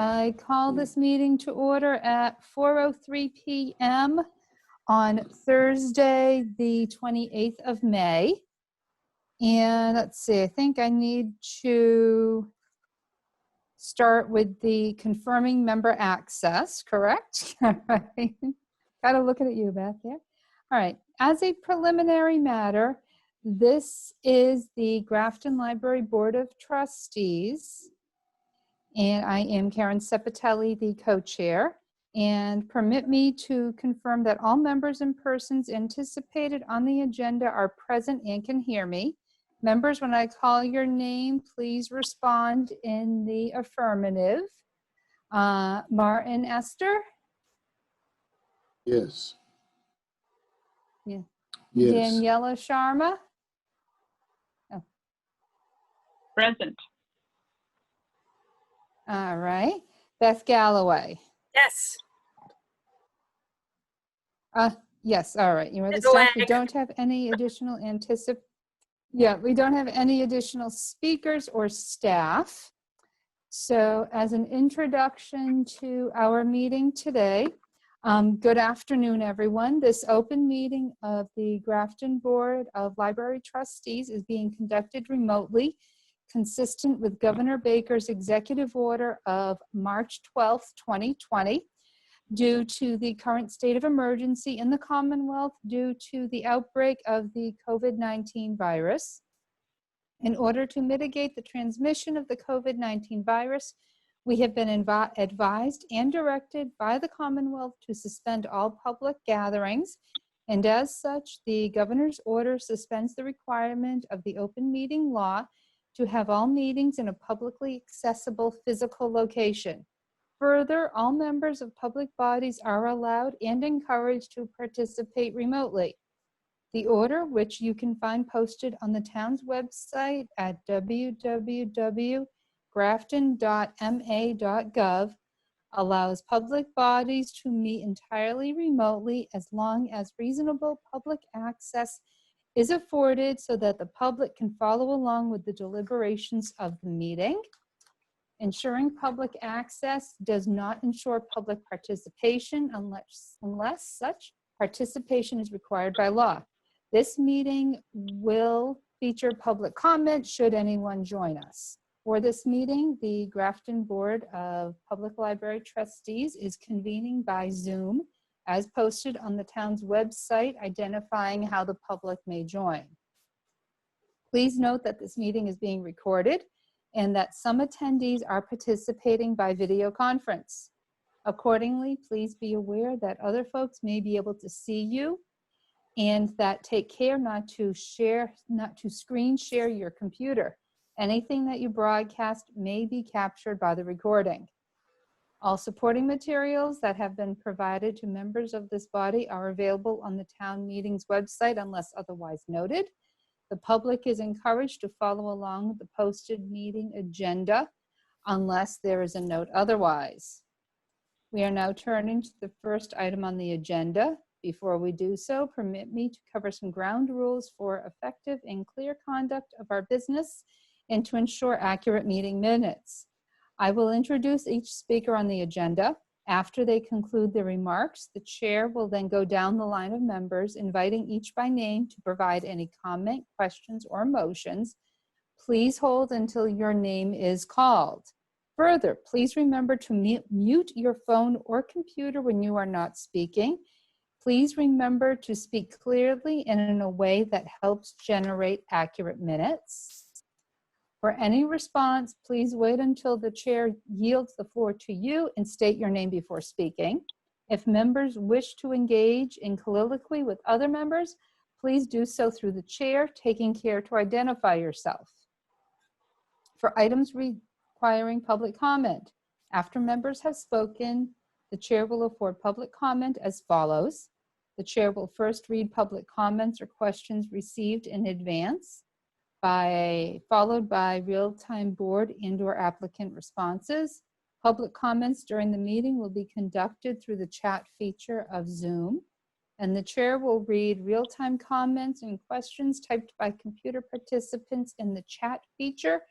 I call this meeting to order at 4:03 p.m. on Thursday, the 28th of May. And let's see, I think I need to start with the confirming member access, correct? All right. Got to look at you, Beth, yeah? All right. As a preliminary matter, this is the Grafton Library Board of Trustees. And I am Karen Sepatelli, the co-chair. And permit me to confirm that all members and persons anticipated on the agenda are present and can hear me. Members, when I call your name, please respond in the affirmative. Martin Esther? Yes. Yeah. Yes. Daniela Sharma? Oh. Present. All right. Beth Galloway? Yes. Yes, all right. You are the staff. We don't have any additional we don't have any additional speakers or staff. So as an introduction to our meeting today, good afternoon, everyone. This open meeting of the Grafton Board of Library Trustees is being conducted remotely, consistent with Governor Baker's executive order of March 12th, 2020. Due to the current state of emergency in the Commonwealth due to the outbreak of the COVID-19 virus. In order to mitigate the transmission of the COVID-19 virus, we have been advised and directed by the Commonwealth to suspend all public gatherings, and as such, the governor's order suspends the requirement of the open meeting law to have all meetings in a publicly accessible physical location. Further, all members of public bodies are allowed and encouraged to participate remotely. The order, which you can find posted on the town's website at www.grafton.ma.gov, allows public bodies to meet entirely remotely as long as reasonable public access is afforded so that the public can follow along with the deliberations of the meeting. Ensuring public access does not ensure public participation unless such participation is required by law. This meeting will feature public comment should anyone join us. For this meeting, the Grafton Board of Public Library Trustees is convening by Zoom as posted on the town's website identifying how the public may join. Please note that this meeting is being recorded and that some attendees are participating by video conference. Accordingly, please be aware that other folks may be able to see you and that take care not to screen share your computer. Anything that you broadcast may be captured by the recording. All supporting materials that have been provided to members of this body are available on the town meeting's website unless otherwise noted. The public is encouraged to follow along with the posted meeting agenda unless there is a note otherwise. We are now turning to the first item on the agenda. Before we do so, permit me to cover some ground rules for effective and clear conduct of our business and to ensure accurate meeting minutes. I will introduce each speaker on the agenda. After they conclude their remarks, the chair will then go down the line of members, inviting each by name to provide any comment, questions, or motions. Please hold until your name is called. Further, please remember to mute your phone or computer when you are not speaking. Please remember to speak clearly and in a way that helps generate accurate minutes. For any response, please wait until the chair yields the floor to you and state your name before speaking. If members wish to engage in colloquy with other members, please do so through the chair, taking care to identify yourself. For items requiring public comment, after members have spoken, the chair will afford public comment as follows. The chair will first read public comments or questions received in advance, followed by real-time board and/or applicant responses. Public comments during the meeting will be conducted through the chat feature of Zoom, and the chair will read real-time comments and questions typed by computer participants in the chat feature,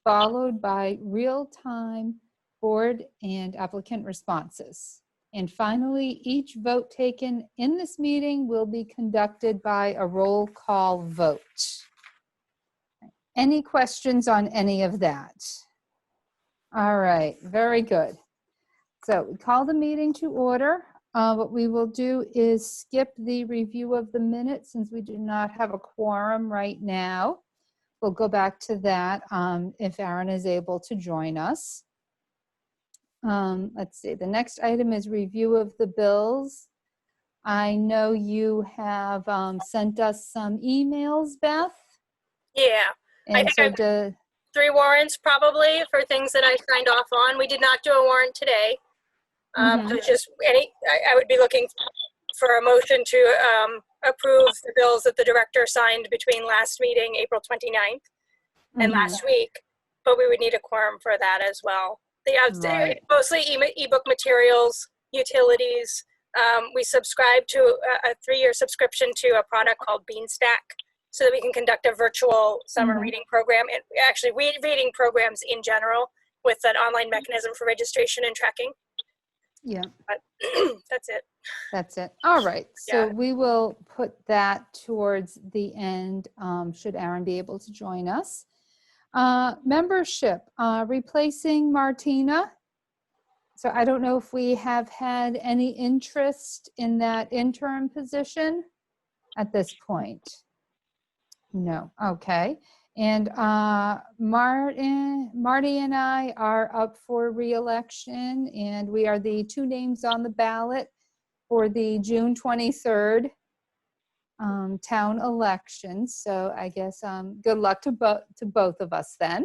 followed by real-time board and applicant responses. And finally, each vote taken in this meeting will be conducted by a roll call vote. Any questions on any of that? All right, very good. So we call the meeting to order. What we will do is skip the review of the minutes since we do not have a quorum right now. We'll go back to that if Aaron is able to join us. Let's see, the next item is review of the bills. I know you have sent us some emails, Beth. Yeah, I And think so I've do, 3 warrants probably for things that I signed off on. We did not do a warrant today. So just I would be looking for a motion to approve the bills that the director signed between last meeting, April 29th, and last week, but we would need a quorum for that as well. Right. Mostly ebook materials, utilities. We subscribe to a 3-year subscription to a product called Beanstack so that we can conduct a virtual summer reading program, and actually reading programs in general with an online mechanism for registration and tracking. Yeah. But that's it. That's it. All right. So Yeah. we will put that towards the end, should Aaron be able to join us. Membership, replacing Martina. So I don't know if we have had any interest in that interim position at this point. No. Okay. And Marty and I are up for re-election, and we are the 2 names on the ballot for the June 23rd town election. So I guess good luck to both of us then.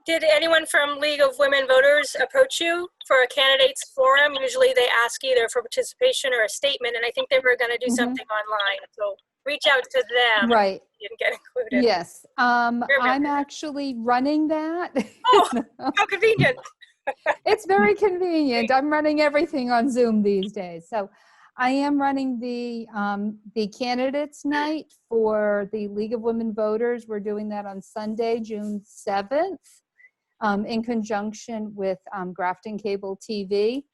Did anyone from League of Women Voters approach you for a candidates forum? Usually they ask either for participation or a statement, and I think they were going to do something online. So reach out to them. Right. You didn't get included. Yes. I'm actually running that. Oh, how convenient. It's very convenient. I'm running everything on Zoom these days. So I am running the candidates night for the League of Women Voters. We're doing that on Sunday, June 7th, in conjunction with Grafton Cable TV.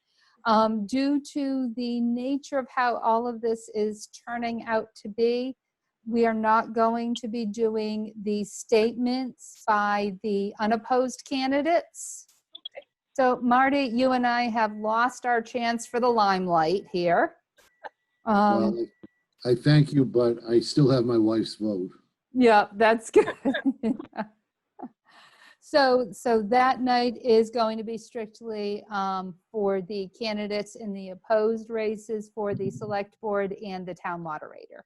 Due to the nature of how all of this is turning out to be, we are not going to be doing the statements by the unopposed candidates. So Marty, you and I have lost our chance for the limelight here. Well, I thank you, but I still have my wife's vote. Yeah, that's good. So that night is going to be strictly for the candidates in the opposed races for the select board and the town moderator.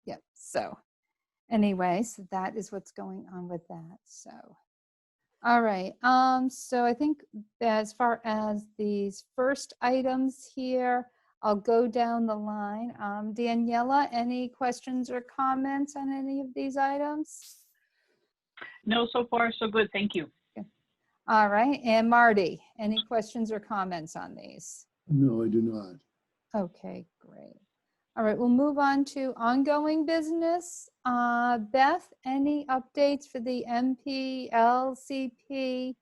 Yep. So anyway, so that is what's going on with that. So, all right. So I think as far as these first items here, I'll go down the line. Daniela, any questions or comments on any of these items? No, so far so good. Thank you. Okay. All right. And Marty, any questions or comments on these? No, I do not. Okay, great. All right, we'll move on to ongoing business. Beth, any updates for the MPLCP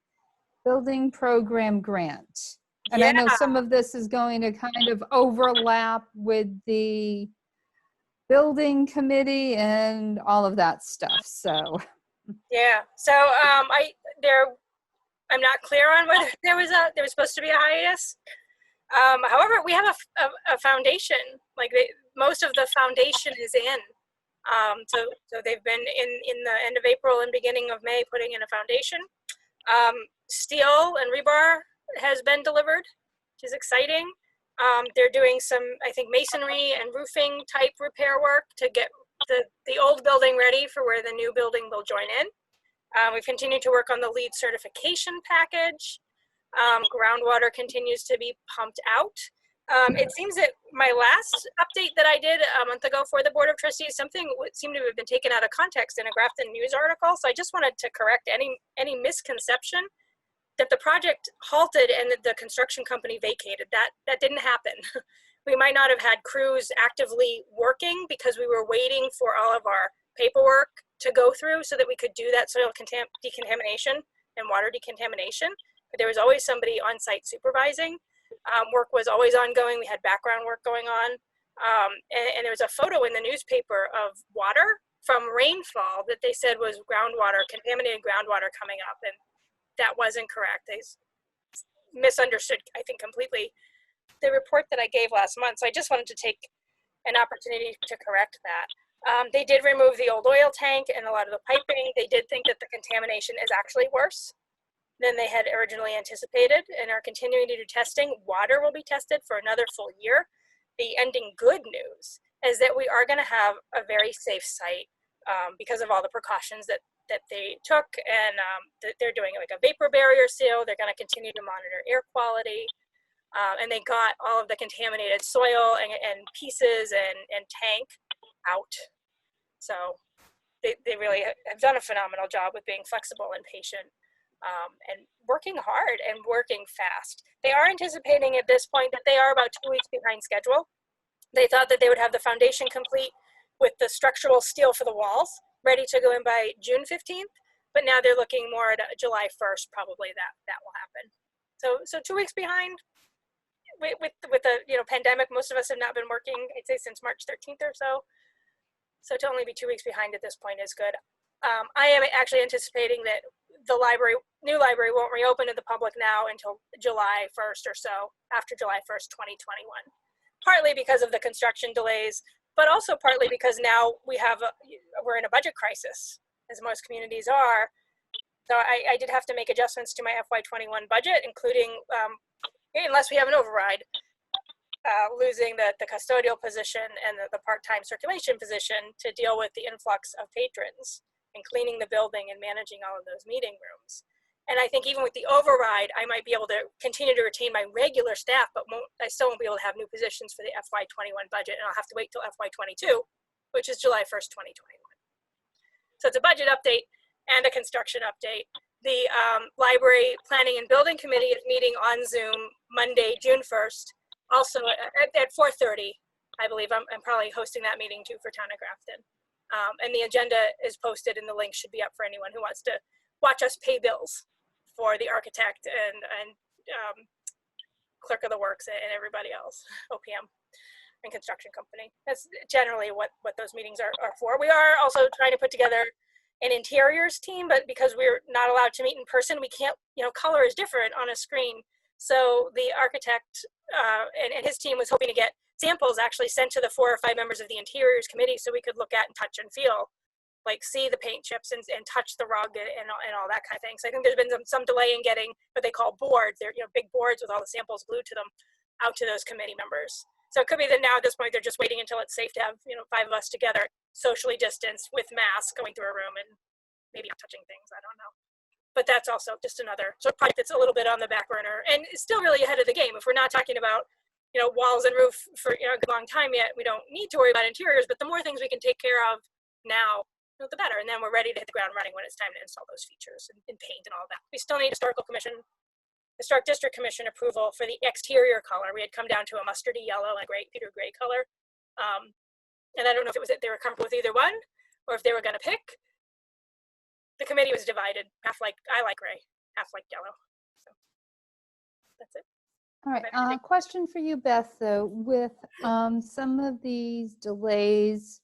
building program grant? And I know some of this is going to kind of overlap with the building committee and all of that stuff, so. Yeah, so I'm not clear on whether there was supposed to be a hiatus. However, we have a foundation, like most of the foundation is in. So they've been in the end of April and beginning of May putting in a foundation. Steel and rebar has been delivered, which is exciting. They're doing some, I think, masonry and roofing type repair work to get the old building ready for where the new building will join in. We've continued to work on the LEED certification package. Groundwater continues to be pumped out. It seems that my last update that I did a month ago for the Board of Trustees, something seemed to have been taken out of context in a Grafton News article. So I just wanted to correct any misconception that the project halted and that the construction company vacated. That didn't happen. We might not have had crews actively working because we were waiting for all of our paperwork to go through so that we could do that soil decontamination and water decontamination, but there was always somebody on site supervising. Work was always ongoing. We had background work going on. And there was a photo in the newspaper of water from rainfall that they said was groundwater, contaminated groundwater coming up. And that wasn't correct. They misunderstood, I think, completely the report that I gave last month. So I just wanted to take an opportunity to correct that. They did remove the old oil tank and a lot of the piping. They did think that the contamination is actually worse than they had originally anticipated and are continuing to do testing. Water will be tested for another full year. The ending good news is that we are going to have a very safe site because of all the precautions that they took, and they're doing like a vapor barrier seal. They're going to continue to monitor air quality. And they got all of the contaminated soil and pieces and tank out. So they really have done a phenomenal job with being flexible and patient and working hard and working fast. They are anticipating at this point that they are about 2 weeks behind schedule. They thought that they would have the foundation complete with the structural steel for the walls ready to go in by June 15th, but now they're looking more at July 1st, probably that will happen. So 2 weeks behind. With the pandemic, most of us have not been working, I'd say, since March 13th or so. So to only be 2 weeks behind at this point is good. I am actually anticipating that the new library won't reopen to the public now until July 1st or so, after July 1st, 2021. Partly because of the construction delays, but also partly because now we're in a budget crisis, as most communities are. So I did have to make adjustments to my FY21 budget, including unless we have an override, losing the custodial position and the part-time circulation position to deal with the influx of patrons and cleaning the building and managing all of those meeting rooms. And I think even with the override, I might be able to continue to retain my regular staff, but I still won't be able to have new positions for the FY21 budget, and I'll have to wait till FY22, which is July 1st, 2021. So it's a budget update and a construction update. The Library Planning and Building Committee is meeting on Zoom Monday, June 1st, also at 4:30, I believe. I'm probably hosting that meeting too for Town of Grafton. And the agenda is posted and the link should be up for anyone who wants to watch us pay bills for the architect and clerk of the works and everybody else, OPM and construction company. That's generally what those meetings are for. We are also trying to put together an interiors team, but because we're not allowed to meet in person, we can't, color is different on a screen. So the architect and his team was hoping to get samples actually sent to the 4 or 5 members of the interiors committee so we could look at and touch and feel, like see the paint chips and touch the rug and all that kind of thing. So I think there's been some delay in getting what they call boards. They're big boards with all the samples glued to them out to those committee members. So it could be that now at this point they're just waiting until it's safe to have 5 of us together, socially distanced with masks, going through a room and maybe not touching things. I don't know. But that's also just another sort of project that's a little bit on the back burner and it's still really ahead of the game. If we're not talking about walls and roof for a long time yet, we don't need to worry about interiors. But the more things we can take care of now, the better. And then we're ready to hit the ground running when it's time to install those features and paint and all that. We still need Historic District Commission approval for the exterior color. We had come down to a mustardy yellow and Peter gray color. And I don't know if it was that they were comfortable with either one or if they were going to pick. The committee was divided. I like gray, half like yellow. So that's it. All right. Question for you, Beth, though, with some of these delays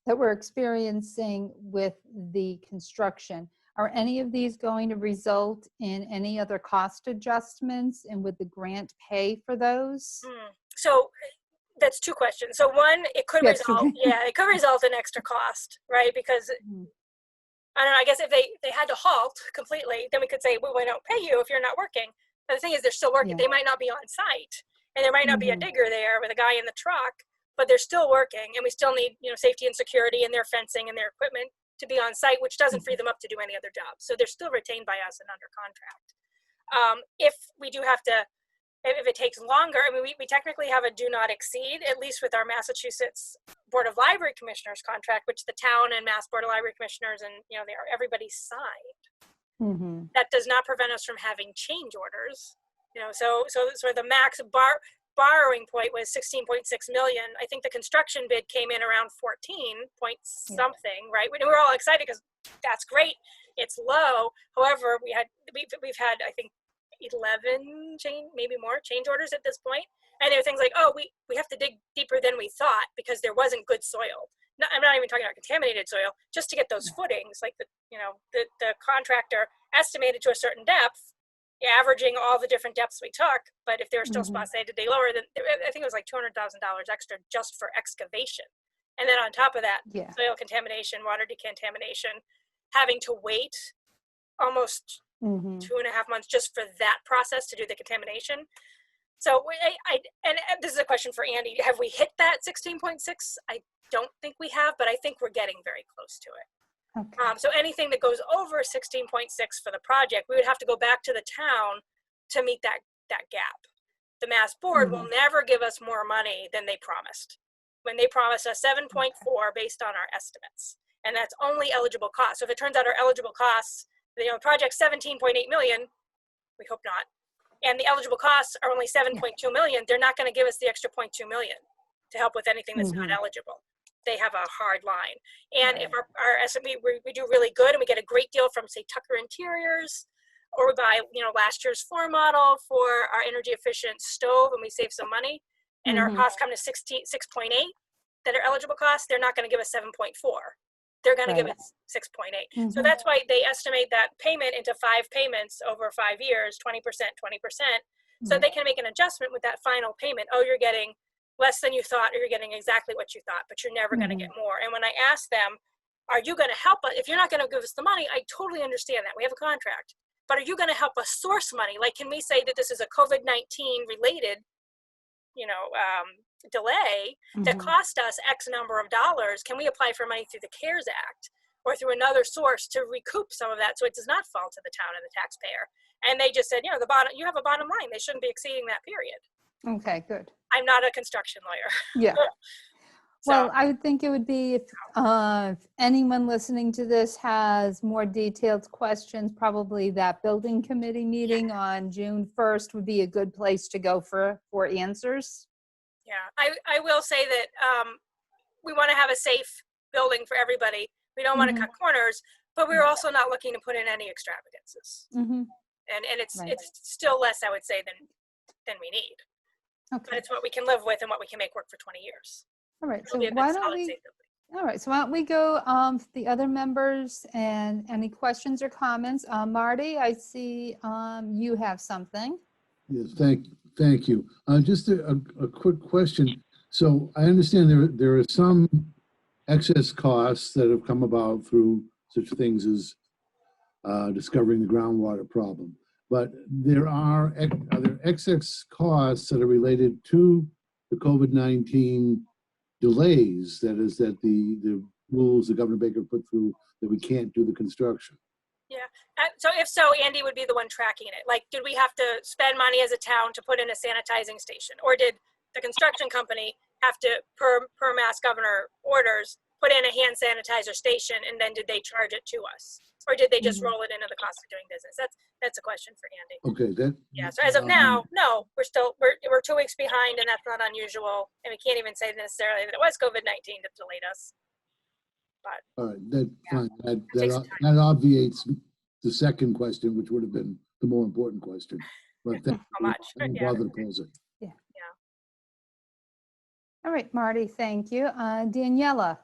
that we're experiencing with the construction, are any of these going to result in any other cost adjustments, and would the grant pay for those? So that's 2 questions. So one, it could result in extra cost, right? Because I don't know, I guess if they had to halt completely, then we could say, well, we don't pay you if you're not working. But the thing is, they're still working. Yeah. They might not be on site, and there might not be a digger there with a guy in the truck, but they're still working, and we still need safety and security and their fencing and their equipment to be on site, which doesn't free them up to do any other job. So they're still retained by us and under contract. If we do have to, if it takes longer, I mean, we technically have a do not exceed, at least with our Massachusetts Board of Library Commissioners contract, which the town and Mass Board of Library Commissioners and everybody signed. That does not prevent us from having change orders. So the max bar, borrowing point was 16.6 million. I think the construction bid came in around 14 point something, right? We were all excited because that's great. It's low. However, we've had, I think, 11 maybe more change orders at this point. And there are things like, oh, we have to dig deeper than we thought because there wasn't good soil. No, I'm not even talking about contaminated soil, just to get those footings. Like the contractor estimated to a certain depth, averaging all the different depths we took. But if there were still spots they had to dig lower, then I think it was like $200,000 extra just for excavation. And then on top of that, soil contamination, water decontamination, having to wait almost 2.5 months just for that process to do the contamination. So and this is a question for Andy. Have we hit that 16.6? I don't think we have, but I think we're getting very close to it. Okay. So anything that goes over 16.6 for the project, we would have to go back to the town to meet that gap. The Mass Board will never give us more money than they promised. When they promised us 7.4 based on our estimates, and that's only eligible costs. So if it turns out our eligible costs, the project's 17.8 million, we hope not, and the eligible costs are only 7.2 million, they're not going to give us the extra 0.2 million to help with anything that's not eligible. They have a hard line. And if our estimate, we do really good and we get a great deal from, say, Tucker Interiors, or we buy, last year's floor model for our energy efficient stove and we save some money, and our costs come to 6.8 that are eligible costs, they're not going to give us 7.4. They're going to give us 6.8. So that's why they estimate that payment into 5 payments over 5 years, 20%, 20%, so they can make an adjustment with that final payment. Oh, you're getting less than you thought, or you're getting exactly what you thought, but you're never going to get more. And when I ask them, are you going to help us? If you're not going to give us the money, I totally understand that. We have a contract. But are you going to help us source money? Like, can we say that this is a COVID-19 related, delay that cost us X number of dollars? Can we apply for money through the CARES Act or through another source to recoup some of that so it does not fall to the town and the taxpayer? And they just said, you have a bottom line. They shouldn't be exceeding that period. Okay, good. I'm not a construction lawyer. Yeah. Well, I would think it would be if anyone listening to this has more detailed questions, probably that building committee meeting on June 1st would be a good place to go for answers. Yeah, I will say that we want to have a safe building for everybody. We don't want to cut corners, but we're also not looking to put in any extravagances. And it's still less, I would say, than we need. Okay. But it's what we can live with and what we can make work for 20 years. All right. So why don't we go to the other members and any questions or comments? Marty, I see you have something. Yes, thank you. Just a quick question. So I understand there are some excess costs that have come about through such things as discovering the groundwater problem. But are there excess costs that are related to the COVID-19 delays? That is, that the rules that Governor Baker put through that we can't do the construction? Yeah. So if so, Andy would be the one tracking it. Like, did we have to spend money as a town to put in a sanitizing station? Or did the construction company have to, per Mass Governor orders, put in a hand sanitizer station, and then did they charge it to us? Or did they just roll it into the cost of doing business? That's a question for Andy. Okay. Yeah. So as of now, no, we're 2 weeks behind, and that's not unusual. And we can't even say necessarily that it was COVID-19 that delayed us. But all right, that's fine. That obviates the second question, which would have been the more important question. But thank how much? I don't bother to pose it. Yeah. All right, Marty, thank you. Daniela.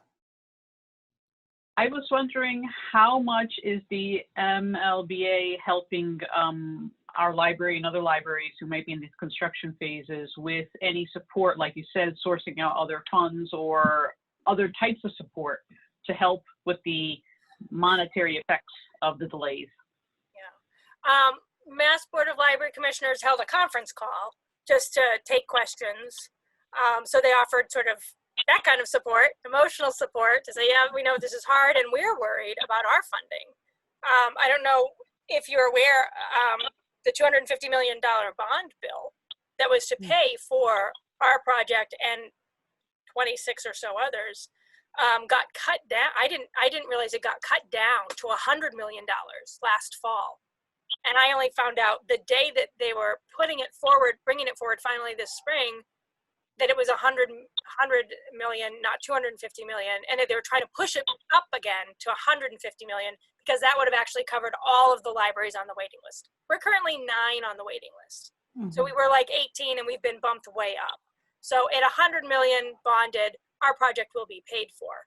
I was wondering, how much is the MLBA helping our library and other libraries who might be in these construction phases with any support, like you said, sourcing out other funds or other types of support to help with the monetary effects of the delays? Yeah. Mass Board of Library Commissioners held a conference call just to take questions. So they offered sort of that kind of support, emotional support, to say, yeah, we know this is hard and we're worried about our funding. I don't know if you're aware, the $250 million bond bill that was to pay for our project and 26 or so others got cut down. I didn't realize it got cut down to $100 million last fall. And I only found out the day that they were bringing it forward finally this spring, that it was 100 million, not 250 million, and that they were trying to push it up again to 150 million because that would have actually covered all of the libraries on the waiting list. We're currently 9 on the waiting list. So we were like 18 and we've been bumped way up. So at 100 million bonded, our project will be paid for.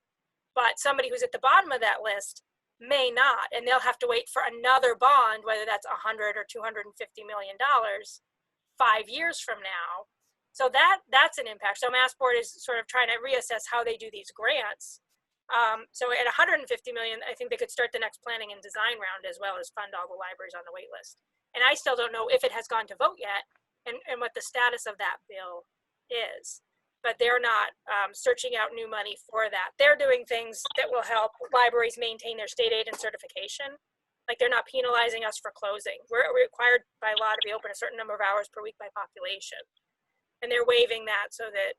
But somebody who's at the bottom of that list may not, and they'll have to wait for another bond, whether that's 100 or 250 million dollars 5 years from now. So that's an impact. So Mass Board is sort of trying to reassess how they do these grants. So at 150 million, I think they could start the next planning and design round as well as fund all the libraries on the wait list. And I still don't know if it has gone to vote yet and what the status of that bill is. But they're not searching out new money for that. They're doing things that will help libraries maintain their state aid and certification. Like they're not penalizing us for closing. We're required by law to be open a certain number of hours per week by population. And they're waiving that so that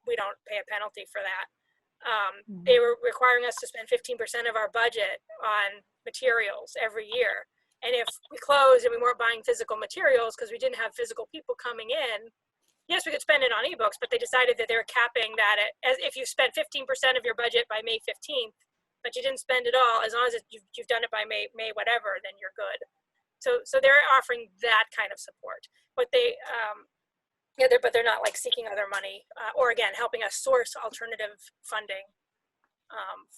we don't pay a penalty for that. They were requiring us to spend 15% of our budget on materials every year. And if we closed and we weren't buying physical materials because we didn't have physical people coming in, yes, we could spend it on ebooks, but they decided that they were capping that as if you spent 15% of your budget by May 15th, but you didn't spend it all, as long as you've done it by May whatever, then you're good. So they're offering that kind of support. But but they're not like seeking other money or again, helping us source alternative funding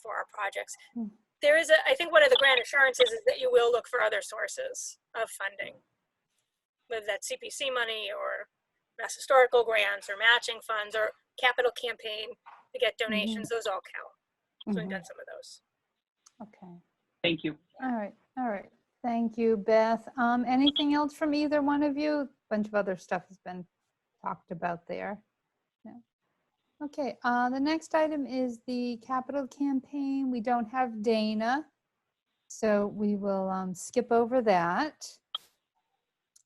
for our projects. There is I think one of the grant assurances is that you will look for other sources of funding, whether that's CPC money or Mass Historical grants or matching funds or capital campaign to get donations. Those all count. So we've done some of those. Okay. Thank you. All right. Thank you, Beth. Anything else from either one of you? A bunch of other stuff has been talked about there. No. Okay, the next item is the capital campaign. We don't have Dana, so we will skip over that.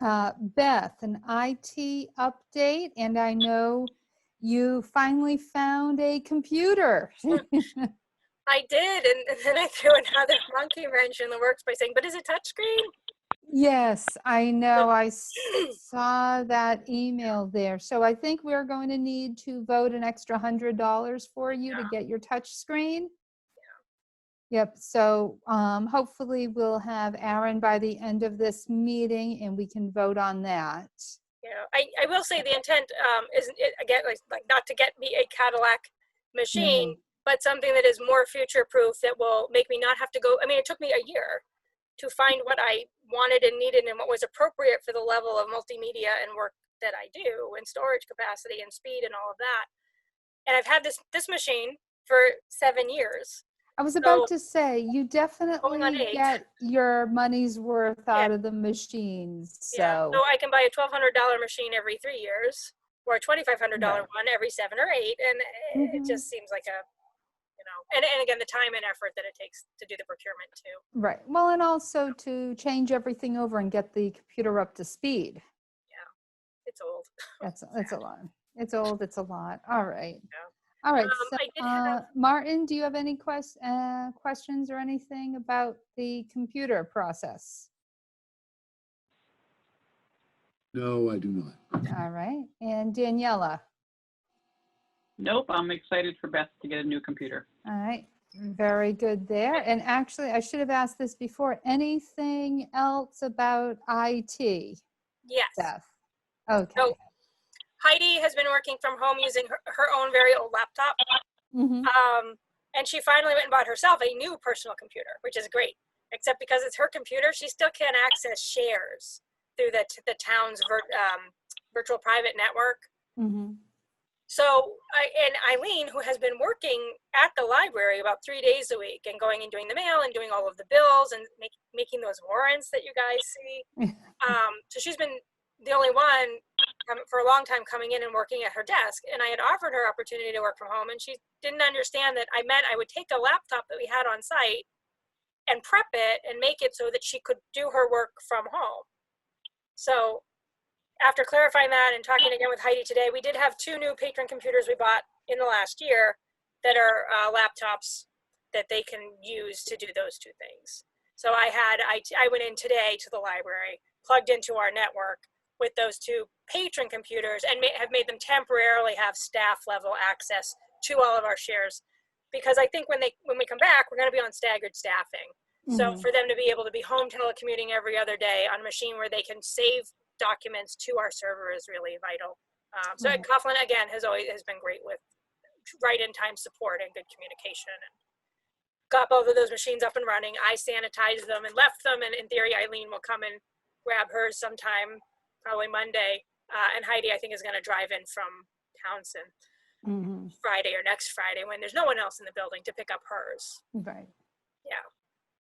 Beth, an IT update, and I know you finally found a computer. I did, and then I threw another monkey wrench in the works by saying, but is it touchscreen? Yes, I know. I saw that email there. So I think we're going to need to vote an extra $100 for you to get your touch screen. Yep. So hopefully we'll have Aaron by the end of this meeting and we can vote on that. Yeah, I will say the intent isn't again like not to get me a Cadillac machine, but something that is more future proof that will make me not have to go. I mean, it took me a year to find what I wanted and needed and what was appropriate for the level of multimedia and work that I do and storage capacity and speed and all of that. And I've had this machine for 7 years. I was about to say, you Going on definitely 8. get your money's worth out of the machines. So. So I can buy a $1,200 machine every 3 years or a $2,500 one every 7 or 8. And it just seems like a, and again, the time and effort that it takes to do the procurement too. Right. Well, and also to change everything over and get the computer up to speed. Yeah, it's old. That's a lot. It's old. It's a lot. All right. Yeah. All right. So, Martin, do you have any questions or anything about the computer process? No, I do not. All right. And Daniela? Nope, I'm excited for Beth to get a new computer. All right. Very good there. And actually, I should have asked this before. Anything else about IT? Yes. Beth? Okay. So Heidi has been working from home using her own very old laptop. And she finally went and bought herself a new personal computer, which is great. Except because it's her computer, she still can't access shares through the town's virtual private network. So, and Eileen, who has been working at the library about 3 days a week and going and doing the mail and doing all of the bills and making those warrants that you guys see. So she's been the only one for a long time coming in and working at her desk. And I had offered her opportunity to work from home, and she didn't understand that I meant I would take a laptop that we had on site and prep it and make it so that she could do her work from home. So after clarifying that and talking again with Heidi today, we did have 2 new Patron computers we bought in the last year that are laptops that they can use to do those 2 things. So I went in today to the library, plugged into our network with those two patron computers, and have made them temporarily have staff level access to all of our shares, because I think when we come back, we're going to be on staggered staffing. So for them to be able to be home telecommuting every other day on a machine where they can save documents to our server is really vital. So Coughlin, again, has been great with right in time support and good communication, and got both of those machines up and running. I sanitized them and left them, and in theory, Eileen will come and grab hers sometime, probably Monday. And Heidi, I think, is going to drive in from Townsend Friday or next Friday when there's no one else in the building to pick up hers. Right. Yeah.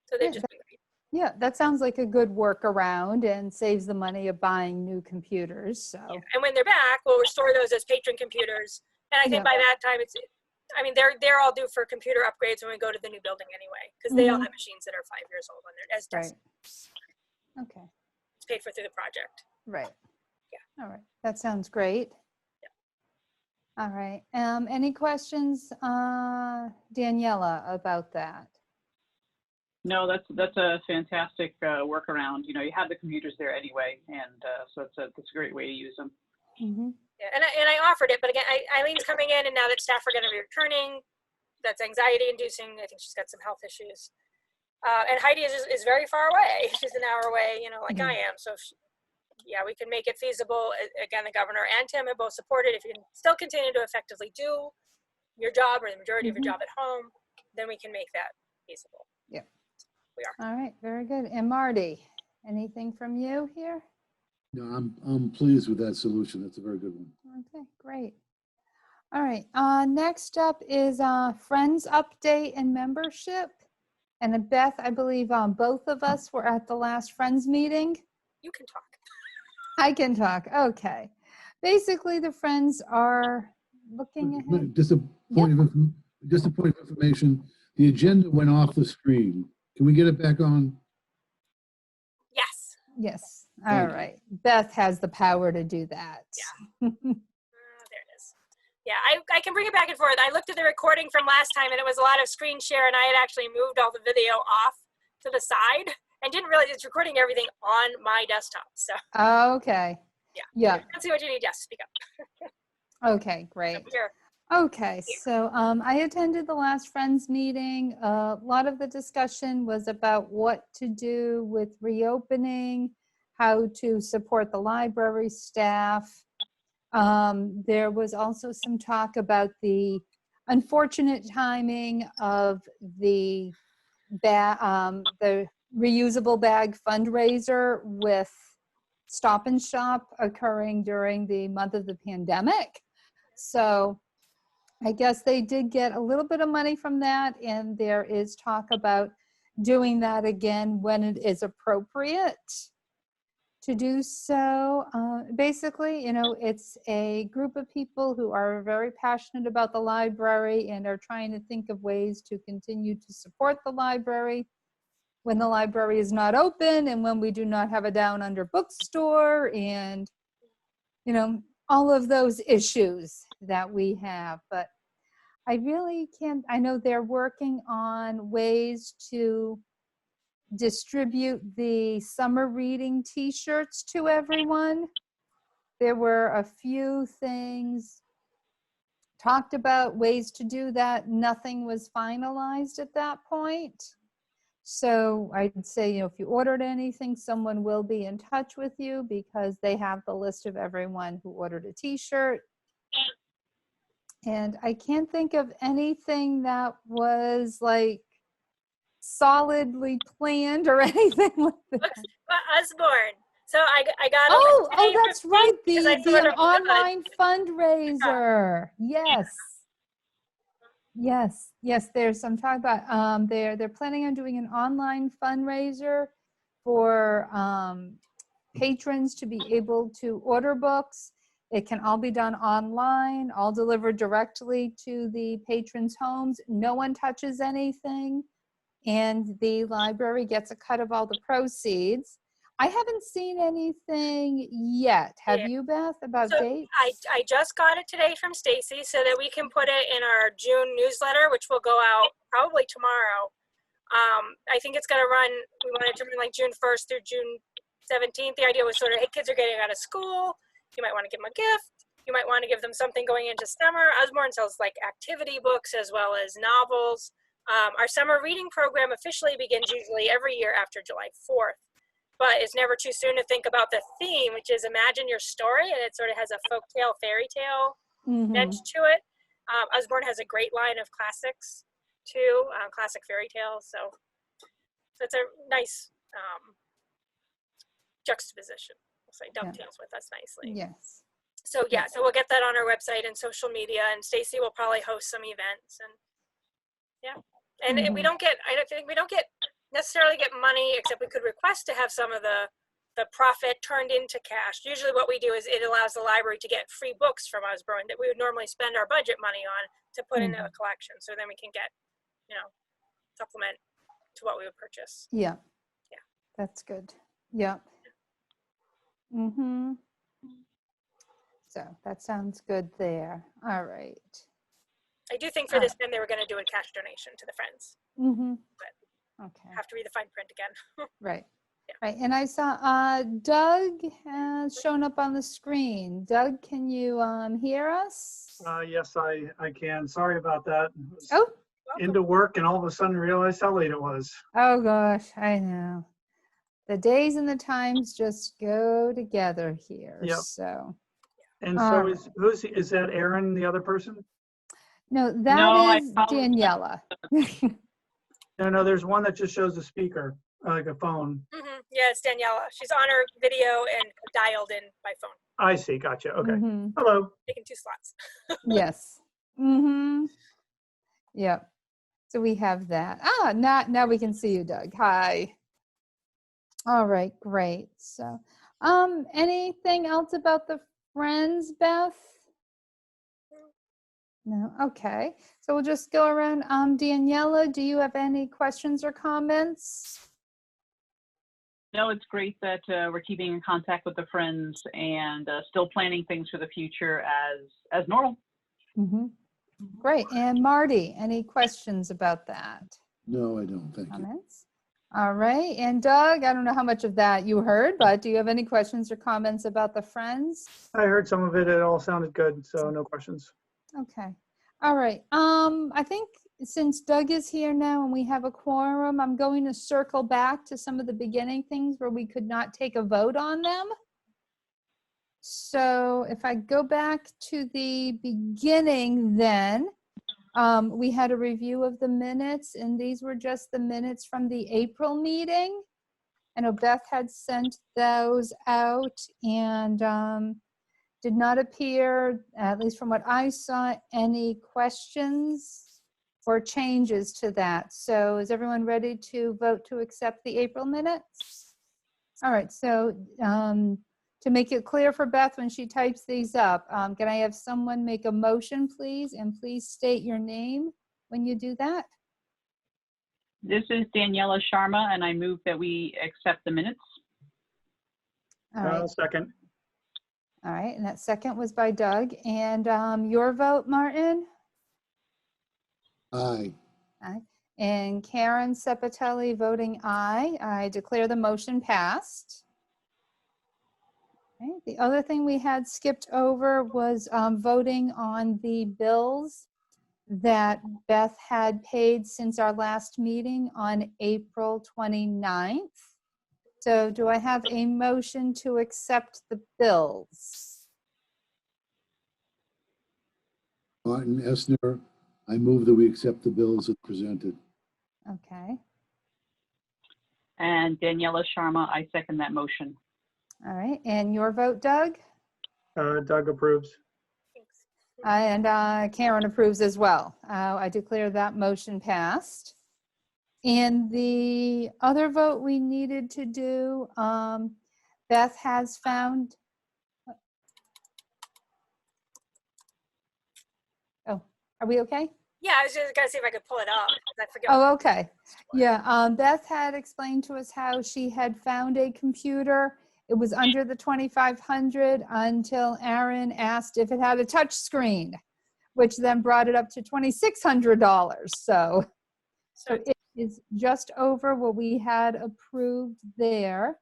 So they've just been great. Yeah, that sounds like a good workaround and saves the money of buying new computers. So. Yeah. And when they're back, we'll restore those as patron computers. And I think by that time, they're all due for computer upgrades when we go to the new building anyway, because they all have machines that are 5 years old when they're as desks. Right. Okay. It's paid for through the project. Right. Yeah. All right. That sounds great. Yeah. All right. Any questions, Daniela, about that? No, that's a fantastic workaround. You have the computers there anyway, and so it's a great way to use them. Yeah, and I offered it, but again, Eileen's coming in, and now that staff are going to be returning, that's anxiety inducing. I think she's got some health issues. And Heidi is very far away. She's an hour away, like I am. So we can make it feasible. Again, the governor and Tim have both supported. If you can still continue to effectively do your job or the majority of your job at home, then we can make that feasible. Yeah. We are. All right. Very good. And Marty, anything from you here? No, I'm pleased with that solution. That's a very good one. Okay, great. All right. Next up is Friends Update and Membership. And Beth, I believe both of us were at the last Friends meeting. You can talk. I can talk. Okay. Basically, the Friends are looking ahead. Just a point of information. The agenda went off the screen. Can we get it back on? Yes. Yes. All right. Beth has the power to do that. Yeah. There it is. Yeah, I can bring it back and forth. I looked at the recording from last time, and it was a lot of screen share, and I had actually moved all the video off to the side and didn't realize it's recording everything on my desktop. So. Okay. Yeah. Let's see what you need. Yes, speak up. Okay, great. Here. Okay, so I attended the last Friends meeting. A lot of the discussion was about what to do with reopening, how to support the library staff. There was also some talk about the unfortunate timing of the reusable bag fundraiser with Stop and Shop occurring during the month of the pandemic. So I guess they did get a little bit of money from that, and there is talk about doing that again when it is appropriate to do so. Basically, it's a group of people who are very passionate about the library and are trying to think of ways to continue to support the library when the library is not open and when we do not have a down under bookstore and, all of those issues that we have. But I really can't, I know they're working on ways to distribute the summer reading t-shirts to everyone. There were a few things talked about, ways to do that. Nothing was finalized at that point. So I'd say, if you ordered anything, someone will be in touch with you because they have the list of everyone who ordered a t-shirt. And I can't think of anything that was like solidly planned or anything like that. Osborne. So I got that's right. The online fundraiser. Yes. There's some talk about they're planning on doing an online fundraiser for patrons to be able to order books. It can all be done online, all delivered directly to the patrons' homes. No one touches anything, and the library gets a cut of all the proceeds. I haven't seen anything yet. Have you, Beth, about dates? I just got it today from Stacy so that we can put it in our June newsletter, which will go out probably tomorrow. I think it's going to run, we wanted to run like June 1st through June 17th. The idea was sort of, hey, kids are getting out of school. You might want to give them a gift. You might want to give them something going into summer. Osborne sells like activity books as well as novels. Our summer reading program officially begins usually every year after July 4th. But it's never too soon to think about the theme, which is imagine your story, and it sort of has a folktale, fairy tale edge to it. Osborne has a great line of classics too, classic fairy tales. So it's a nice juxtaposition. We'll say dovetails with us nicely. Yes. So yeah, so we'll get that on our website and social media, and Stacy will probably host some events, and yeah, and we don't get, I don't think we don't get necessarily get money, except we could request to have some of the profit turned into cash. Usually what we do is it allows the library to get free books from Osborne that we would normally spend our budget money on to put into the collection. So then we can get, supplement to what we would purchase. Yeah. Yeah. That's good. Yeah. So that sounds good there. All right. I do think for this time they were going to do a cash donation to the friends. But Okay. have to read the fine print again. Right. Yeah. Right. And I saw Doug has shown up on the screen. Doug, can you hear us? Yes, I can. Sorry about that. Oh. Into work and all of a sudden realized how late it was. Oh gosh, I know. The days and the times just go together here. Yep. So. And so is that Aaron, the other person? No, that is I Daniela. No, there's one that just shows a speaker, like a phone. Yeah, it's Daniela. She's on her video and dialed in by phone. I see. Gotcha. Okay. Hello. Taking 2 slots. Yes. Yep. So we have that. Now we can see you, Doug. Hi. All right, great. So, anything else about the friends, Beth? No. Okay. So we'll just go around. Daniela, do you have any questions or comments? No, it's great that we're keeping in contact with the friends and still planning things for the future as normal. Great. And Marty, any questions about that? No, I don't. Thank you. Comments? All right. And Doug, I don't know how much of that you heard, but do you have any questions or comments about the friends? I heard some of it. It all sounded good. So no questions. Okay. All right. I think since Doug is here now and we have a quorum, I'm going to circle back to some of the beginning things where we could not take a vote on them. So if I go back to the beginning then, we had a review of the minutes, and these were just the minutes from the April meeting. I know Beth had sent those out, and did not appear, at least from what I saw, any questions or changes to that. So is everyone ready to vote to accept the April minutes? All right, so to make it clear for Beth when she types these up, can I have someone make a motion, please? And please state your name when you do that. This is Daniela Sharma, and I move that we accept the minutes. All right. Second. All right, and that second was by Doug. And your vote, Martin? Aye. Aye. And Karen Sepatelli voting aye. I declare the motion passed. Okay. The other thing we had skipped over was voting on the bills that Beth had paid since our last meeting on April 29th. So do I have a motion to accept the bills? Martin Essner, I move that we accept the bills as presented. Okay. And Daniela Sharma, I second that motion. All right. And your vote, Doug? Doug approves. Thanks. And Karen approves as well. I declare that motion passed. And the other vote we needed to do, Beth has found. Oh, are we okay? Yeah, I was just going to see if I could pull it up. I forget. Oh, okay. Yeah, Beth had explained to us how she had found a computer. It was under the $2,500 until Aaron asked if it had a touch screen, which then brought it up to $2,600. So is just over what we had approved there.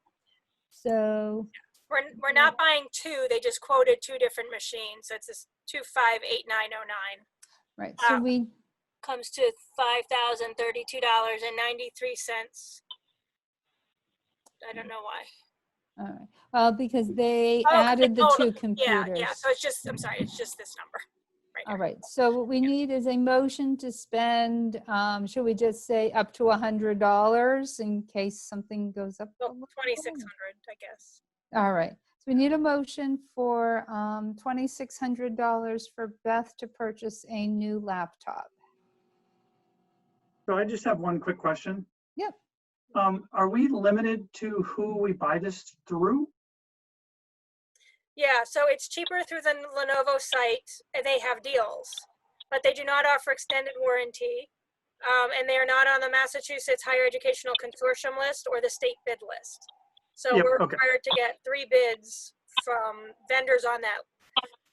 So, We're not buying two. They just quoted two different machines. So it's this 258909. right, so we, Comes to $5,032.93. I don't know why. all right, well, because they Oh, 'cause added they the total- two computers. Yeah. So it's just, I'm sorry, it's just this number. Right All here. right, so what we need is a motion to spend, should we just say up to $100 in case something goes up? a Well, little? 2,600, I guess. All right, so we need a motion for $2,600 for Beth to purchase a new laptop. So I just have one quick question. Yep. Are we limited to who we buy this through? Yeah, so it's cheaper through the Lenovo site, and they have deals, but they do not offer extended warranty, and they are not on the Massachusetts Higher Educational Consortium list or the state bid list. So Yep, we're okay. required to get 3 bids from vendors on that.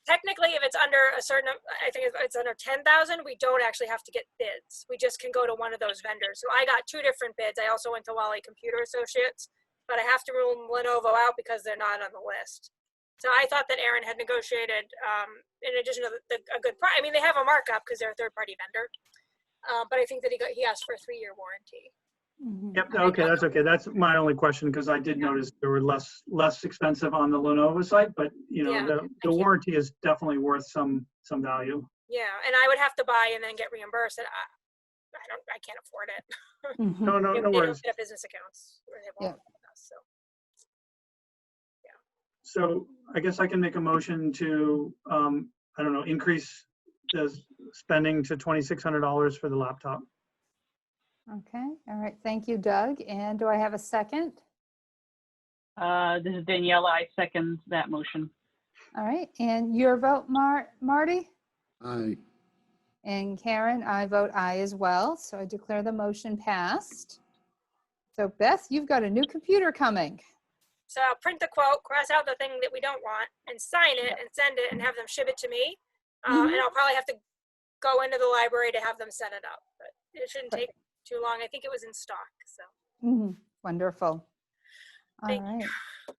Technically, if it's under a certain, I think if it's under 10,000, we don't actually have to get bids. We just can go to one of those vendors. So I got 2 different bids. I also went to Wally Computer Associates, but I have to rule Lenovo out because they're not on the list. So I thought that Aaron had negotiated, in addition to a good price. I mean, they have a markup because they're a third-party vendor, but I think that he asked for a 3-year warranty. Mhm. Yep, okay, that's okay. That's my only question, because I did notice they were less expensive on the Lenovo site, but you know, Yeah, the I can't- warranty is definitely worth some value. Yeah, and I would have to buy and then get reimbursed, and I can't afford it. Mhm. No, no, They no don't worries. have business accounts where they Yeah. won't with us, so. So I guess I can make a motion to, I don't know, increase the spending to $2,600 for the laptop. Okay, all right, thank you, Doug. And do I have a second? This is Daniela. I second that motion. All right, and your vote, Marty? Aye. And Karen, I vote aye as well, so I declare the motion passed. So Beth, you've got a new computer coming. So I'll print the quote, cross out the thing that we don't want, and sign it and send it and have them ship it to me. And I'll probably have to go into the library to have them set it up, but it shouldn't take too long. I think it was in stock, so. Wonderful. All Thank right,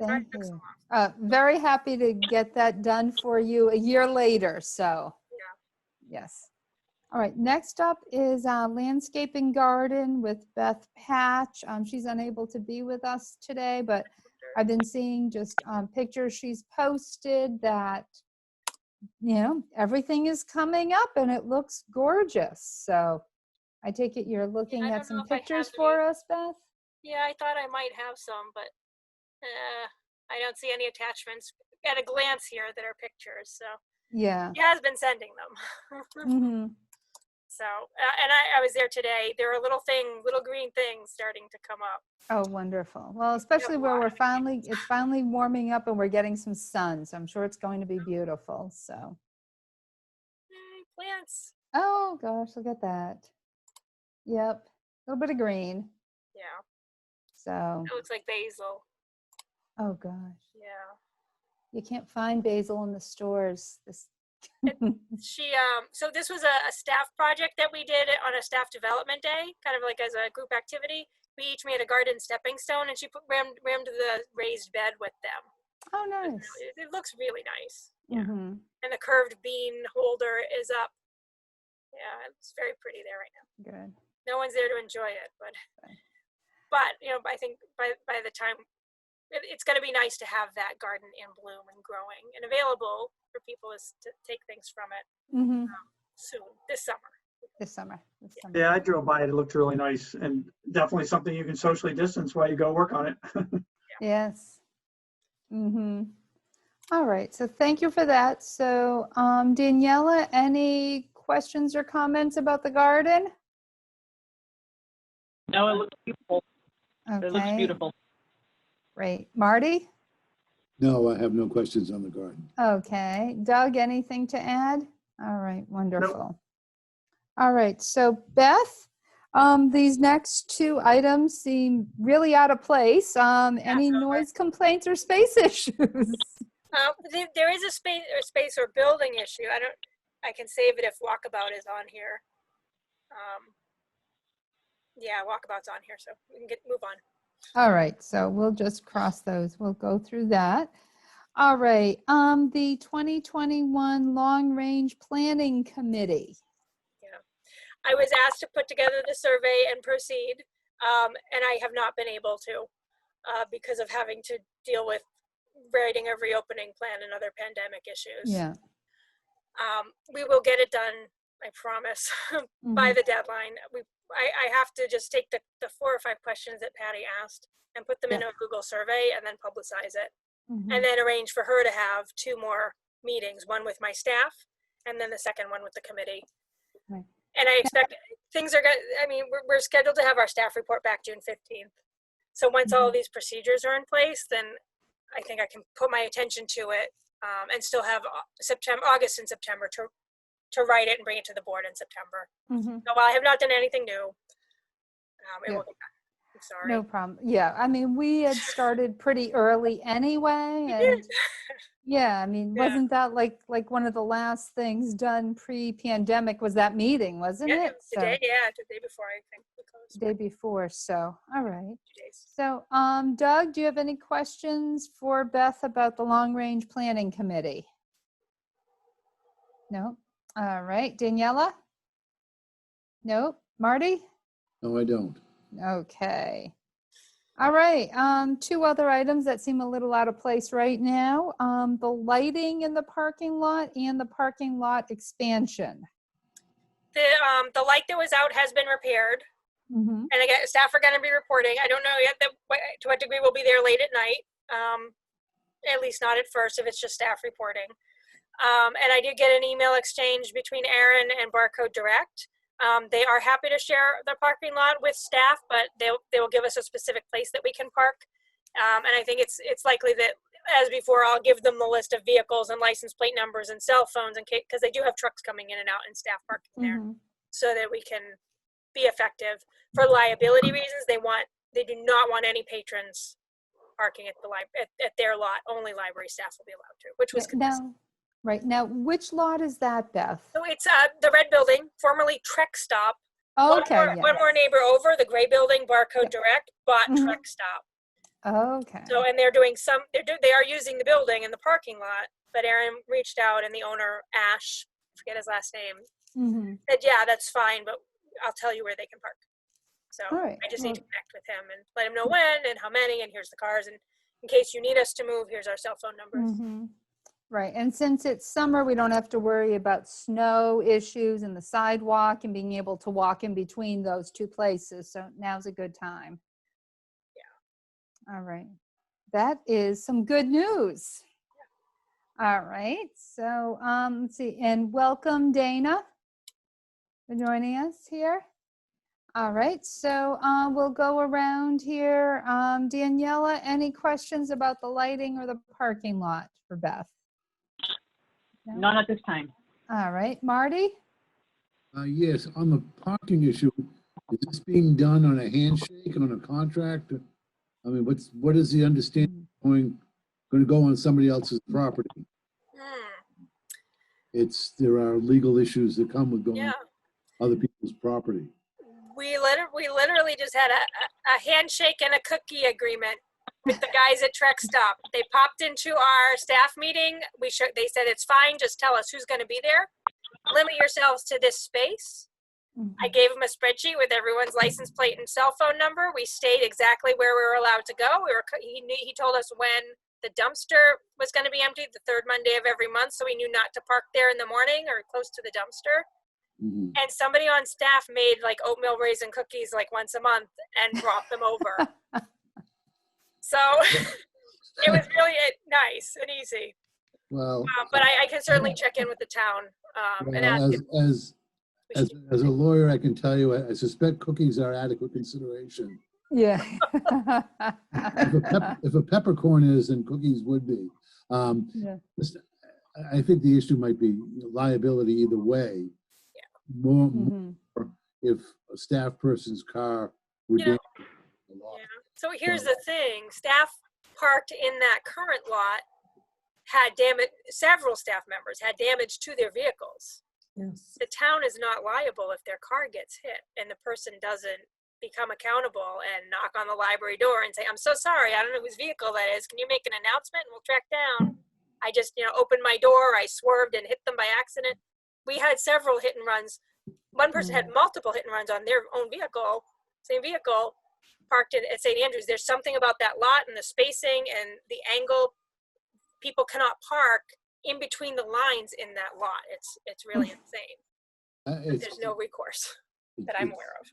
Sorry thank it took so you. long. Very happy to get that done for you a year later, so. Yeah. Yes. All right, next up is Landscaping Garden with Beth Patch. She's unable to be with us today, but I've been seeing just pictures she's posted that, you know, everything is coming up and it looks gorgeous. So I take it you're looking I at don't know some if I have pictures any. for us, Beth? Yeah, I thought I might have some, but I don't see any attachments at a glance here that are pictures, so. Yeah. He has been sending them. hmm So, and I was there today. There are little green things starting to come up. Oh, wonderful. Well, especially where lot it's finally warming up and we're getting some sun. So I'm sure it's going to be beautiful. So, Yay, plants. oh gosh, look at that. Yep. A little bit of green. Yeah, So, it looks like basil. oh gosh, Yeah. you can't find basil in the stores. This. So this was a staff project that we did on a staff development day, kind of like as a group activity. We each made a garden stepping stone, and she rammed the raised bed with them. Oh, nice. It looks really nice. Yeah. hmm And the curved bean holder is up. Yeah, it's very pretty there right now. Good. No one's there to enjoy it, but you know, I think by the time it's going to be nice to have that garden in bloom and growing and available for people to take things from it soon this summer. This summer. Yeah, I drove by it. It looked really nice, and definitely something you can socially distance while you go work on it. Yes. All right. So thank you for that. So Daniela, any questions or comments about the garden? No, it looks beautiful. Okay. It looks beautiful. Great. Marty? No, I have no questions on the garden. Okay. Doug, anything to add? All right. Wonderful. All right. So Beth, these next 2 items seem really out of place. Any noise complaints or space issues? There is a space or building issue. I can save it if walkabout is on here. Yeah, walkabout's on here, so we can move on. All right, so we'll just cross those. We'll go through that. All right, the 2021 Long Range Planning Committee. Yeah. I was asked to put together the survey and proceed, and I have not been able to because of having to deal with writing a reopening plan and other pandemic issues. Yeah. We will get it done, I promise, by Mhm. the deadline. I have to just take the 4 or 5 questions that Patty asked and put them in Yeah. a Google survey and then publicize it. Mhm. And then arrange for her to have 2 more meetings, one with my staff and then the second one with the committee. Right. And I expect things are going to, I mean, we're scheduled to have our staff report back June 15th. So once all of these procedures are in place, then I think I can put my attention to it and still have August and September to write it and bring it to the board in September. Mhm. So while I have not done anything new, it Yeah. will get done. I'm sorry. No problem. Yeah, I mean, we had started pretty early anyway, We and did. yeah, I mean, Yeah. wasn't that like one of the last things done pre-pandemic was that meeting, wasn't Yeah, it? the day before I think we closed. Day before, so, all right. 2 days. So, Doug, do you have any questions for Beth about the Long Range Planning Committee? No? All right. Daniela? Nope. Marty? No, I don't. Okay. All right. 2 other items that seem a little out of place right now. The lighting in the parking lot and the parking lot expansion. The light that was out has been repaired. Mm-hmm. And again, staff are going to be reporting. I don't know yet to what degree we'll be there late at night. At least not at first, if it's just staff reporting. And I did get an email exchange between Aaron and Barcode Direct. They are happy to share the parking lot with staff, but they will give us a specific place that we can park. And I think it's likely that, as before, I'll give them the list of vehicles and license plate numbers and cell phones, because they do have trucks coming in and out and staff parking there, so that we can be effective. For liability reasons, they do not want any patrons parking at the at their lot. Only library staff will be allowed to, which was now, right now, which lot is that, Beth? so it's the red building, formerly Trek Stop. Oh, okay, One more neighbor over, the gray building, Barcode Direct, bought Mhm. Trek Stop. Okay. So, and they're doing they are using the building and the parking lot, but Aaron reached out and the owner, Ash, I forget his last name, said, yeah, that's fine, but I'll tell you where they can park. So All right. I just need to connect with him and let him know when and how many, and here's the cars. And in case you need us to move, here's our cell phone numbers. Right. And since it's summer, we don't have to worry about snow issues and the sidewalk and being able to walk in between those 2 places. So now's a good time. Yeah. All right. That is some good news. Yeah. All right. So let's see. And welcome, Dana, for joining us here. All right. So we'll go around here. Daniela, any questions about the lighting or the parking lot for Beth? No? None at this time. All right, Marty? Yes, on the parking issue, is this being done on a handshake, on a contract? I mean, what is the understanding going to go on somebody else's property? There are legal issues that come with going on other people's property. We literally just had a handshake and a cookie agreement with the guys at Trek Stop. They popped into our staff meeting. They said, it's fine, just tell us who's going to be there. Limit yourselves to this space. I gave them a spreadsheet with everyone's license plate and cell phone number. We stayed exactly where we were allowed to go. He told us when the dumpster was going to be emptied, the 3rd Monday of every month, so we knew not to park there in the morning or close to the dumpster. And somebody on staff made like oatmeal raisin cookies like once a month and brought them over. So it was really nice and easy. Well, but I can certainly check in with the town and ask. As a lawyer, I can tell you, I suspect cookies are adequate consideration. Yeah. If a peppercorn is, then cookies would be. Yeah. I think the issue might be liability either way. More if a staff person's car were damaged. So here's the thing: staff parked in that current lot had damage. Several staff members had damage to their vehicles. Yes. The town is not liable if their car gets hit and the person doesn't become accountable and knock on the library door and say, I'm so sorry, I don't know whose vehicle that is. Can you make an announcement and we'll track down? I just, opened my door, I swerved and hit them by accident. We had several hit and runs. One person had multiple hit and runs on their own vehicle, same vehicle, parked at St. Andrews. There's something about that lot and the spacing and the angle. People cannot park in between the lines in that lot. It's really insane. There's no recourse that I'm aware of.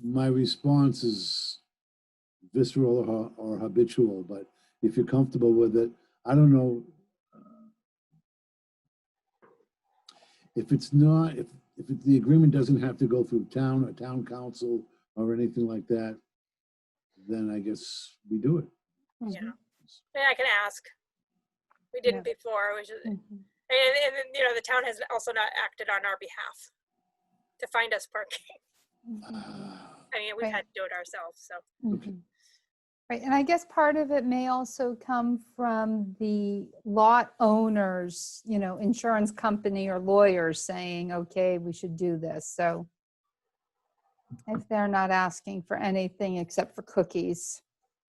My response is visceral or habitual, but if you're comfortable with it, I don't know. If it's not, if the agreement doesn't have to go through town or town council or anything like that, then I guess we do it. Yeah. And I can ask. We didn't before. Which is, and the town has also not acted on our behalf to find us parking. I mean, we've had to do it ourselves. So. Right, and I guess part of it may also come from the lot owners, insurance company or lawyers saying, okay, we should do this. So if they're not asking for anything except for cookies,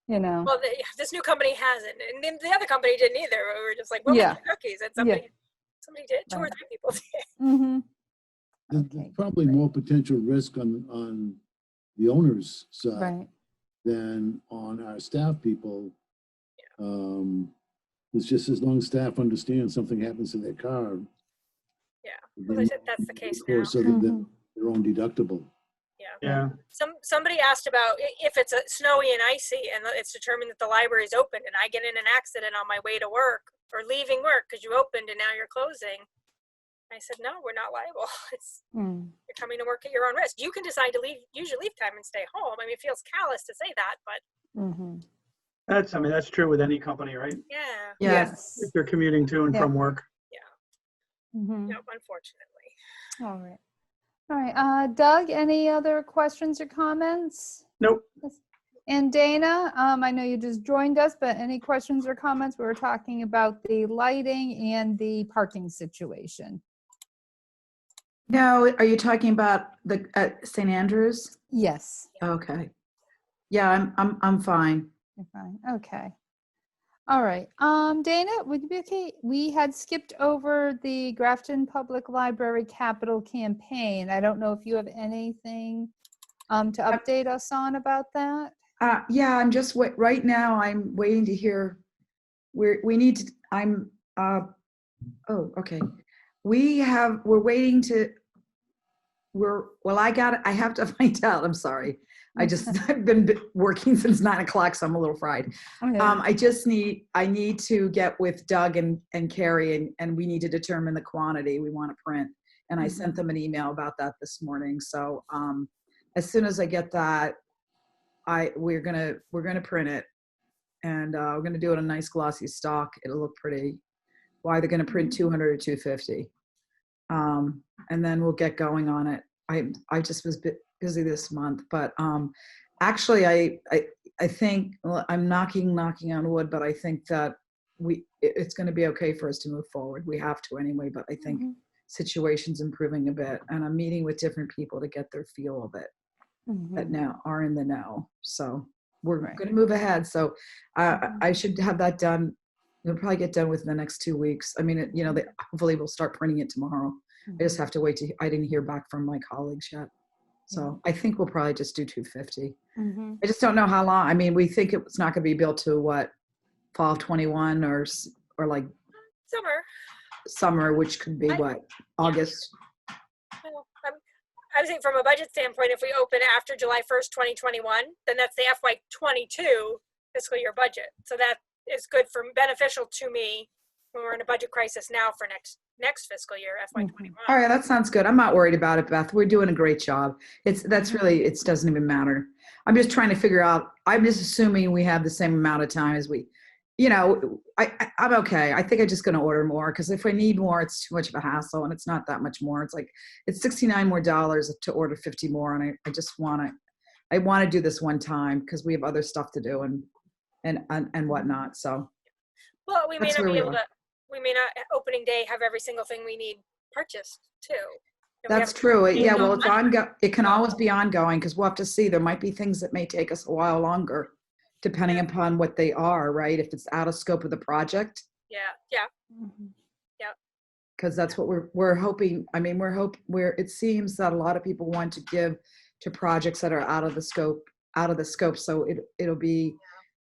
Well, this new company hasn't, and then the other company didn't either. We were just like, well, yeah, cookies. And somebody did, two or three people did. There's probably more potential risk on the owner's side than on our staff people. It's just as long as staff understand something happens to their car. Yeah, well, that's the case now. So their own deductible. Yeah. Somebody asked about if it's snowy and icy and it's determined that the library is open and I get in an accident on my way to work or leaving work because you opened and now you're closing. I said, no, we're not liable. You're coming to work at your own risk. You can decide to use your leave time and stay home. I mean, it feels callous to say that, but. That's true with any company, right? Yeah. Yes. If you're commuting to and from work. Yeah. No, unfortunately. All right. Doug, any other questions or comments? Nope. And Dana, I know you just joined us, but any questions or comments? We were talking about the lighting and the parking situation. No, are you talking about the St. Andrews? Yes. Okay. Yeah, I'm fine. You're fine. Okay. All right. Dana, would you be okay? We had skipped over the Grafton Public Library capital campaign. I don't know if you have anything to update us on about that. Yeah, I'm just right now. I'm waiting to hear. We're waiting to. I have to find out. I'm sorry. I've been working since 9 o'clock, so I'm a little fried. Okay. I need to get with Doug and Carrie, and we need to determine the quantity we want to print. And I sent them an email about that this morning. So as soon as I get that, we're gonna print it, and we're gonna do it in nice glossy stock. It'll look pretty. Why they're gonna print 200 or 250, and then we'll get going on it. I just was busy this month, but actually I think, well, I'm knocking on wood, but I think that it's going to be okay for us to move forward. We have to anyway, but I think situation's improving a bit, and I'm meeting with different people to get their feel of it that now are in the know. So we're going to move ahead. So I should have that done. We'll probably get done within the next 2 weeks. I mean, hopefully we'll start printing it tomorrow. I just have to wait I didn't hear back from my colleagues yet. So I think we'll probably just do 250. I just don't know how long. I mean, we think it's not going to be built to what, fall of 21 or like summer, which could be August. Well, I was thinking from a budget standpoint, if we open after July 1st, 2021, then that's the FY22 fiscal year budget. So that is good beneficial to me when we're in a budget crisis now for next fiscal year, FY21. All right, that sounds good. I'm not worried about it, Beth. We're doing a great job. It doesn't even matter. I'm just trying to figure out, I'm just assuming we have the same amount of time as I'm okay. I think I'm just going to order more, because if I need more, it's too much of a hassle, and it's not that much more. It's like, it's $69 more to order 50 more. And I just want to do this one time, because we have other stuff to do and whatnot. So. Well, we may not be able to, we may not opening day have every single thing we need purchased too. we That's have- true. Yeah, well, And, it can always be ongoing because we'll have to see. There might be things that may take us a while longer, depending upon what they are, right? If it's out of scope of the project, Yeah. Mhm. because that's what we're hoping. I mean, it seems that a lot of people want to give to projects that are out of the scope. So it'll be,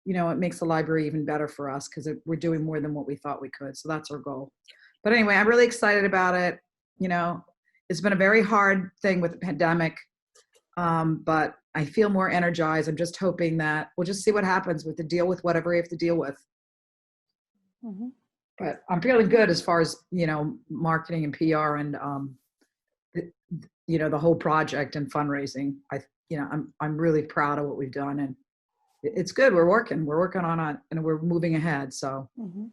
it makes the library even better for us because we're doing more than what we thought we could. So that's our goal. But anyway, I'm really excited about it. It's been a very hard thing with the pandemic, but I feel more energized. I'm just hoping that we'll just see what happens with whatever we have to deal with. Mhm. But I'm feeling good as far as, marketing and PR and, the whole project and fundraising. I'm really proud of what we've done, and it's good. We're working on it, and we're moving ahead. So. Mhm.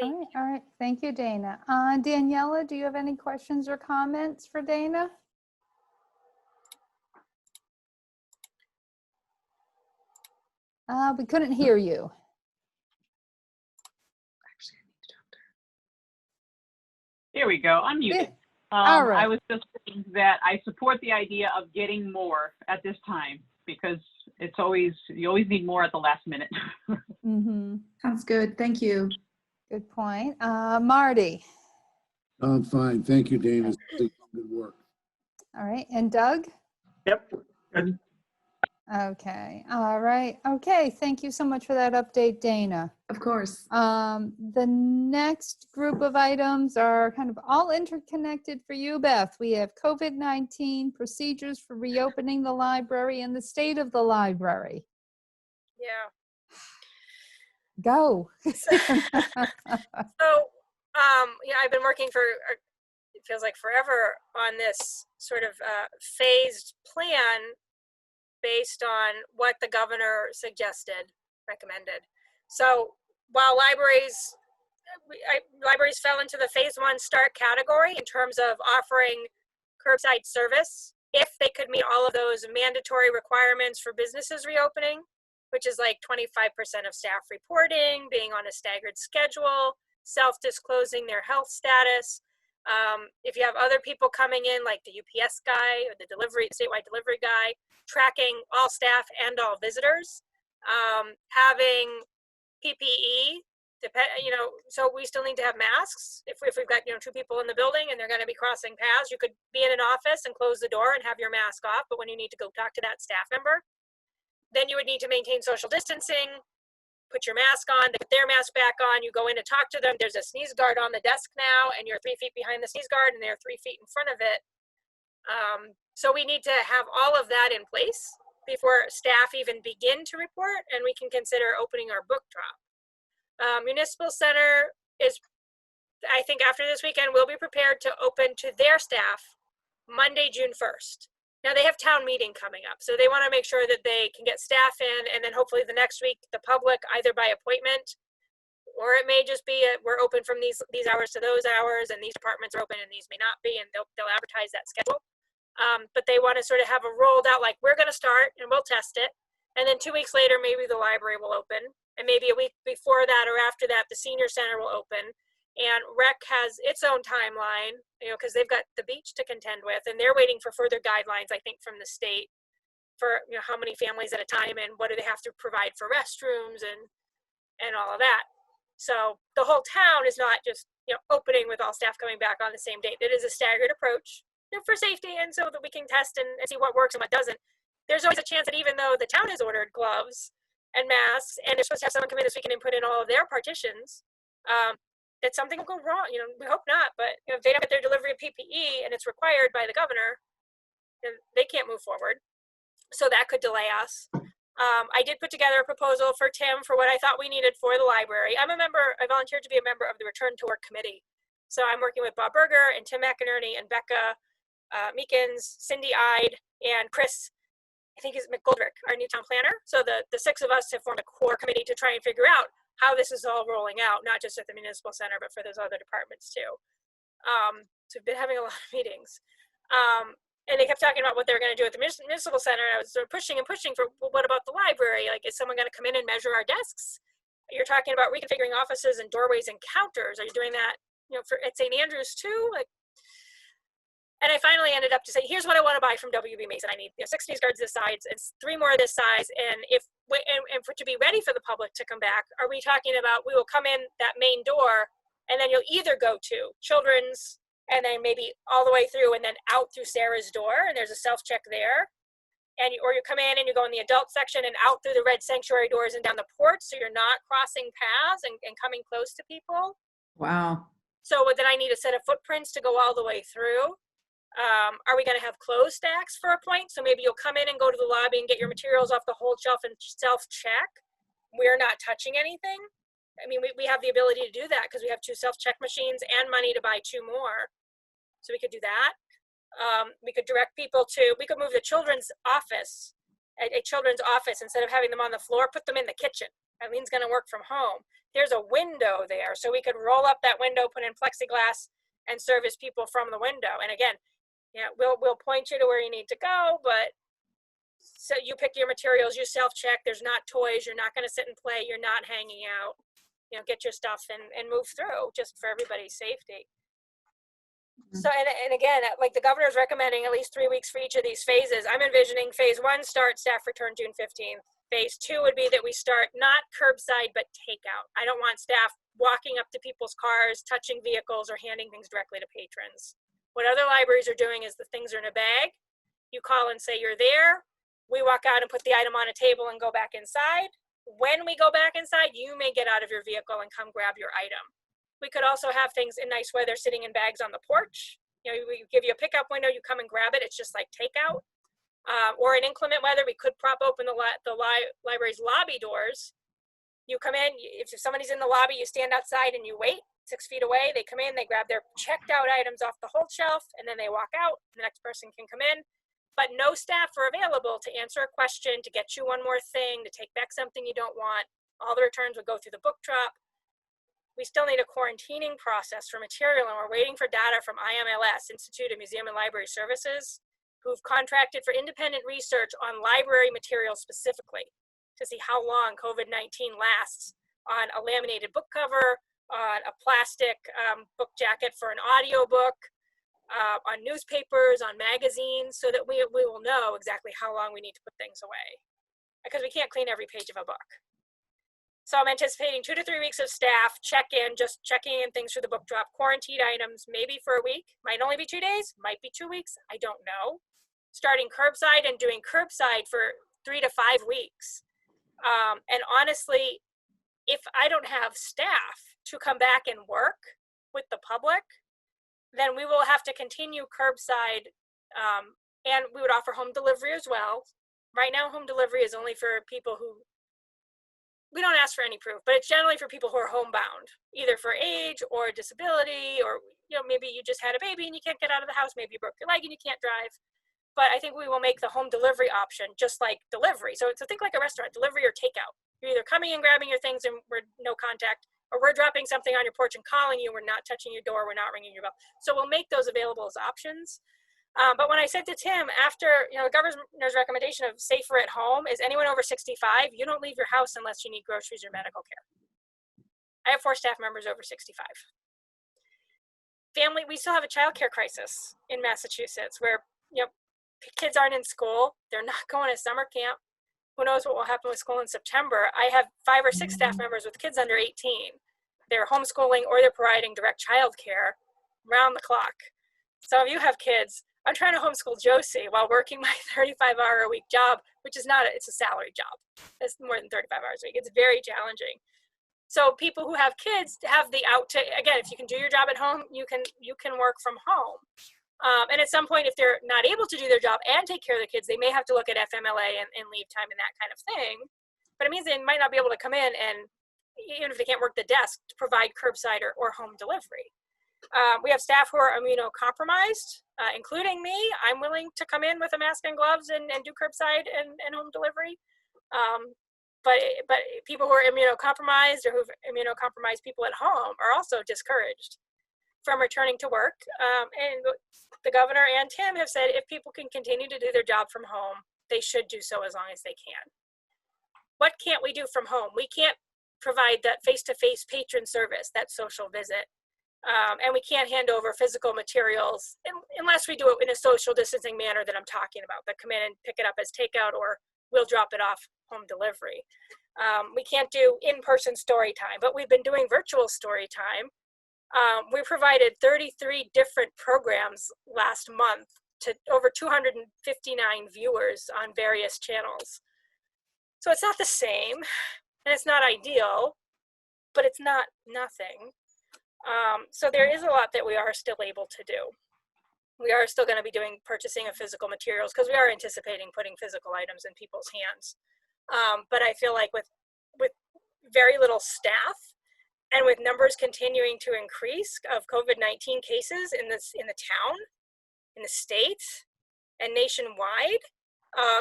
Thank All right. Thank you, Dana. Daniela, do you have any questions or comments for Dana? We couldn't hear you. There we go. Unmuted. Yeah. All right. I was just saying that I support the idea of getting more at this time because you always need more at the last minute. Mm-hmm. Sounds good. Thank you. Good point. Marty. I'm fine. Thank you, Dana. Good work. All right. And Doug? yep, good. Okay. All right. Okay. Thank you so much for that update, Dana. Of course. The next group of items are kind of all interconnected for you, Beth. We have COVID-19 procedures for reopening the library and the state of the library. Yeah. Go. So, I've been working for, it feels like forever on this sort of phased plan based on what the governor recommended. So while libraries fell into the phase 1 start category in terms of offering curbside service, if they could meet all of those mandatory requirements for businesses reopening, which is like 25% of staff reporting, being on a staggered schedule, self-disclosing their health status. If you have other people coming in, like the UPS guy or the statewide delivery guy, tracking all staff and all visitors, having PPE, so we still need to have masks. If we've got, 2 people in the building and they're going to be crossing paths, you could be in an office and close the door and have your mask off. But when you need to go talk to that staff member, then you would need to maintain social distancing, put your mask on, they put their mask back on, you go in to talk to them. There's a sneeze guard on the desk now, and you're 3 feet behind the sneeze guard and they're 3 feet in front of it. So we need to have all of that in place before staff even begin to report, and we can consider opening our book drop. Municipal Center is, I think after this weekend, will be prepared to open to their staff Monday, June 1st. Now they have town meeting coming up, so they want to make sure that they can get staff in, and then hopefully the next week, the public, either by appointment, or it may just be we're open from these hours to those hours, and these departments are open and these may not be, and they'll advertise that schedule. But they want to sort of have a rolled out, like, we're going to start and we'll test it. And then 2 weeks later, maybe the library will open. And maybe a week before that or after that, the senior center will open. And rec has its own timeline, because they've got the beach to contend with. And they're waiting for further guidelines, I think, from the state for, how many families at a time and what do they have to provide for restrooms and all of that. So the whole town is not just, opening with all staff coming back on the same date. It is a staggered approach, for safety, and so that we can test and see what works and what doesn't. There's always a chance that even though the town has ordered gloves and masks, and they're supposed to have someone come in this weekend and put in all of their partitions, that something will go wrong. We hope not, but if they don't get their delivery of PPE and it's required by the governor, then they can't move forward. So that could delay us. I did put together a proposal for Tim for what I thought we needed for the library. I volunteered to be a member of the Return to Work Committee. So I'm working with Bob Berger and Tim McInerney and Becca Meekins, Cindy Ide, and Chris, I think is McGoldrick, our new town planner. So the 6 of us have formed a core committee to try and figure out how this is all rolling out, not just at the municipal center, but for those other departments too. So we've been having a lot of meetings. And they kept talking about what they were going to do at the municipal center. I was sort of pushing for, well, what about the library? Like, is someone going to come in and measure our desks? You're talking about reconfiguring offices and doorways and counters. Are you doing that, at St. Andrews too? Like, And I finally ended up to say, here's what I want to buy from WB Mason. I need 60 guards this size, it's 3 more this size. And for to be ready for the public to come back, are we talking about, we will come in that main door, and then you'll either go to children's and then maybe all the way through and then out through Sarah's door, and there's a self-check there. Or you come in and you go in the adult section and out through the red sanctuary doors and down the porch, so you're not crossing paths and coming close to people. Wow. So then I need a set of footprints to go all the way through. Are we going to have closed stacks for a point? So maybe you'll come in and go to the lobby and get your materials off the whole shelf and self-check. We're not touching anything. I mean, we have the ability to do that because we have 2 self-check machines and money to buy 2 more. So we could do that. We could direct people to, we could move the children's office, a children's office, instead of having them on the floor, put them in the kitchen. Eileen's going to work from home. There's a window there, so we could roll up that window, put in plexiglass, and service people from the window. And again, we'll point you to where you need to go, but so you pick your materials, you self-check. There's not toys. You're not going to sit and play. You're not hanging out. Get your stuff and move through, just for everybody's safety. So, and again, like the governor's recommending at least 3 weeks for each of these phases. I'm envisioning phase 1 start, staff return June 15th. Phase 2 would be that we start not curbside, but takeout. I don't want staff walking up to people's cars, touching vehicles, or handing things directly to patrons. What other libraries are doing is the things are in a bag. You call and say you're there. We walk out and put the item on a table and go back inside. When we go back inside, you may get out of your vehicle and come grab your item. We could also have things in nice weather sitting in bags on the porch. We give you a pickup window, you come and grab it. It's just like takeout. Or in inclement weather, we could prop open the library's lobby doors. You come in, if somebody's in the lobby, you stand outside and you wait 6 feet away. They come in, they grab their checked out items off the whole shelf, and then they walk out. The next person can come in. But no staff are available to answer a question, to get you one more thing, to take back something you don't want. All the returns would go through the book drop. We still need a quarantining process for material, and we're waiting for data from IMLS, Institute of Museum and Library Services, who've contracted for independent research on library materials specifically to see how long COVID-19 lasts on a laminated book cover, on a plastic book jacket for an audio book, on newspapers, on magazines, so that we will know exactly how long we need to put things away, because we can't clean every page of a book. So I'm anticipating 2 to 3 weeks of staff just checking in things through the book drop, quarantined items, maybe for a week, might only be 2 days, might be 2 weeks, I don't know. Starting curbside and doing curbside for 3 to 5 weeks. And honestly, if I don't have staff to come back and work with the public, then we will have to continue curbside, and we would offer home delivery as well. Right now, home delivery is only for people who, we don't ask for any proof, but it's generally for people who are homebound, either for age or disability, or maybe you just had a baby and you can't get out of the house, maybe you broke your leg and you can't drive. But I think we will make the home delivery option just like delivery. So think like a restaurant, delivery or takeout. You're either coming and grabbing your things and we're no contact, or we're dropping something on your porch and calling you. We're not touching your door. We're not ringing your bell. So we'll make those available as options. But when I said to Tim, after the governor's recommendation of safer at home, is anyone over 65, you don't leave your house unless you need groceries or medical care. I have 4 staff members over 65. Family, we still have a childcare crisis in Massachusetts where kids aren't in school. They're not going to summer camp. Who knows what will happen with school in September? I have 5 or 6 staff members with kids under 18. They're homeschooling or they're providing direct childcare round the clock. Some of you have kids. I'm trying to homeschool Josie while working my 35-hour-a-week job, which is it's a salary job. It's more than 35 hours a week. It's very challenging. So people who have kids have the again, if you can do your job at home, you can work from home. And at some point, if they're not able to do their job and take care of the kids, they may have to look at FMLA and leave time and that kind of thing. But it means they might not be able to come in and, even if they can't work the desk, to provide curbside or home delivery. We have staff who are immunocompromised, including me. I'm willing to come in with a mask and gloves and do curbside and home delivery. But people who are immunocompromised or who've immunocompromised people at home are also discouraged from returning to work. And the governor and Tim have said if people can continue to do their job from home, they should do so as long as they can. What can't we do from home? We can't provide that face-to-face patron service, that social visit. And we can't hand over physical materials unless we do it in a social distancing manner that I'm talking about, that come in and pick it up as takeout, or we'll drop it off home delivery. We can't do in-person story time, but we've been doing virtual story time. We provided 33 different programs last month to over 259 viewers on various channels. So it's not the same, and it's not ideal, but it's not nothing. So there is a lot that we are still able to do. We are still going to be doing purchasing of physical materials because we are anticipating putting physical items in people's hands. But I feel like with very little staff and with numbers continuing to increase of COVID-19 cases in the town, in the state, and nationwide,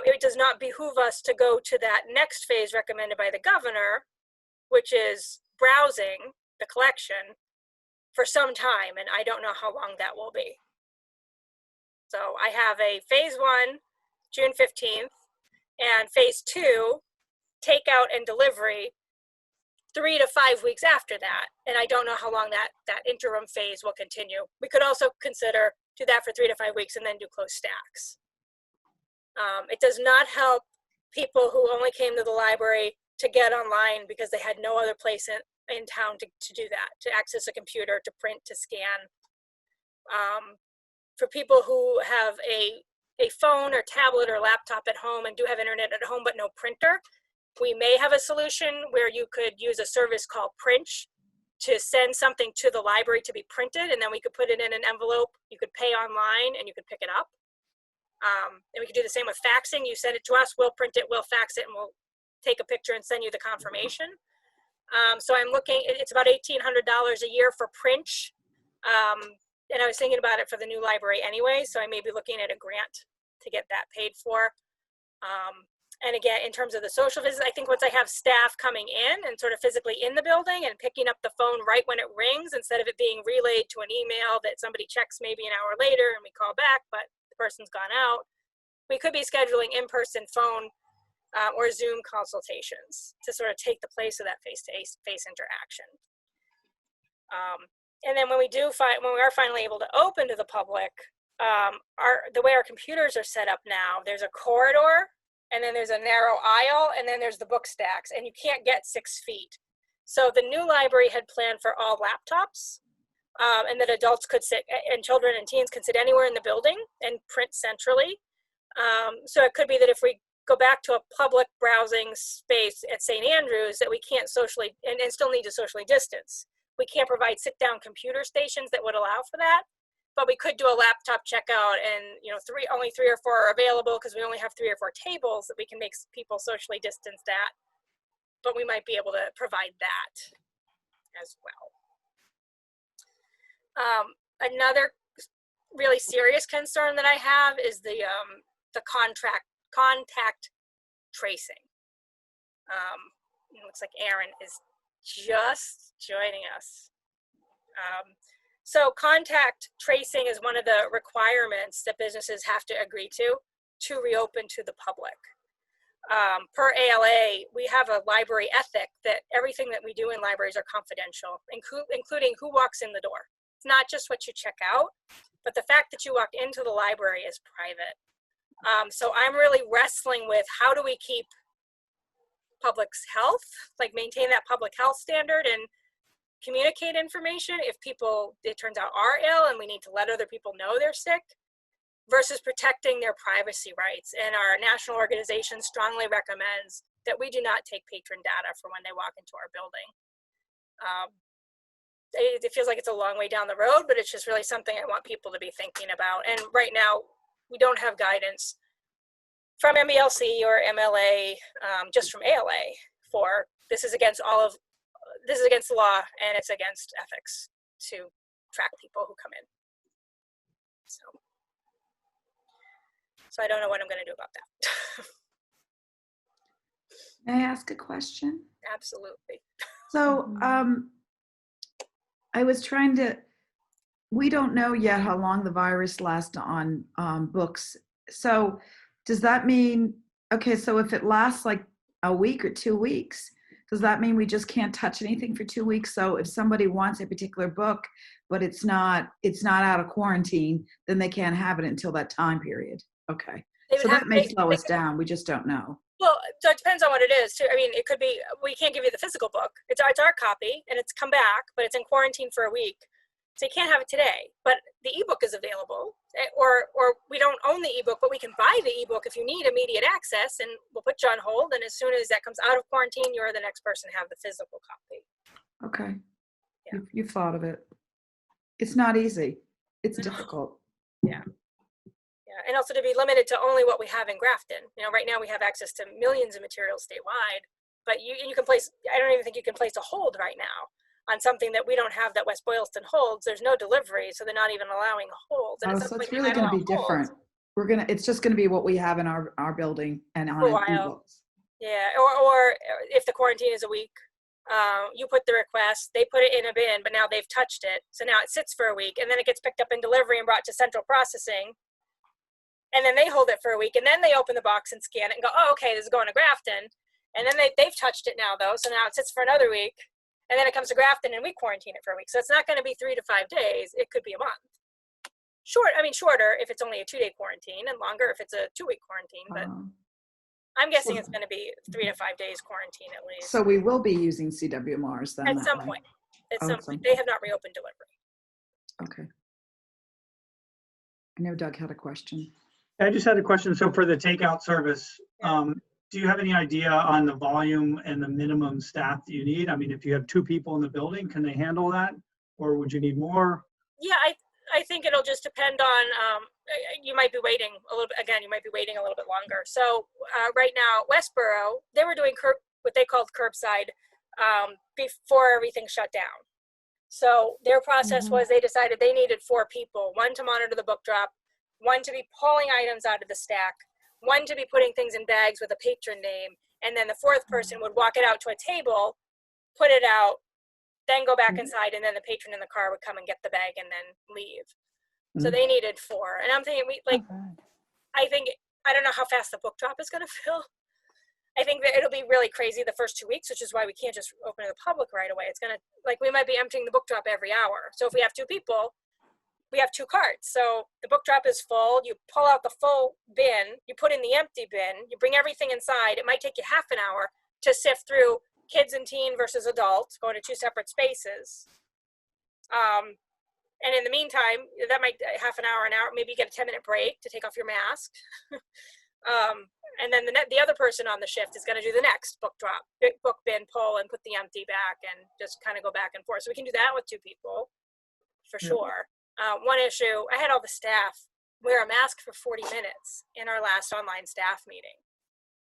it does not behoove us to go to that next phase recommended by the governor, which is browsing the collection for some time, and I don't know how long that will be. So I have a phase 1, June 15th, and phase 2, takeout and delivery, 3 to 5 weeks after that. And I don't know how long that interim phase will continue. We could also consider do that for 3 to 5 weeks and then do close stacks. It does not help people who only came to the library to get online because they had no other place in town to do that, to access a computer, to print, to scan. For people who have a phone or tablet or laptop at home and do have internet at home but no printer, we may have a solution where you could use a service called Printch to send something to the library to be printed, and then we could put it in an envelope. You could pay online and you could pick it up. And we could do the same with faxing. You send it to us, we'll print it, we'll fax it, and we'll take a picture and send you the confirmation. So I'm looking, it's about $1,800 a year for Printch. And I was thinking about it for the new library anyway, so I may be looking at a grant to get that paid for. And again, in terms of the social visits, I think once I have staff coming in and sort of physically in the building and picking up the phone right when it rings, instead of it being relayed to an email that somebody checks maybe an hour later and we call back, but the person's gone out, we could be scheduling in-person phone or Zoom consultations to sort of take the place of that face-to-face interaction. And then when we are finally able to open to the public, the way our computers are set up now, there's a corridor, and then there's a narrow aisle, and then there's the book stacks, and you can't get 6 feet. So the new library had planned for all laptops, and that adults could sit, and children and teens could sit anywhere in the building and print centrally. So it could be that if we go back to a public browsing space at St. Andrews, that we can't socially, and still need to socially distance. We can't provide sit-down computer stations that would allow for that, but we could do a laptop checkout, and only 3 or 4 are available because we only have 3 or 4 tables that we can make people socially distanced at, but we might be able to provide that as well. Another really serious concern that I have is the contact tracing. It looks like Aaron is just joining us. So contact tracing is one of the requirements that businesses have to agree to reopen to the public. Per ALA, we have a library ethic that everything that we do in libraries are confidential, including who walks in the door. It's not just what you check out, but the fact that you walk into the library is private. So I'm really wrestling with how do we keep public's health, like maintain that public health standard and communicate information if people, it turns out, are ill and we need to let other people know they're sick, versus protecting their privacy rights. And our national organization strongly recommends that we do not take patron data for when they walk into our building. It feels like it's a long way down the road, but it's just really something I want people to be thinking about. And right now, we don't have guidance from MELC or MLA, just from ALA for this is against the law and it's against ethics to track people who come in. So I don't know what I'm going to do about that. May I ask a question? Absolutely. So I was we don't know yet how long the virus lasts on books. So does that mean, okay, so if it lasts like a week or 2 weeks, does that mean we just can't touch anything for 2 weeks? So if somebody wants a particular book, but it's not out of quarantine, then they can't have it until that time period. Okay. They would So have- that may they- slow us down. We just don't know. Well, so it depends on what it is too. I mean, it could be, we can't give you the physical book. It's our copy and it's come back, but it's in quarantine for a week. So you can't have it today, but the ebook is available, or we don't own the ebook, but we can buy the ebook if you need immediate access, and we'll put you on hold. And as soon as that comes out of quarantine, you're the next person to have the physical copy. Okay. Yeah. You've thought of it. It's not easy. It's No. difficult. Yeah, and also to be limited to only what we have in Grafton. You know, right now we have access to millions of materials statewide, but you can place, I don't even think you can place a hold right now on something that we don't have that West Boylston holds. There's no delivery, so they're not even allowing a hold. And Oh, at some so it's point, really I going don't to be know, holds. different. It's just going to be what we have in our building and on For a while. ebooks. Yeah, or if the quarantine is a week, you put the request, they put it in a bin, but now they've touched it. So now it sits for a week, and then it gets picked up in delivery and brought to central processing. And then they hold it for a week, and then they open the box and scan it and go, oh, okay, this is going to Grafton. And then they've touched it now, though, so now it sits for another week. And then it comes to Grafton, and we quarantine it for a week. So it's not going to be 3 to 5 days. It could be a month. Shorter if it's only a 2-day quarantine, and longer if it's a 2-week quarantine. But I'm guessing it's going to be 3 to 5 days quarantine at least. So we will be using CWMRs then. At that some way. point. At Oh, some point. They have not reopened delivery. Okay. I know Doug had a question. I just had a question. So for the takeout service, do you have any idea on the volume and the minimum staff that you need? I mean, if you have 2 people in the building, can they handle that? Or would you need more? Yeah, I think it'll just depend on, you might be waiting a little bit, again, you might be waiting a little bit longer. So right now, Westboro, they were doing what they called curbside before everything shut down. So their process was they decided they needed 4 people, 1 to monitor the book drop, 1 to be pulling items out of the stack, 1 to be putting things in bags with a patron name, and then the 4th person would walk it out to a table, put it out, then go back inside, and then the patron in the car would come and get the bag and then leave. So they needed 4. And I'm thinking, I don't know how fast the book drop is going to fill. I think that it'll be really crazy the first 2 weeks, which is why we can't just open to the public right away. It's going to, we might be emptying the book drop every hour. So if we have 2 people, we have 2 carts. So the book drop is full. You pull out the full bin, you put in the empty bin, you bring everything inside. It might take you half an hour to sift through kids and teen versus adults, going to 2 separate spaces. And in the meantime, that might half an hour, maybe you get a 10-minute break to take off your mask. And then the other person on the shift is going to do the next book drop, book bin pull, and put the empty back, and just kind of go back and forth. So we can do that with 2 people, for sure. One issue, I had all the staff wear a mask for 40 minutes in our last online staff meeting.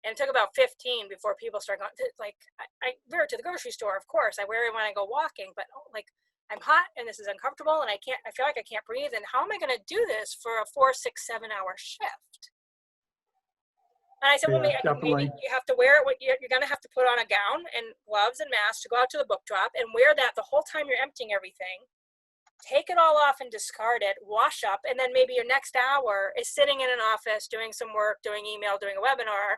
And it took about 15 before people started going, I wear it to the grocery store, of course. I wear it when I go walking, but I'm hot and this is uncomfortable and I feel like I can't breathe. And how am I going to do this for a 4, 6, 7 hour shift? And I said, well, maybe you have to wear it. You're going to have to put on a gown and gloves and mask to go out to the book drop and wear that the whole time you're emptying everything. Take it all off and discard it, wash up, and then maybe your next hour is sitting in an office doing some work, doing email, doing a webinar.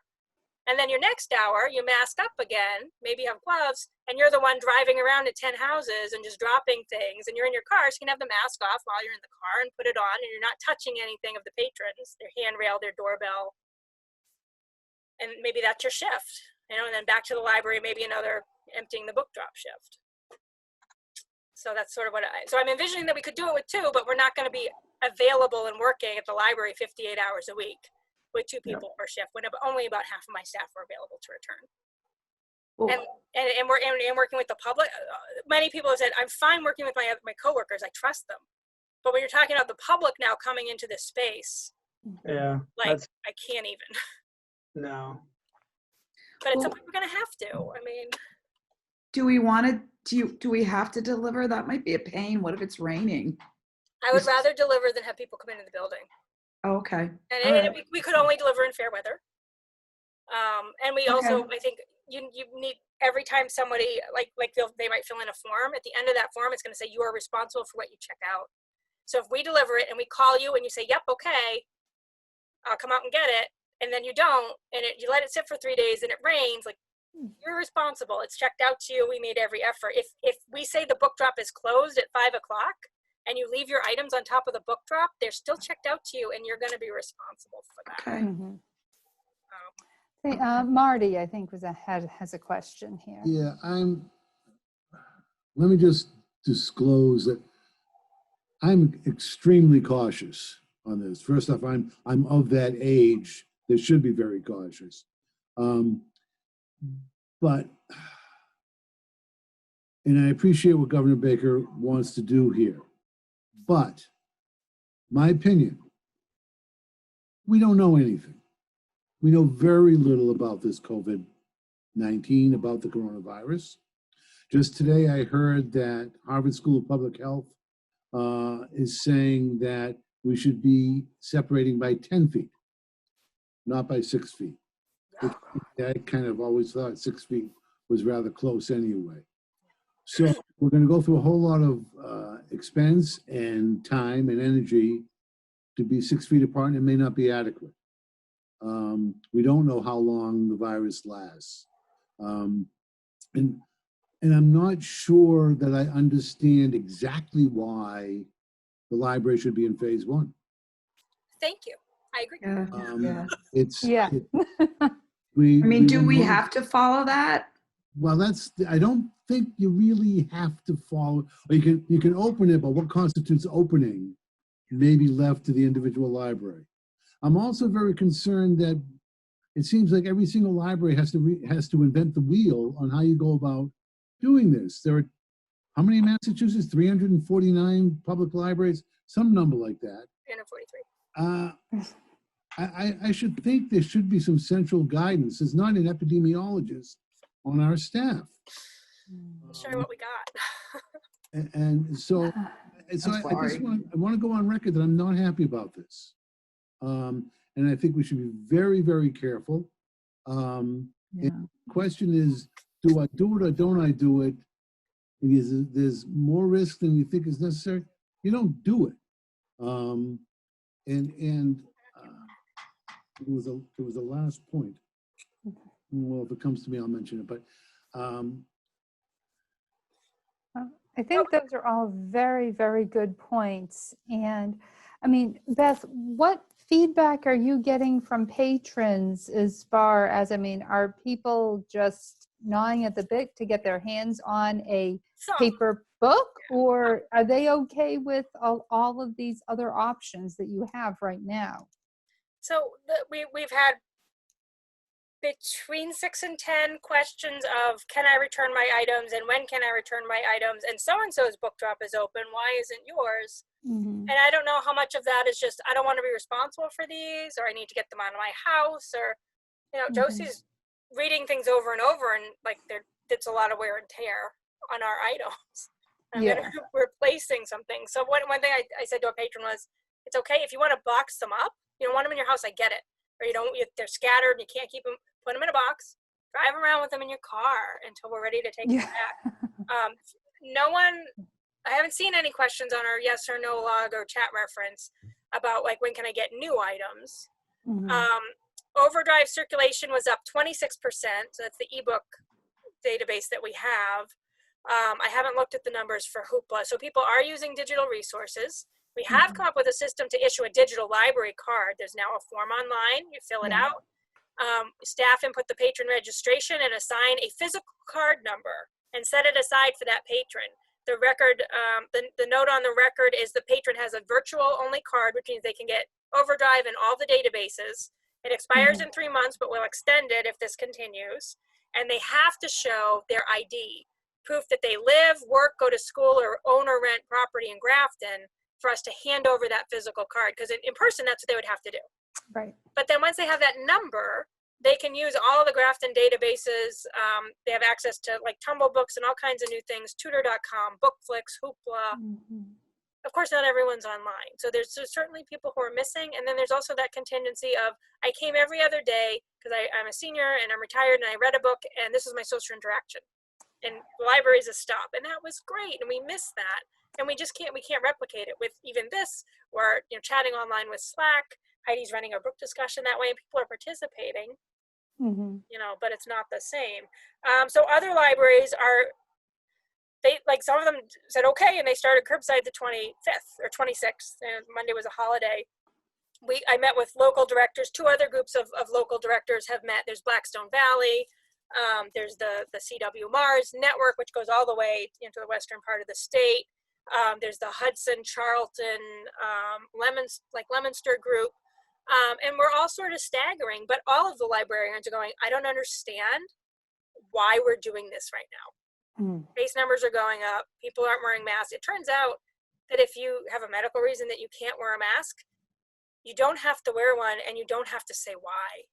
And then your next hour, you mask up again, maybe you have gloves, and you're the one driving around to 10 houses and just dropping things, and you're in your car, so you can have the mask off while you're in the car and put it on, and you're not touching anything of the patrons, their handrail, their doorbell. And maybe that's your shift, and then back to the library, maybe another emptying the book drop shift. So that's sort of so I'm envisioning that we could do it with 2, but we're not going to be available and working at the library 58 hours a week with 2 people per shift, when only about half of my staff were available to return. And working with the public, many people have said, I'm fine working with my coworkers, I trust them. But when you're talking about the public now coming into this space, I can't even. No. But at some point we're going to have to. I mean, do we want to? Do we have to deliver? That might be a pain. What if it's raining? I would rather deliver than have people come into the building. Oh, okay. And we could only deliver in fair weather. And we also, I think you need, every time somebody they might fill in a form, at the end of that form, it's going to say you are responsible for what you check out. So if we deliver it and we call you and you say, yep, okay, I'll come out and get it, and then you don't, and you let it sit for 3 days and it rains, you're responsible. It's checked out to you. We made every effort. If we say the book drop is closed at 5 o'clock and you leave your items on top of the book drop, they're still checked out to you and you're going to be responsible for that. Okay. Mhm. Hey, Marty, I think has a question here. Yeah, let me just disclose that I'm extremely cautious on this. First off, I'm of that age that should be very cautious. But, and I appreciate what Governor Baker wants to do here, but my opinion, we don't know anything. We know very little about this COVID-19, about the coronavirus. Just today, I heard that Harvard School of Public Health is saying that we should be separating by 10 feet, not by 6 feet. I kind of always thought 6 feet was rather close anyway. So we're going to go through a whole lot of expense and time and energy to be 6 feet apart, and it may not be adequate. We don't know how long the virus lasts. And I'm not sure that I understand exactly why the library should be in phase 1. Thank you. I agree. Yeah. Yeah. I mean, do we will know- have to follow that? Well, I don't think you really have to follow, or you can open it, but what constitutes opening may be left to the individual library. I'm also very concerned that it seems like every single library has to invent the wheel on how you go about doing this. There are, how many in Massachusetts? 349 public libraries, some number like that. 343. I should think there should be some central guidance. There's not an epidemiologist on our staff. Show you what we got. And so I just want to go on record that I'm not happy about this. And I think we should be very, very careful. And the question is, do I do it or don't I do it? And there's more risk than you think is necessary. You don't do it. It was a last point. Well, if it comes to me, I'll mention it. But I think those are all very, very good points. And I mean, Beth, what feedback are you getting from patrons as far as, I mean, are people just gnawing at the bit to get their hands on a paper book, or are they okay with all of these other options that you have right now? So we've had between 6 and 10 questions of, can I return my items, and when can I return my items, and so-and-so's book drop is open, why isn't yours? Mm-hmm. And I don't know how much of that is just, I don't want to be responsible for these, or I need to get them out of my house, or, you know, Josie's reading things over and over, and like it's a lot of wear and tear on our items. And then replacing something. So one thing I said to a patron was, it's okay if you want to box them up. You don't want them in your house, I get it. Or they're scattered, you can't keep them, put them in a box, drive around with them in your car until we're ready to take them back. I haven't seen any questions on our yes or no log or chat reference about like, when can I get new items? Overdrive circulation was up 26%. So that's the ebook database that we have. I haven't looked at the numbers for Hoopla. So people are using digital resources. We have come up with a system to issue a digital library card. There's now a form online. You fill it out. Staff input the patron registration and assign a physical card number and set it aside for that patron. The record, the note on the record is the patron has a virtual only card, which means they can get Overdrive in all the databases. It expires in 3 months, but we'll extend it if this continues. And they have to show their ID, proof that they live, work, go to school, or own or rent property in Grafton for us to hand over that physical card. Because in person, that's what they would have to do. Right. But then once they have that number, they can use all of the Grafton databases. They have access to like Tumble Books and all kinds of new things, tutor.com, Bookflix, Hoopla. Of course, not everyone's online. So there's certainly people who are missing. And then there's also that contingency of, I came every other day because I'm a senior and I'm retired and I read a book and this is my social interaction. And the library is a stop. And that was great. And we miss that. And we can't replicate it with even this, where, chatting online with Slack. Heidi's running a book discussion that way and people are participating. you know, but it's not the same. So other libraries are, they, like, some of them said okay, and they started curbside the 25th or 26th, and Monday was a holiday. I met with local directors. 2 other groups of local directors have met. There's Blackstone Valley. There's the CW Mars network, which goes all the way into the western part of the state. There's the Hudson, Charlton, Leominster group. And we're all sort of staggering, but all of the librarians are going, I don't understand why we're doing this right now. Case numbers are going up. People aren't wearing masks. It turns out that if you have a medical reason that you can't wear a mask, you don't have to wear one, and you don't have to say why.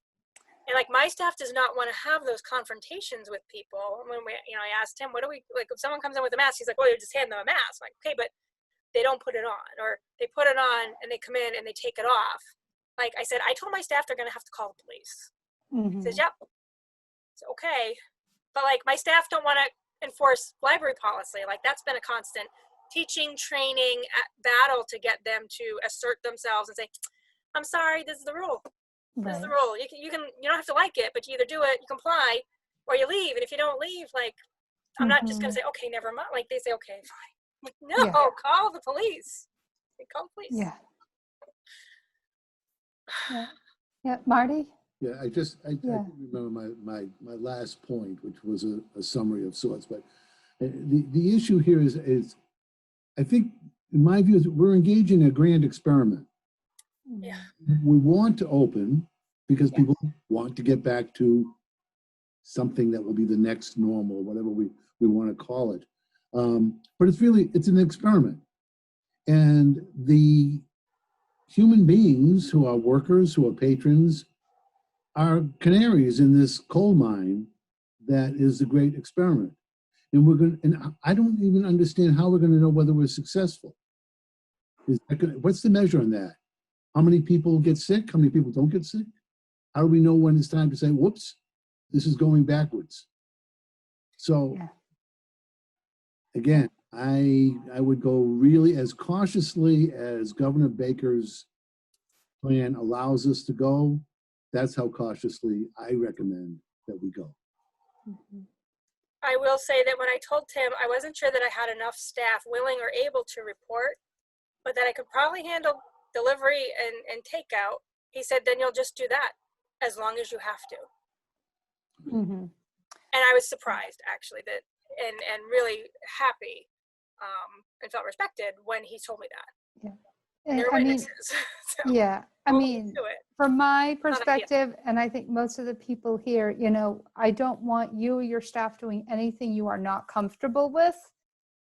And like, my staff does not want to have those confrontations with people. When we, you know, I asked him, what do we, like, if someone comes in with a mask, he's like, well, you just hand them a mask. I'm like, okay, but they don't put it on, or they put it on and they come in and they take it off. Like I said, I told my staff they're going to have to call the police. He says, yep. It's okay. But like, my staff don't want to enforce library policy. Like, that's been a constant teaching, training, battle to get them to assert themselves and say, I'm sorry, this is the rule. This is the rule. You don't have to like it, but you either do it, you comply, or you leave. And if you don't leave, like, I'm not just going to say, okay, never mind. Like, they say, okay, fine. Like, no, call the police. Call the police. Yeah, Marty? Yeah, I remember my last point, which was a summary of sorts, but the issue here is I think, in my view, is we're engaging a grand experiment. Yeah. We want to open because people want to get back to something that will be the next normal, whatever we want to call it. But it's an experiment. And the human beings who are workers, who are patrons, are canaries in this coal mine that is the great experiment. And I don't even understand how we're going to know whether we're successful. What's the measure on that? How many people get sick? How many people don't get sick? How do we know when it's time to say, whoops, this is going backwards? So again, I would go really as cautiously as Governor Baker's plan allows us to go. That's how cautiously I recommend that we go. I will say that when I told Tim, I wasn't sure that I had enough staff willing or able to report, but that I could probably handle delivery and takeout. He said, then you'll just do that as long as you have to. And I was surprised, actually, that and really happy and felt respected when he told me that. And there are witnesses. From my perspective, and I think most of the people here, you know, I don't want you or your staff doing anything you are not comfortable with,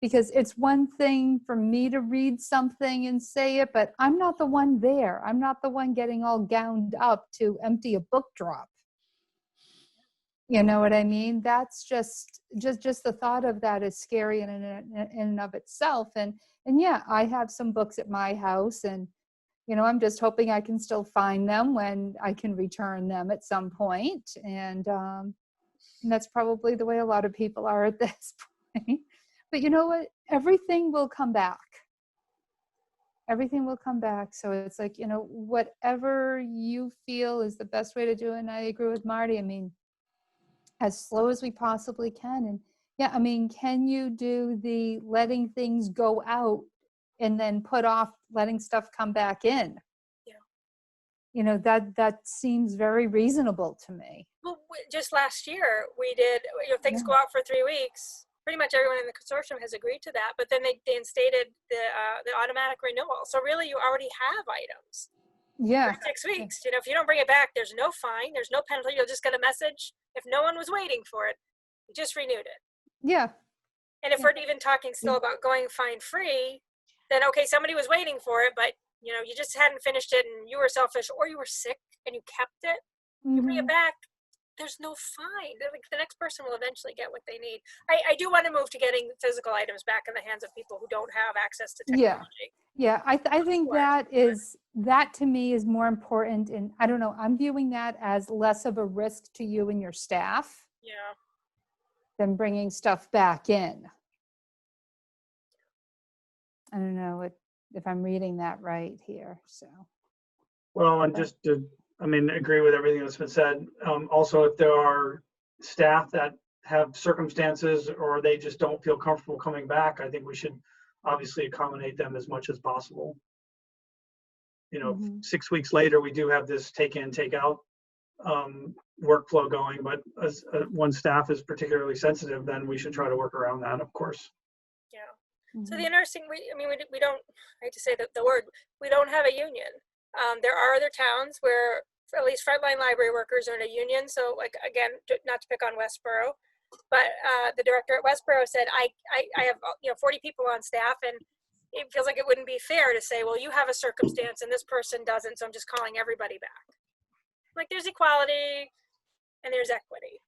because it's one thing for me to read something and say it, but I'm not the one there. I'm not the one getting all gowned up to empty a book drop. You know what I mean? That's just the thought of that is scary in and of itself. And yeah, I have some books at my house, and you know, I'm just hoping I can still find them when I can return them at some point. And that's probably the way a lot of people are at this point. But you know what? Everything will come back. Everything will come back. So it's like, you know, whatever you feel is the best way to do it. And I agree with Marty. I mean, as slow as we possibly can. And yeah, I mean, can you do the letting things go out and then put off letting stuff come back in? Yeah. You know, that seems very reasonable to me. Well, just last year we did, you know, things go out for 3 weeks. Pretty much everyone in the consortium has agreed to that, but then they instated the automatic renewal. So really, you already have items. Yeah. For 6 weeks. You know, if you don't bring it back, there's no fine, there's no penalty. You'll just get a message. If no one was waiting for it, you just renewed it. Yeah. And if we're even talking still about going fine free, then okay, somebody was waiting for it, but you know, you just hadn't finished it and you were selfish or you were sick and you kept it. You bring it back, there's no fine. Like, the next person will eventually get what they need. I do want to move to getting physical items back in the hands of people who don't have access to technology. Yeah, I think that to me is more important. And I don't know, I'm viewing that as less of a risk to you and your staff than bringing stuff back in. I don't know if I'm reading that right here. So, well, and just to I mean, agree with everything that's been said. Also, if there are staff that have circumstances or they just don't feel comfortable coming back, I think we should obviously accommodate them as much as possible. You know, 6 weeks later, we do have this take in, take out workflow going, but as one staff is particularly sensitive, then we should try to work around that, of course. Yeah. So the nursing, we don't, I hate to say the word, we don't have a union. There are other towns where at least frontline library workers are in a union. So like, again, not to pick on Westboro, but the director at Westboro said, I have 40 people on staff, and it feels like it wouldn't be fair to say, well, you have a circumstance and this person doesn't, so I'm just calling everybody back. Like, there's equality and there's equity.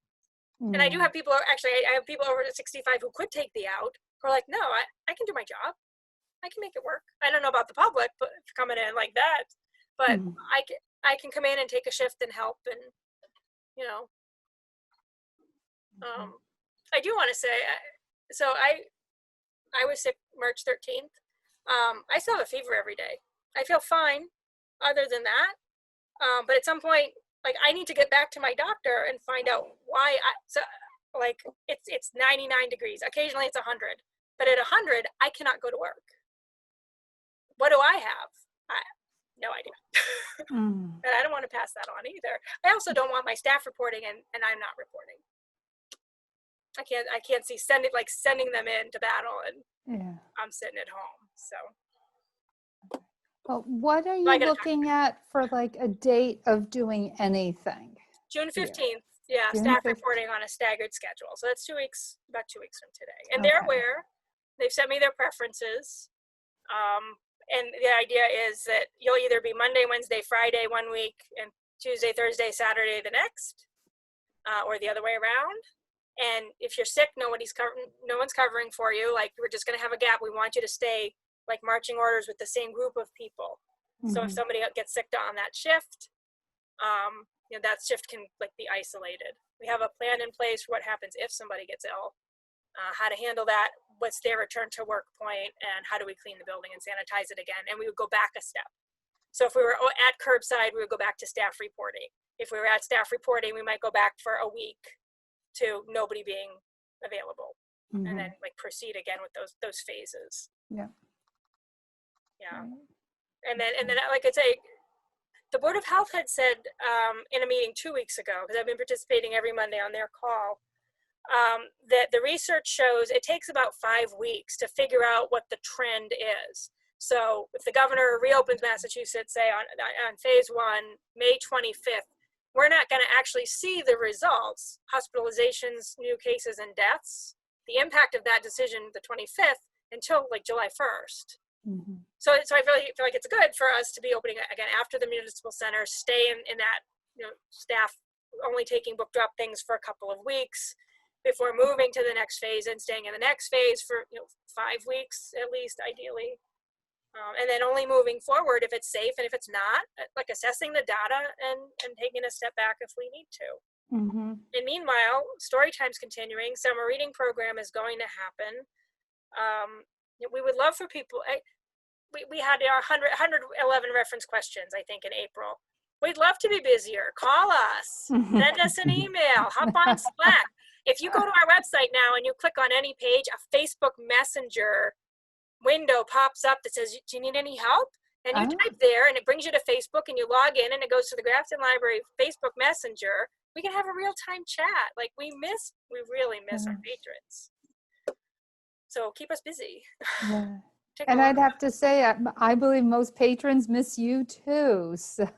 And I do have people, actually, I have people over 65 who could take the out, who are like, no, I can do my job. I can make it work. I don't know about the public, but coming in like that, but I can come in and take a shift and help. And, I do want to say, so I was sick March 13th. I still have a fever every day. I feel fine other than that. But at some point, like, I need to get back to my doctor and find out why. It's 99 degrees. Occasionally it's 100, but at 100, I cannot go to work. What do I have? No idea. And I don't want to pass that on either. I also don't want my staff reporting and I'm not reporting. I can't see sending them into battle and I'm sitting at home. So. Well, what are you looking at for like a date of doing anything? June 15th. Yeah, June staff 15th. reporting on a staggered schedule. So that's about 2 weeks from today. And they're aware. They've sent me their preferences. And the idea is that you'll either be Monday, Wednesday, Friday 1 week, and Tuesday, Thursday, Saturday the next, or the other way around. And if you're sick, no one's covering for you. Like, we're just going to have a gap. We want you to stay like marching orders with the same group of people. So if somebody gets sick on that shift, that shift can be isolated. We have a plan in place for what happens if somebody gets ill, how to handle that, what's their return to work point, and how do we clean the building and sanitize it again. And we would go back a step. So if we were at curbside, we would go back to staff reporting. If we were at staff reporting, we might go back for a week to nobody being available, and then proceed again with those phases. Yeah. And then like I say, the Board of Health had said in a meeting 2 weeks ago, because I've been participating every Monday on their call, that the research shows it takes about 5 weeks to figure out what the trend is. So if the governor reopens Massachusetts, say on phase 1, May 25th, we're not going to actually see the results, hospitalizations, new cases, and deaths, the impact of that decision, the 25th, until July 1st. So I feel like it's good for us to be opening again after the municipal center, stay in that, staff only taking book drop things for a couple of weeks before moving to the next phase and staying in the next phase for 5 weeks at least, ideally. And then only moving forward if it's safe, and if it's not, assessing the data and taking a step back if we need to. And meanwhile, story time's continuing. Summer reading program is going to happen. We would love for people. We had our 111 reference questions, I think, in April. We'd love to be busier. Call us, send us an email, hop on Slack. If you go to our website now and you click on any page, a Facebook Messenger window pops up that says, do you need any help? And you type there and it brings you to Facebook, and you log in and it goes to the Grafton Library Facebook Messenger. We can have a real-time chat. We really miss our patrons. So keep us busy. Yeah. And I'd have to say, I believe most patrons miss you too. So.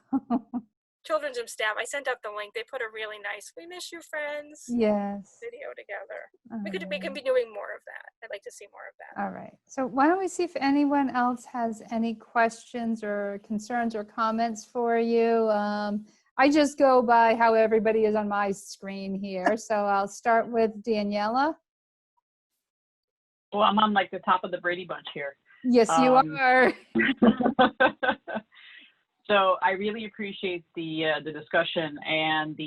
Children's Room staff, I sent out the link. They put a really nice, we miss you, friends. Yes. Video together. We can be doing more of that. I'd like to see more of that. All right. So why don't we see if anyone else has any questions or concerns or comments for you. I just go by how everybody is on my screen here. So I'll start with Daniela. Well, I'm on the top of the Brady Bunch here. Yes, you are. So I really appreciate the discussion and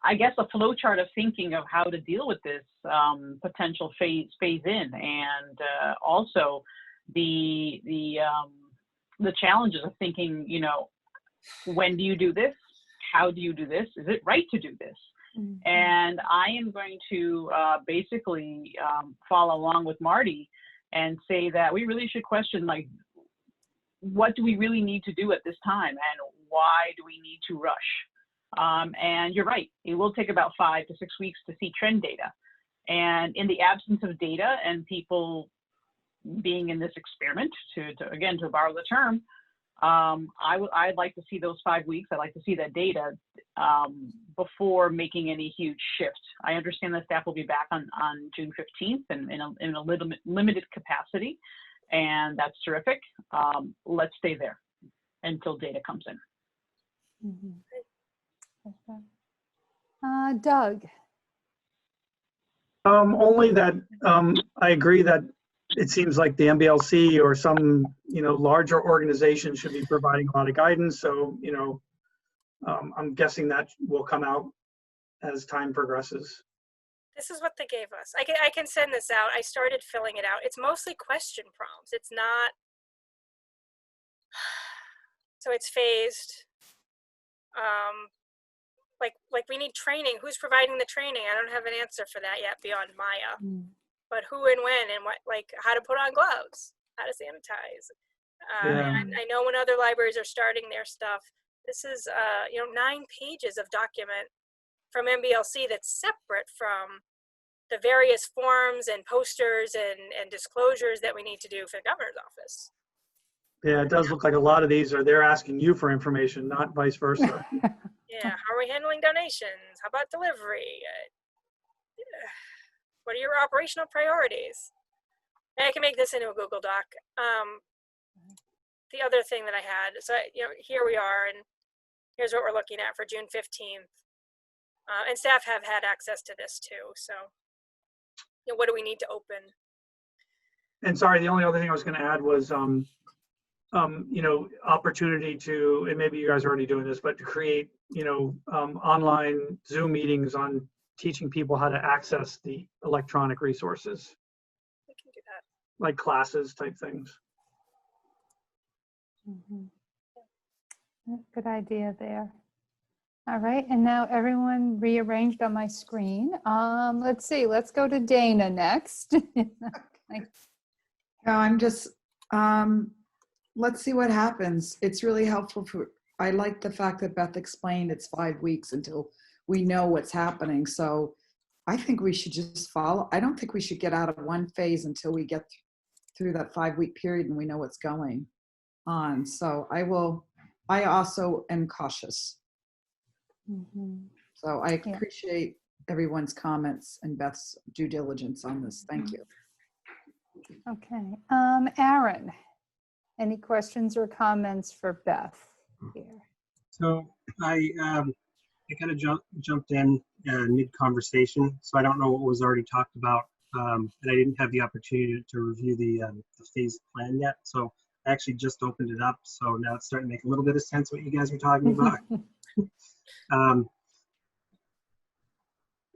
I guess a flow chart of thinking of how to deal with this potential phase in, and also the challenges of thinking, when do you do this? how do you do this? Is it right to do this? Mhm. And I am going to basically follow along with Marty and say that we really should question, like, what do we really need to do at this time, and why do we need to rush? And you're right, it will take about 5 to 6 weeks to see trend data. And in the absence of data and people being in this experiment, to borrow the term, I'd like to see those 5 weeks. I'd like to see that data before making any huge shift. I understand that staff will be back on June 15th and in a limited capacity, and that's terrific. Let's stay there until data comes in. Mhm. Okay. Doug. Only that I agree that it seems like the MBLC or some, larger organization should be providing a lot of guidance. So, I'm guessing that will come out as time progresses. This is what they gave us. I can send this out. I started filling it out. It's mostly question prompts. It's not, so it's phased. Like we need training. Who's providing the training? I don't have an answer for that yet beyond Maya. But who and when and what, like how to put on gloves, how to sanitize. And I know when other libraries are starting their stuff, this is 9 pages of document from MBLC that's separate from the various forms and posters and disclosures that we need to do for the governor's office. Yeah, it does look like a lot of these they're asking you for information, not vice versa. Yeah, how are we handling donations? How about delivery? What are your operational priorities? And I can make this into a Google Doc. The other thing that I had, so here we are, and here's what we're looking at for June 15th. And staff have had access to this too. So, what do we need to open? And sorry, the only other thing I was going to add was, opportunity to, and maybe you guys are already doing this, but to create, online Zoom meetings on teaching people how to access the electronic resources, We can do that. like classes type things. Good idea there. All right, and now everyone rearranged on my screen. Let's see, let's go to Dana next. I'm just, let's see what happens. It's really helpful I like the fact that Beth explained it's 5 weeks until we know what's happening. So I think we should just follow. I don't think we should get out of one phase until we get through that 5-week period and we know what's going on. So I also am cautious. So I appreciate everyone's comments and Beth's due diligence on this. Thank you. Okay, Aaron, any questions or comments for Beth here? So I kind of jumped in mid-conversation, so I don't know what was already talked about, and I didn't have the opportunity to review the phase plan yet. So I actually just opened it up, so now it's starting to make a little bit of sense what you guys were talking about.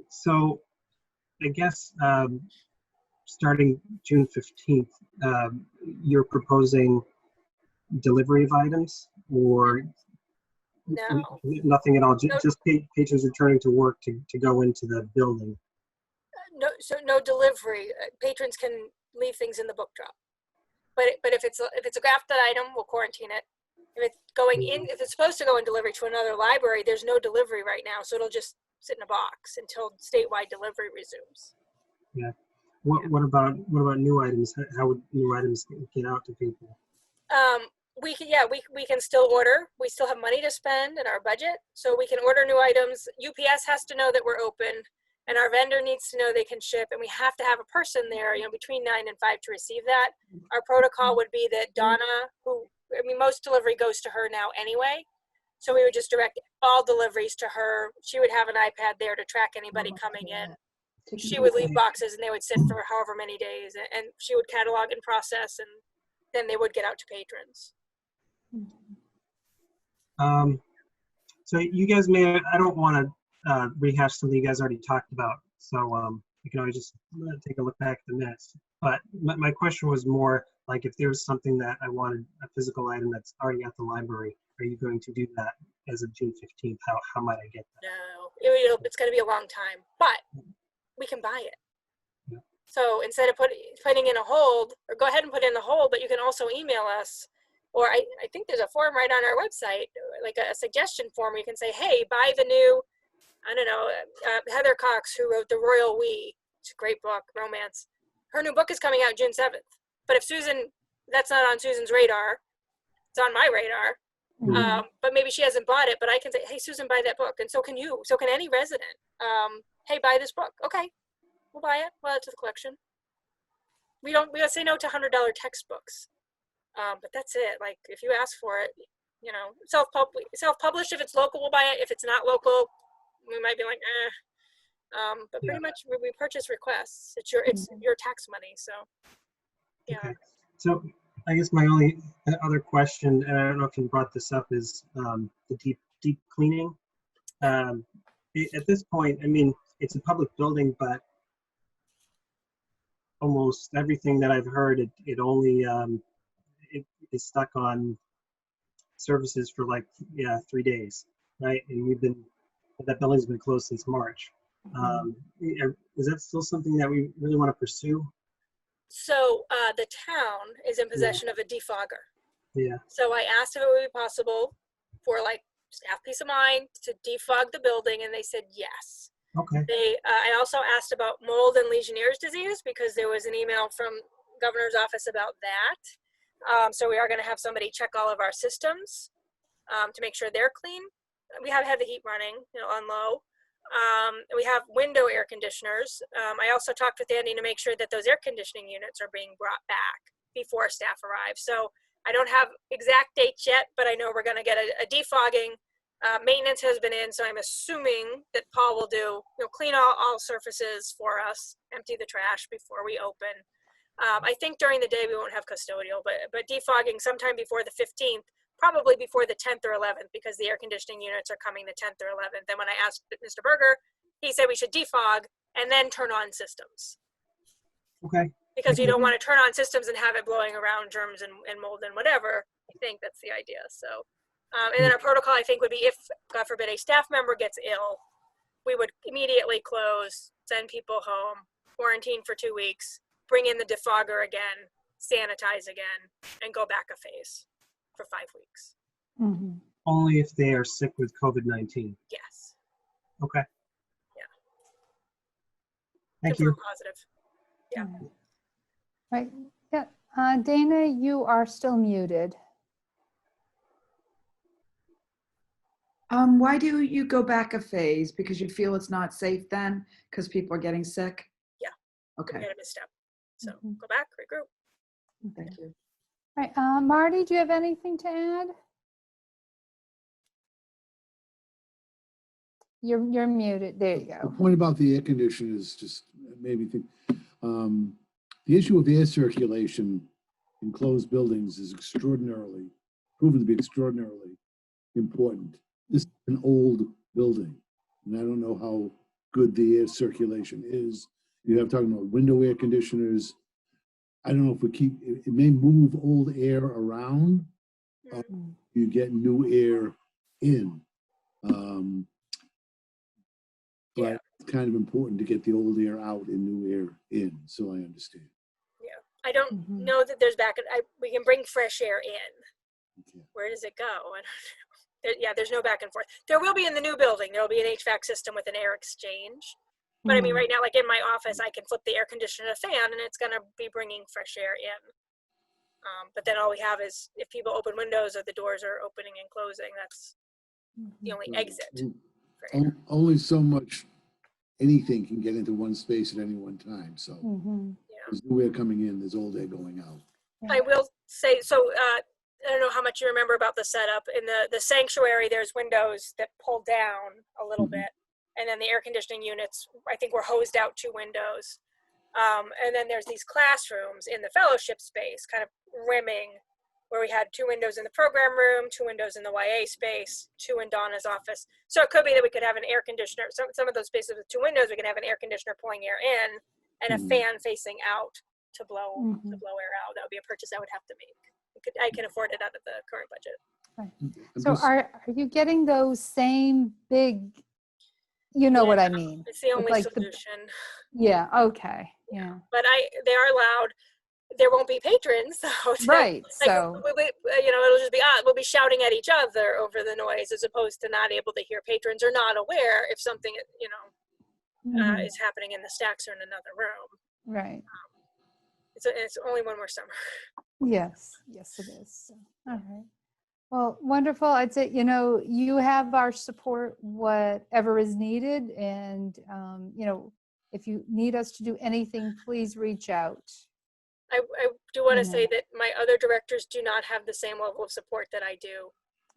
So I guess starting June 15th, you're proposing delivery of items, or No. nothing at all, just patrons returning to work to go into the building? No, so no delivery. Patrons can leave things in the book drop. But if it's a Grafton item, we'll quarantine it. If it's supposed to go in delivery to another library, there's no delivery right now, so it'll just sit in a box until statewide delivery resumes. Yeah. What about new items? How would new items get out to people? We can still order. We still have money to spend in our budget, so we can order new items. UPS has to know that we're open, and our vendor needs to know they can ship, and we have to have a person there, between 9 and 5 to receive that. Our protocol would be that Donna, most delivery goes to her now anyway, so we would just direct all deliveries to her. She would have an iPad there to track anybody coming in. She would leave boxes, and they would sit for however many days, and she would catalog and process, and then they would get out to patrons. So you guys I don't want to rehash something you guys already talked about, so you can always just take a look back at the minutes. But my question was more like, if there's something that I wanted, a physical item that's already at the library, are you going to do that as of June 15th? How might I get that? No, it's going to be a long time, but we can buy it. Yeah. So instead of putting in a hold, or go ahead and put in the hold, but you can also email us. Or I think there's a form right on our website, like a suggestion form where you can say, hey, buy the new, I don't know, Heather Cox, who wrote The Royal We. It's a great book, romance. Her new book is coming out June 7th. But if that's not on Susan's radar, it's on my radar. Mhm. But maybe she hasn't bought it, but I can say, hey, Susan, buy that book. And so can you. So can any resident. Hey, buy this book. Okay, we'll buy it. We'll add it to the collection. We don't say no to $100 textbooks. But that's it. Like, if you ask for it, self-published. If it's local, we'll buy it. If it's not local, we might be like, eh. But pretty much we purchase requests. It's your tax money. So, yeah. Okay. So I guess my only other question, and I don't know if you brought this up, is the deep cleaning. At this point, I mean, it's a public building, but almost everything that I've heard, it only it is stuck on services for like 3 days, right? And that building's been closed since March. Is that still something that we really want to pursue? So the town is in possession of a defogger. Yeah. So I asked if it would be possible for like staff peace of mind to defog the building, and they said yes. Okay. I also asked about mold and Legionnaire's disease because there was an email from governor's office about that. So we are going to have somebody check all of our systems to make sure they're clean. We have had the heat running, on low. We have window air conditioners. I also talked with Andy to make sure that those air conditioning units are being brought back before staff arrive. So I don't have exact dates yet, but I know we're going to get a defogging. Maintenance has been in, so I'm assuming that Paul will clean all surfaces for us, empty the trash before we open. I think during the day we won't have custodial, but defogging sometime before the 15th, probably before the 10th or 11th, because the air conditioning units are coming the 10th or 11th. And when I asked Mr. Berger, he said we should defog and then turn on systems. Okay. Because you don't want to turn on systems and have it blowing around germs and mold and whatever. I think that's the idea. So, and then our protocol, I think, would be if, God forbid, a staff member gets ill, we would immediately close, send people home, quarantine for 2 weeks, bring in the defogger again, sanitize again, and go back a phase for 5 weeks. Mhm. Only if they are sick with COVID-19. Yes. Okay. Yeah. Thank Confirm you. positive. Yeah. Right. Yeah. Dana, you are still muted. Why do you go back a phase? Because you feel it's not safe then? Because people are getting sick? Yeah. Okay, We had a misstep. So Mhm. go back, regroup. thank you. Right. Marty, do you have anything to add? You're muted. There you The go. point about the air conditioners just made me think, the issue of air circulation in closed buildings is proven to be extraordinarily important. This is an old building, and I don't know how good the air circulation is. You have talking about window air conditioners. I don't know if it may move old air around. You get new air in. But it's kind of important to get the old air out and new air in, so I understand. Yeah. I don't Mhm. know that there's we can bring fresh air in. Okay. Where does it go? I don't know. Yeah, there's no back and forth. There will be in the new building. There'll be an HVAC system with an air exchange. But I mean, right now, like in my office, I can flip the air conditioner to fan and it's going to be bringing fresh air in. But then all we have is if people open windows or the doors are opening and closing, that's the only exit. For air. Only so much anything can get into one space at any one time. So Mhm. there's new air coming in, there's old air going out. I will say, so I don't know how much you remember about the setup. In the sanctuary, there's windows that pull down a little bit. And then the air conditioning units, I think, were hosed out 2 windows. And then there's these classrooms in the fellowship space, kind of rimming, where we had 2 windows in the program room, 2 windows in the YA space, 2 in Donna's office. So it could be that we could have an air conditioner. Some of those spaces with 2 windows, we can have an air conditioner pulling air in and a fan facing out to blow air out. That would be a purchase I would have to make. I can afford it out of the current budget. I'm So just- are you getting those same big, you know what I mean? It's the With, only like, solution. Yeah, okay, yeah, But they are loud. There won't be patrons, so right, like, so, you know, it'll just be odd. We'll be shouting at each other over the noise as opposed to not able to hear patrons or not aware if something, you know, mhm, is happening in the stacks or in another room. right, It's only one more summer. yes, yes it is, so, all right. Well, wonderful, I'd say, you know, you have our support, whatever is needed, and, you know, if you need us to do anything, please reach out. I do want to You say know. that my other directors do not have the same level of support that I do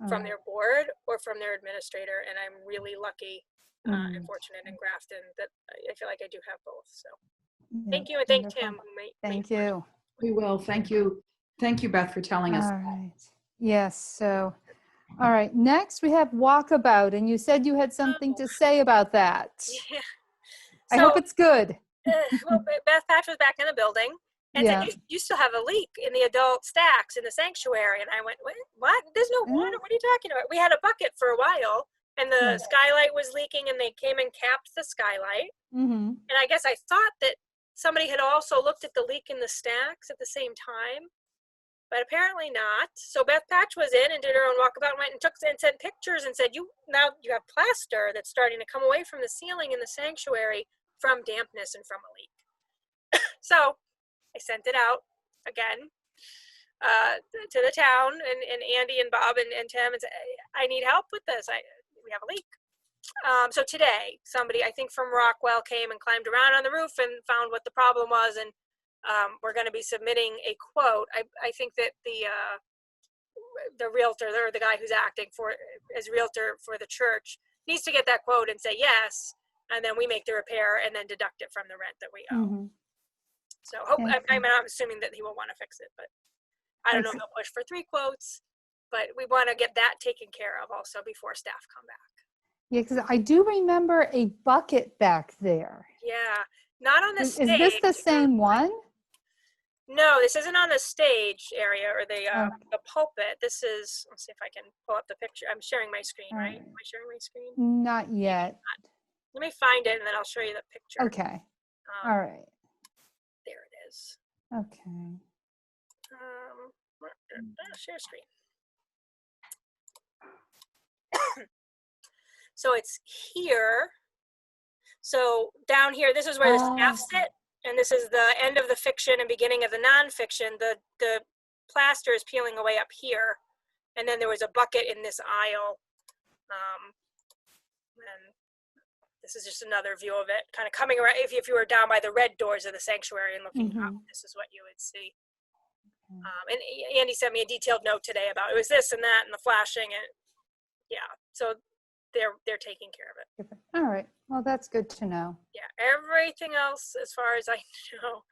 from their board or from their administrator, and I'm really lucky and fortunate in Grafton that I feel like I do have both. So thank you, and thank Tim. Who Thank you. We will. Thank you. Thank you, Beth, for telling us. All right. Yes, so, all right, next we have walkabout, and you said you had something to say about that. Yeah. I hope it's good. Well, Beth Patch was back in the building and Yeah. said, you still have a leak in the adult stacks in the sanctuary. And I went, what? There's no water. What are you talking about? We had a bucket for a while and the Yeah. skylight was leaking and they came and capped the skylight. Mm-hmm. And I guess I thought that somebody had also looked at the leak in the stacks at the same time, but apparently not. So Beth Patch was in and did her own walkabout and went and took and sent pictures and said, now you have plaster that's starting to come away from the ceiling in the sanctuary from dampness and from a leak. So I sent it out again to the town and Andy and Bob and Tim and said, I need help with this. We have a leak. So today, somebody, I think from Rockwell, came and climbed around on the roof and found what the problem was. And we're going to be submitting a quote. I think that the realtor, or the guy who's acting as realtor for the church, needs to get that quote and say yes. And then we make the repair and then deduct it from the rent that we owe. Mm-hmm. So Okay. I'm assuming that he will want to fix it, but I don't know if he'll push for 3 quotes, but we want to get that taken care of also before staff come back. Yeah, because I do remember a bucket back there. Yeah, not on the stage. Is this the same one? No, this isn't on the stage area or the pulpit. This is, let's see if I can pull up the picture. I'm sharing my screen, right? Am I sharing my screen? Not yet. Let me find it and then I'll show you the picture. Okay. All right. There it is. Okay. Share screen. So it's here. So down here, this is where the staff sit, and this is the end of the fiction and beginning of the nonfiction. The plaster is peeling away up here, and then there was a bucket in this aisle. And this is just another view of it, kind of coming around. If you were down by the red doors of the sanctuary and looking up, this is what you would see. And Andy sent me a detailed note today about it was this and that and the flashing, and yeah, so they're taking care of it. All right. Well, that's good to know. Yeah, everything else, as far as I know,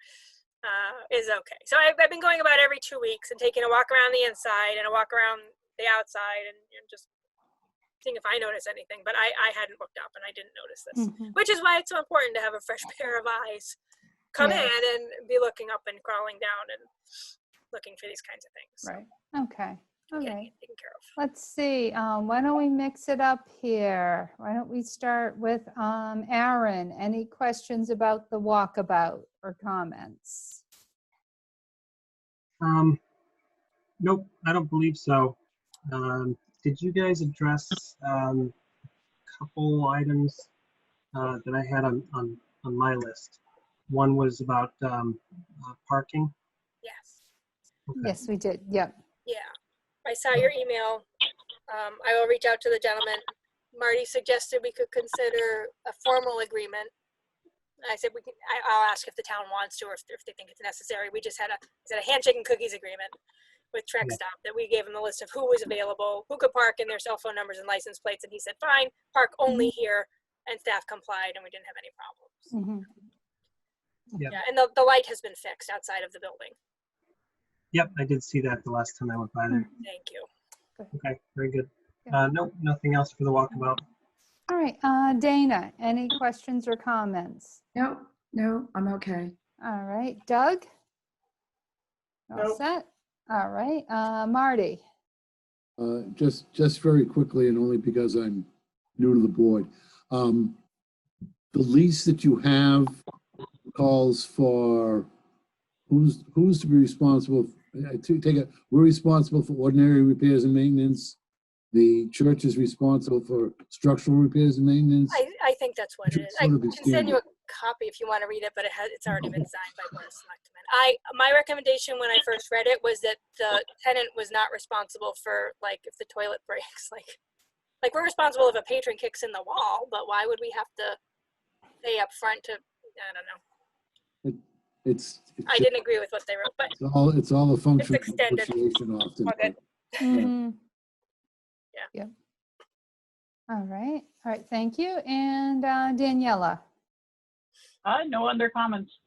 is okay. So I've been going about every 2 weeks and taking a walk around the inside and a walk around the outside and just seeing if I notice anything. But I hadn't looked up and I didn't notice this, which is why it's so important to have a fresh pair of eyes come in and be looking up and crawling down and looking for these kinds of things. Right. Okay. All right. Taken care of. Let's see. Why don't we mix it up here? Why don't we start with Aaron? Any questions about the walkabout or comments? Nope, I don't believe so. Did you guys address a couple items that I had on my list? One was about parking. Yes. Okay. Yes, we did. Yep. Yeah. I saw your email. I will reach out to the gentleman. Marty suggested we could consider a formal agreement. I said I'll ask if the town wants to or if they think it's necessary. We just had a handshake and cookies agreement with Trek Stop that we gave him the list of who was available, who could park, and their cell phone numbers and license plates. And he said, fine, park only here. And staff complied and we didn't have any problems. Yep. Yeah, and the light has been fixed outside of the building. Yep, I did see that the last time I went by there. Thank you. Okay, very good. Nope, nothing else for the walkabout. All right. Dana, any questions or comments? No, I'm okay. All right. Doug? All Nope. set? All right. Marty? Just very quickly, and only because I'm new to the board. The lease that you have calls for who's to be responsible. We're responsible for ordinary repairs and maintenance. The church is responsible for structural repairs and maintenance. I think that's what it is. I Sort of be can send you standard. a copy if you want to read it, but it's already been signed by Board of Selectmen. My recommendation when I first read it was that the tenant was not responsible for, like, if the toilet breaks, like we're responsible if a patron kicks in the wall, but why would we have to pay up front to, I don't know. I didn't agree with what they wrote, but it's all a function of extended. negotiation often. Okay. Mhm. Yeah. Yep. All right, thank you. And Daniela. No other comments.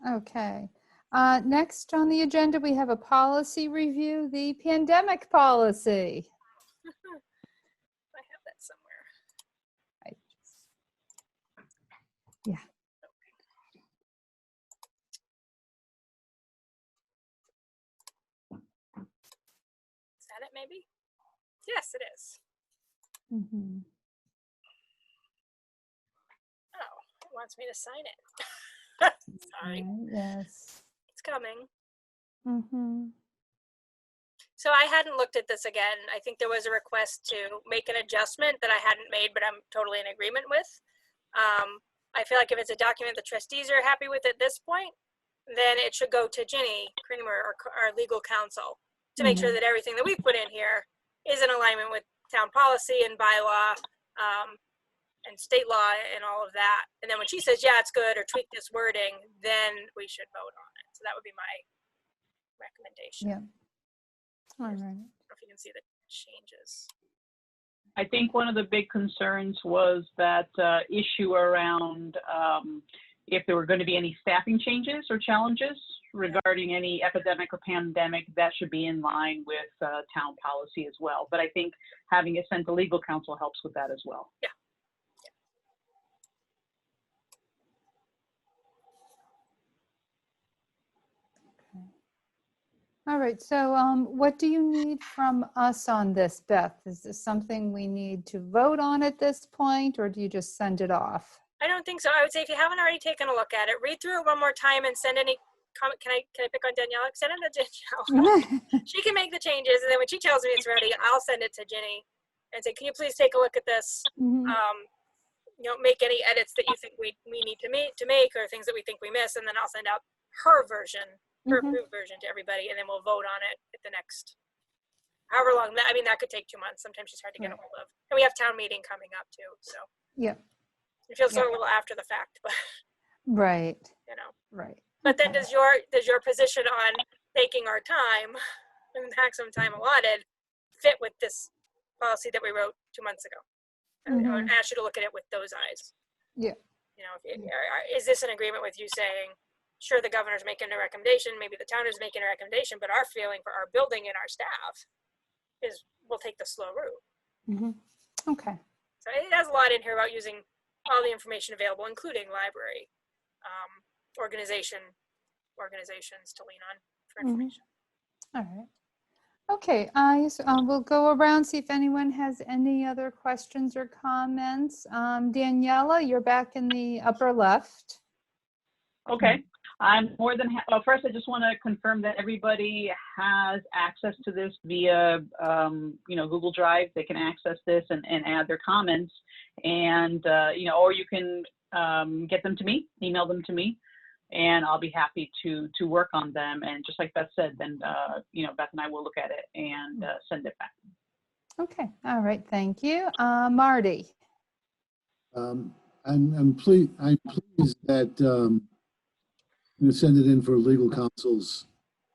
Okay. Next on the agenda, we have a policy review, the pandemic policy. I have that somewhere. Yeah. Is that it, maybe? Yes, it is. Mhm. Oh, it wants me to sign it. Sorry, Right, yes. it's coming. Mhm. So I hadn't looked at this again. I think there was a request to make an adjustment that I hadn't made, but I'm totally in agreement with. I feel like if it's a document the trustees are happy with at this point, then it should go to Ginny Creamer, our legal counsel, to make sure that everything that we put in here is in alignment with town policy and bylaw and state law and all of that. And then when she says, yeah, it's good, or tweak this wording, then we should vote on it. So that would be my recommendation. Yeah. All right. I don't know if you can see the changes. I think one of the big concerns was that issue around if there were going to be any staffing changes or challenges regarding any epidemic or pandemic, that should be in line with town policy as well. But I think having it sent to legal counsel helps with that as well. Yeah. All right, so what do you need from us on this, Beth? Is this something we need to vote on at this point, or do you just send it off? I don't think so. I would say if you haven't already taken a look at it, read through it one more time and send any comment. Can I pick on Danielle? Send it to Danielle. She can make the changes, and then when she tells me it's ready, I'll send it to Ginny and say, can you please take a look at this? Mhm. Make any edits that you think we need to make, or things that we think we miss, and then I'll send out her version, her approved version to everybody, and then we'll vote on it at the next, however long. I mean, that could take 2 months. Sometimes she's hard to get a hold of. And we have town meeting coming up too, so Yeah. it feels a little after the fact, but Right. Right. But then does your position on taking our time and the maximum time allotted fit with this policy that we wrote 2 months ago? I would ask you to look at it with those eyes. Yeah. Is this in agreement with you saying, sure, the governor's making a recommendation, maybe the town is making a recommendation, but our feeling for our building and our staff is we'll take the slow route. Okay. So it has a lot in here about using all the information available, including library organizations to lean on for information. All right. Okay, we'll go around, see if anyone has any other questions or comments. Daniela, you're back in the upper left. Okay. I'm more than first, I just want to confirm that everybody has access to this via, Google Drive. They can access this and add their comments, and or you can get them to me, email them to me, and I'll be happy to work on them. And just like Beth said, then Beth and I will look at it and send it back. Okay. All right. Thank you, Marty. I'm pleased that you send it in for legal counsel's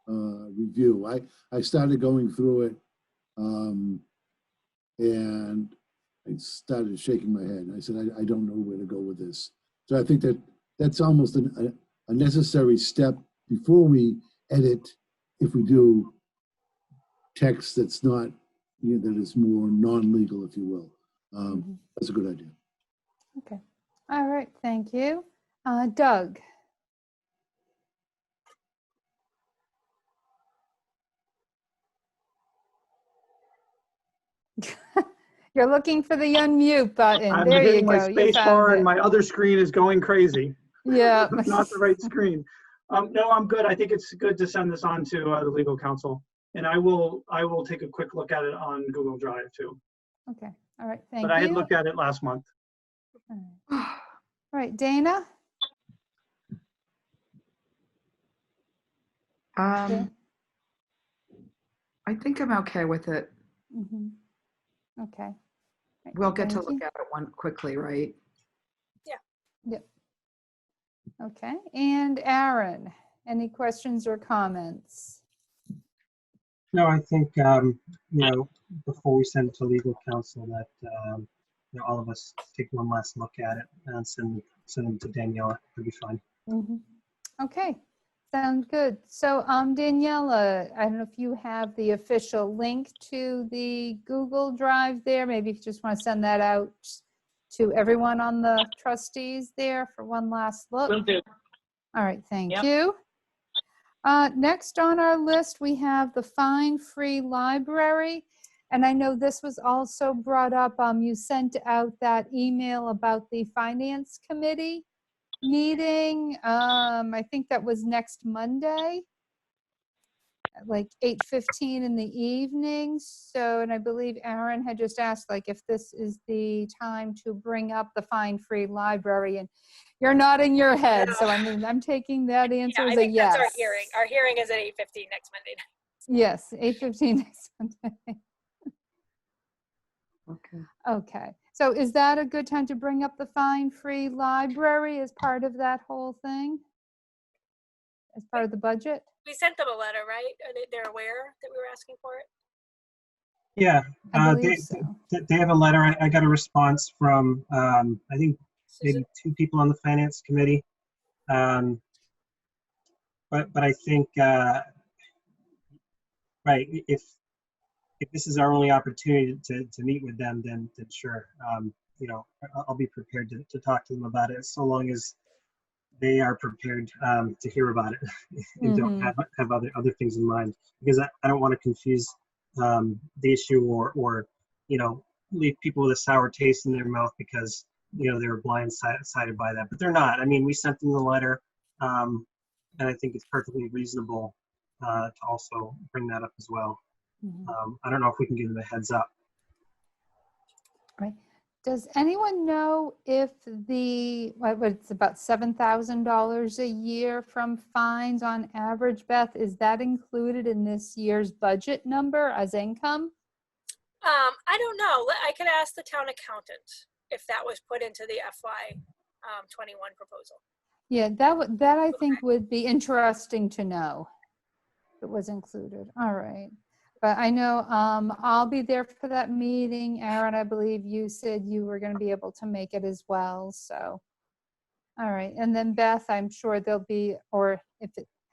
review. I started going through it and I started shaking my head. I said, I don't know where to go with this. So I think that's almost a necessary step before we edit, if we do text that's not, that is more non-legal, if you will. That's a good idea. Okay. All right. Thank you. Doug. You're looking for the unmute button. I'm There you hitting my go. You space found bar and it. my other screen is going crazy. Yeah. It's not the right screen. No, I'm good. I think it's good to send this on to the legal counsel, and I will take a quick look at it on Google Drive too. Okay. All right. Thank But I had you. looked at it last month. All right. Dana? I think I'm okay with it. Mhm. Okay. All right, We'll get to thank look you. at it one quickly, right? Yep. Okay. And Aaron, any questions or comments? No, I think, before we send it to legal counsel that, all of us take one last look at it and send them to Daniela. It'll be fine. Mhm. Okay. Sounds good. So, Daniela, I don't know if you have the official link to the Google Drive there. Maybe if you just want to send that out to everyone on the trustees there for one last look. Will do. All right, thank Yep. you. Next on our list, we have the fine-free library. And I know this was also brought up, you sent out that email about the finance committee meeting. I think that was next Monday at like 8:15 in the evening. So, and I believe Aaron had just asked like if this is the time to bring up the fine-free library, and you're nodding your head. So I mean, I'm taking that answer Yeah, I as a think yes. that's our hearing. Our hearing is at 8:15 next Monday night. Yes, 8:15 next Monday. Okay. Okay, so is that a good time to bring up the fine-free library as part of that whole thing? As part of the budget? We sent them a letter, right? They're aware that we were asking for it? Yeah, I they, believe so. they have a letter. I got a response from, I think Susan? maybe 2 people on the finance committee. But I think, right, if this is our only opportunity to meet with them, then sure. I'll be prepared to talk to them about it, so long as they are prepared to hear about it and don't have other things in mind, because I don't want to confuse the issue or leave people with a sour taste in their mouth because they were blindsided by that, but they're not. I mean, we sent them the letter, and I think it's perfectly reasonable to also bring that up as well. I don't know if we can give them a heads up. Right. Does anyone know if it's about $7,000 a year from fines on average, Beth? Is that included in this year's budget number as income? I don't know. I could ask the town accountant if that was put into the FY 21 proposal. Yeah, that I think would be interesting to know if it was included. All right. But I know I'll be there for that meeting. Aaron, I believe you said you were going to be able to make it as well. So, all right. And then Beth, I'm sure there'll be, or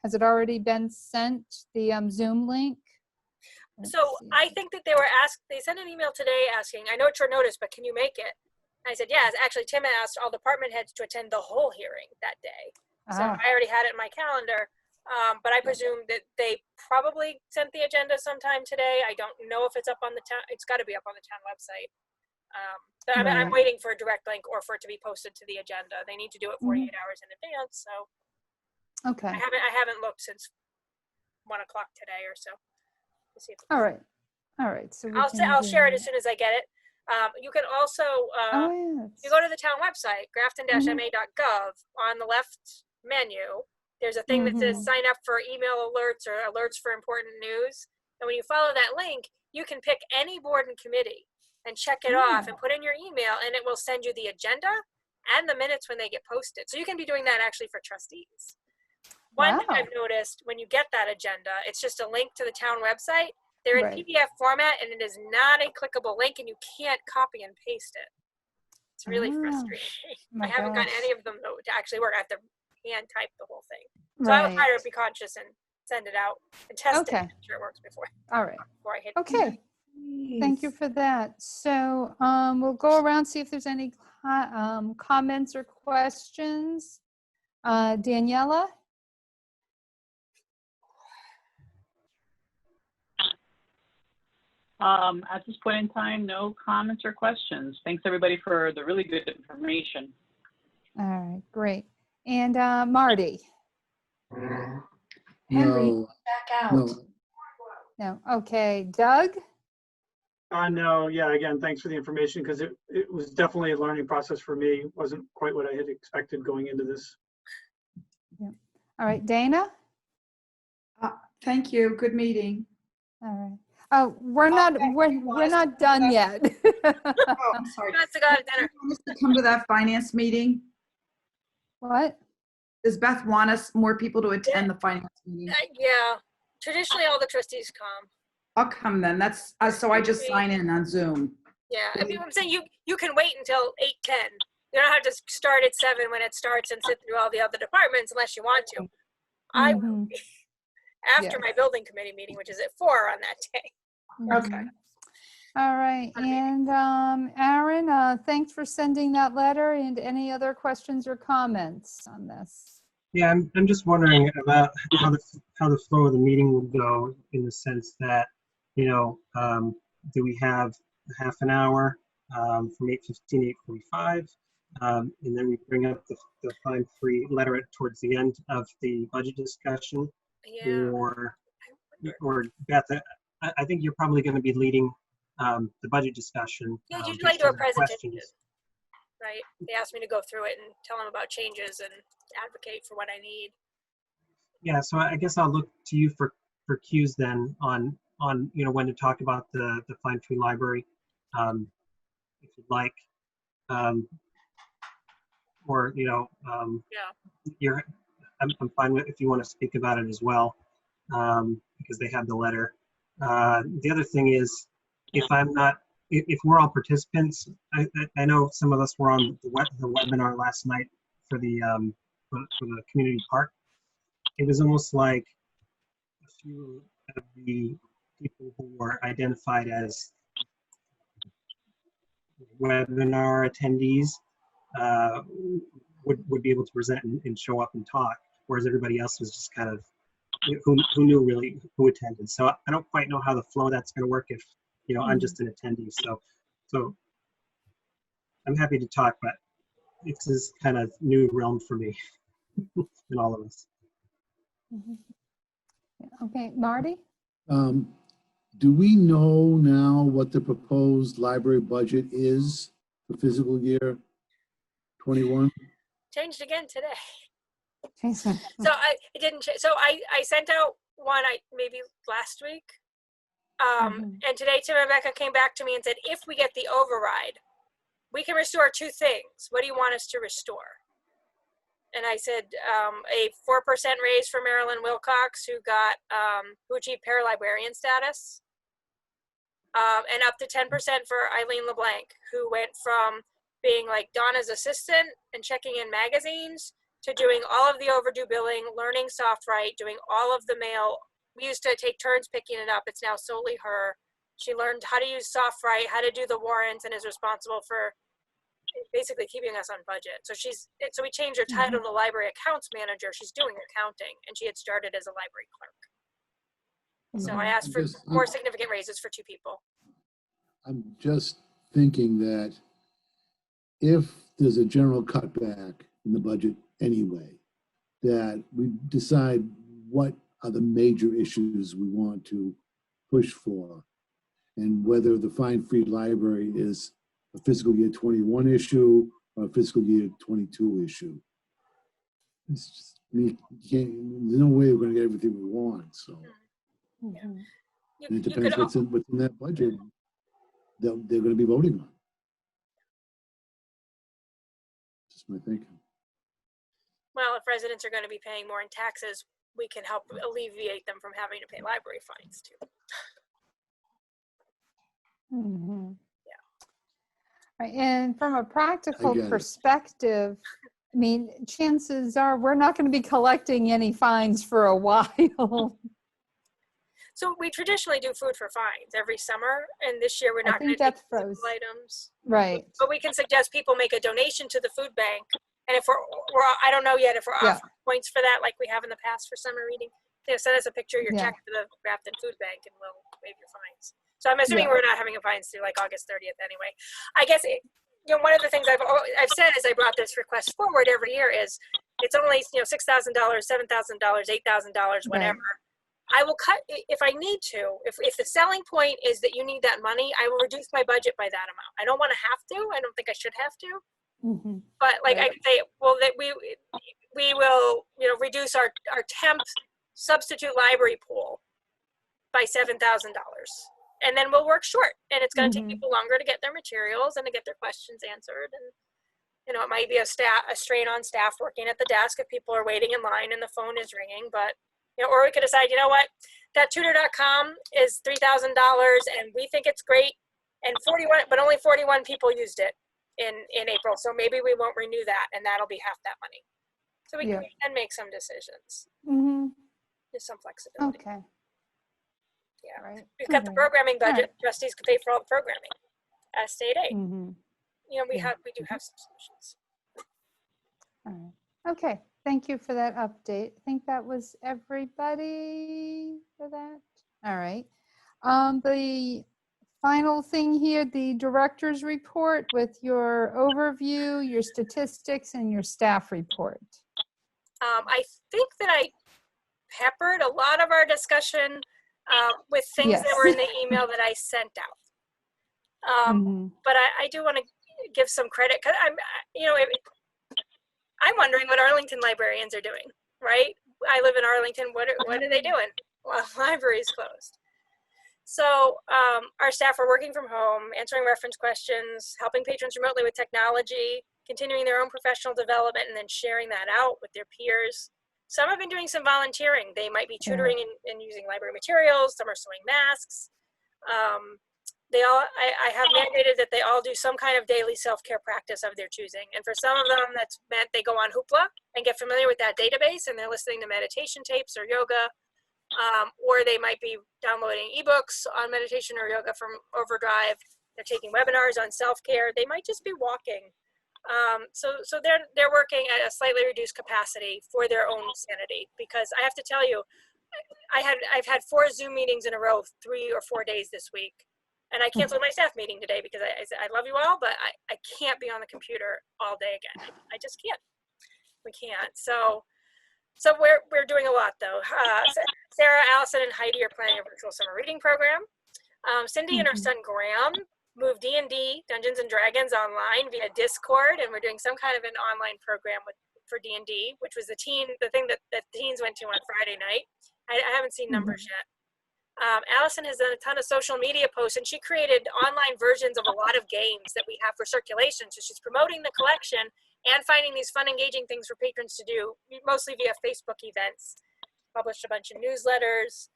has it already been sent, the Zoom link? So I think that they sent an email today asking, I know it's short notice, but can you make it? And I said, yes. Actually, Tim asked all department heads to attend the whole hearing that day. So I already had it in my calendar. But I presume that they probably sent the agenda sometime today. I don't know if it's up on the town. It's got to be up on the town website. But I'm waiting for a direct link or for it to be posted to the agenda. They need to do it 48 hours in advance. So okay. I haven't looked since 1 o'clock today or so. Let's see if All right. All right. So I'll share it as soon as I get it. You can also you go to the town website, grafton-ma.gov. On the left menu, there's a thing that says sign up for email alerts or alerts for important news. And when you follow that link, you can pick any board and committee and check it off and put in your email, and it will send you the agenda and the minutes when they get posted. So you can be doing that actually for trustees. One thing I've noticed when you get that agenda, it's just a link to the town website. They're in PDF format, and it is not a clickable link, and you can't copy and paste it. It's really frustrating. I haven't gotten any of them to actually work. I have to hand type the whole thing. So I will try to be conscious and send it out and test it. I'm sure it works before. All right. Before I hit Okay. Thank you for that. So we'll go around, see if there's any comments or questions. Daniela? At this point in time, no comments or questions. Thanks everybody for the really good information. All right, great. And Marty? No, no, No. Okay, Doug? No, yeah, again, thanks for the information because it was definitely a learning process for me. It wasn't quite what I had expected going into this. All right, Dana? Thank you. Good meeting. All right. Oh, we're not done yet. Oh, I'm sorry. Who wants to go to dinner? Want us to come to that finance meeting? What? Does Beth want us more people to attend the finance meeting? Yeah, traditionally all the trustees come. I'll come then. That's so I just sign in on Zoom. Yeah, I mean, I'm saying you can wait until 8:10. You don't have to start at 7 when it starts and sit through all the other departments unless you want to. I will Mhm. be after my building committee meeting, which is at 4 on that day. Okay. All right, and Aaron, thanks for sending that letter. And any other questions or comments on this? Yeah, I'm just wondering about how the flow of the meeting will go in the sense that, you know, do we have a half an hour from 8:15 to 8:45, and then we bring up the fine free letter towards the end of the budget discussion, Yeah. or Beth, I think you're probably going to be leading the budget discussion. Yeah, usually I based do a on the presentation, questions. right? They asked me to go through it and tell them about changes and advocate for what I need. Yeah, so I guess I'll look to you for cues then on you know when to talk about the Fine Free Library, if you'd like, or you know, Yeah. I'm fine with if you want to speak about it as well, because they have the letter. The other thing is, if we're all participants, I know some of us were on the webinar last night for the community park. It was almost like a few of the people who were identified as webinar attendees would be able to present and show up and talk, whereas everybody else was just kind of who knew really who attended. So I don't quite know how the flow that's going to work if, you know, I'm just an attendee. So I'm happy to talk, but it's this kind of new realm for me and all of us. Mhm. Okay, Marty? Do we know now what the proposed library budget is for fiscal year 21? Changed again today. Jason. So it didn't change. So I sent out one maybe last week. And today Tim and Rebecca came back to me and said, if we get the override, we can restore 2 things. What do you want us to restore? And I said a 4% raise for Marilyn Wilcox, who achieved paralibrarian status, and up to 10% for Eileen LeBlanc, who went from being like Donna's assistant and checking in magazines to doing all of the overdue billing, learning SoftWrite, doing all of the mail. We used to take turns picking it up. It's now solely her. She learned how to use SoftWrite, how to do the warrants, and is responsible for basically keeping us on budget. So so we changed her title to library accounts manager. She's doing accounting, and she had started as a library clerk. So I asked for more significant raises for 2 people. I'm just thinking that if there's a general cutback in the budget anyway, that we decide what are the major issues we want to push for, and whether the Fine Free Library is a fiscal year 21 issue or a fiscal year 22 issue. It's just, there's no way we're going to get everything we want. So and it depends what's in that budget that they're going to be voting on. Just my thinking. Well, if residents are going to be paying more in taxes, we can help alleviate them from having to pay library fines too. Right, and from a practical get it. perspective, I mean, chances are we're not going to be collecting any fines for a while. So we traditionally do food for fines every summer, and this year we're not going to take physical items. Right. But we can suggest people make a donation to the food bank, and if we're I don't know yet if we're offering points for that like we have in the past for summer reading. Send us a picture of your check to the Grafton Food Bank, and we'll waive your fines. So I'm assuming Yeah. we're not having a fines through like August 30th anyway. I guess, one of the things I've said as I brought this request forward every year is it's only, $6,000, $7,000, $8,000, whatever. I will cut if I need to. If the selling point is that you need that money, I will reduce my budget by that amount. I don't want to have to. I don't think I should have to. Mm-hmm. But like I Right. could say, well, that we will, reduce our temp substitute library pool by $7,000, and then we'll work short. And it's going to take Mhm. people longer to get their materials and to get their questions answered. And it might be a strain on staff working at the desk if people are waiting in line and the phone is ringing. But or we could decide, what, that tutor.com is $3,000 and we think it's great, and only 41 people used it in April. So maybe we won't renew that, and that'll be half that money. So we can make some decisions. Mm-hmm. There's some flexibility. Okay. Yeah. Right. We've got the Okay. programming budget. All right. Trustees can pay for all the programming as state aid. Mm-hmm. We Yeah. do have some solutions. All right. Okay. Thank you for that update. I think that was everybody for that. All right. The final thing here, the director's report with your overview, your statistics, and your staff report. I think that I peppered a lot of our discussion with things that Yes. were in the email that I sent out. Mhm. But I do want to give some credit, because I'm wondering what Arlington librarians are doing, right? I live in Arlington. What are they doing? Well, library's closed. So our staff are working from home, answering reference questions, helping patrons remotely with technology, continuing their own professional development, and then sharing that out with their peers. Some have been doing some volunteering. They might be tutoring and using library materials. Some are sewing masks. I have mandated that they all do some kind of daily self-care practice of their choosing. And for some of them, that's meant they go on Hoopla and get familiar with that database, and they're listening to meditation tapes or yoga. Or they might be downloading ebooks on meditation or yoga from Overdrive. They're taking webinars on self-care. They might just be walking. So they're working at a slightly reduced capacity for their own sanity. Because I have to tell you, I've had 4 Zoom meetings in a row, 3 or 4 days this week, and I canceled my staff meeting today because I said I love you all, but I can't be on the computer all day again. I just can't. We can't. So we're doing a lot though. Sarah, Allison, and Heidi are planning a virtual summer reading program. Cindy and her son Graham moved D&D, Dungeons and Dragons, online via Discord, and we're doing some kind of an online program for D&D, which was the thing that teens went to on Friday night. I haven't seen numbers yet. Allison has done a ton of social media posts, and she created online versions of a lot of games that we have for circulation. So she's promoting the collection and finding these fun, engaging things for patrons to do, mostly via Facebook events. Published a bunch of newsletters.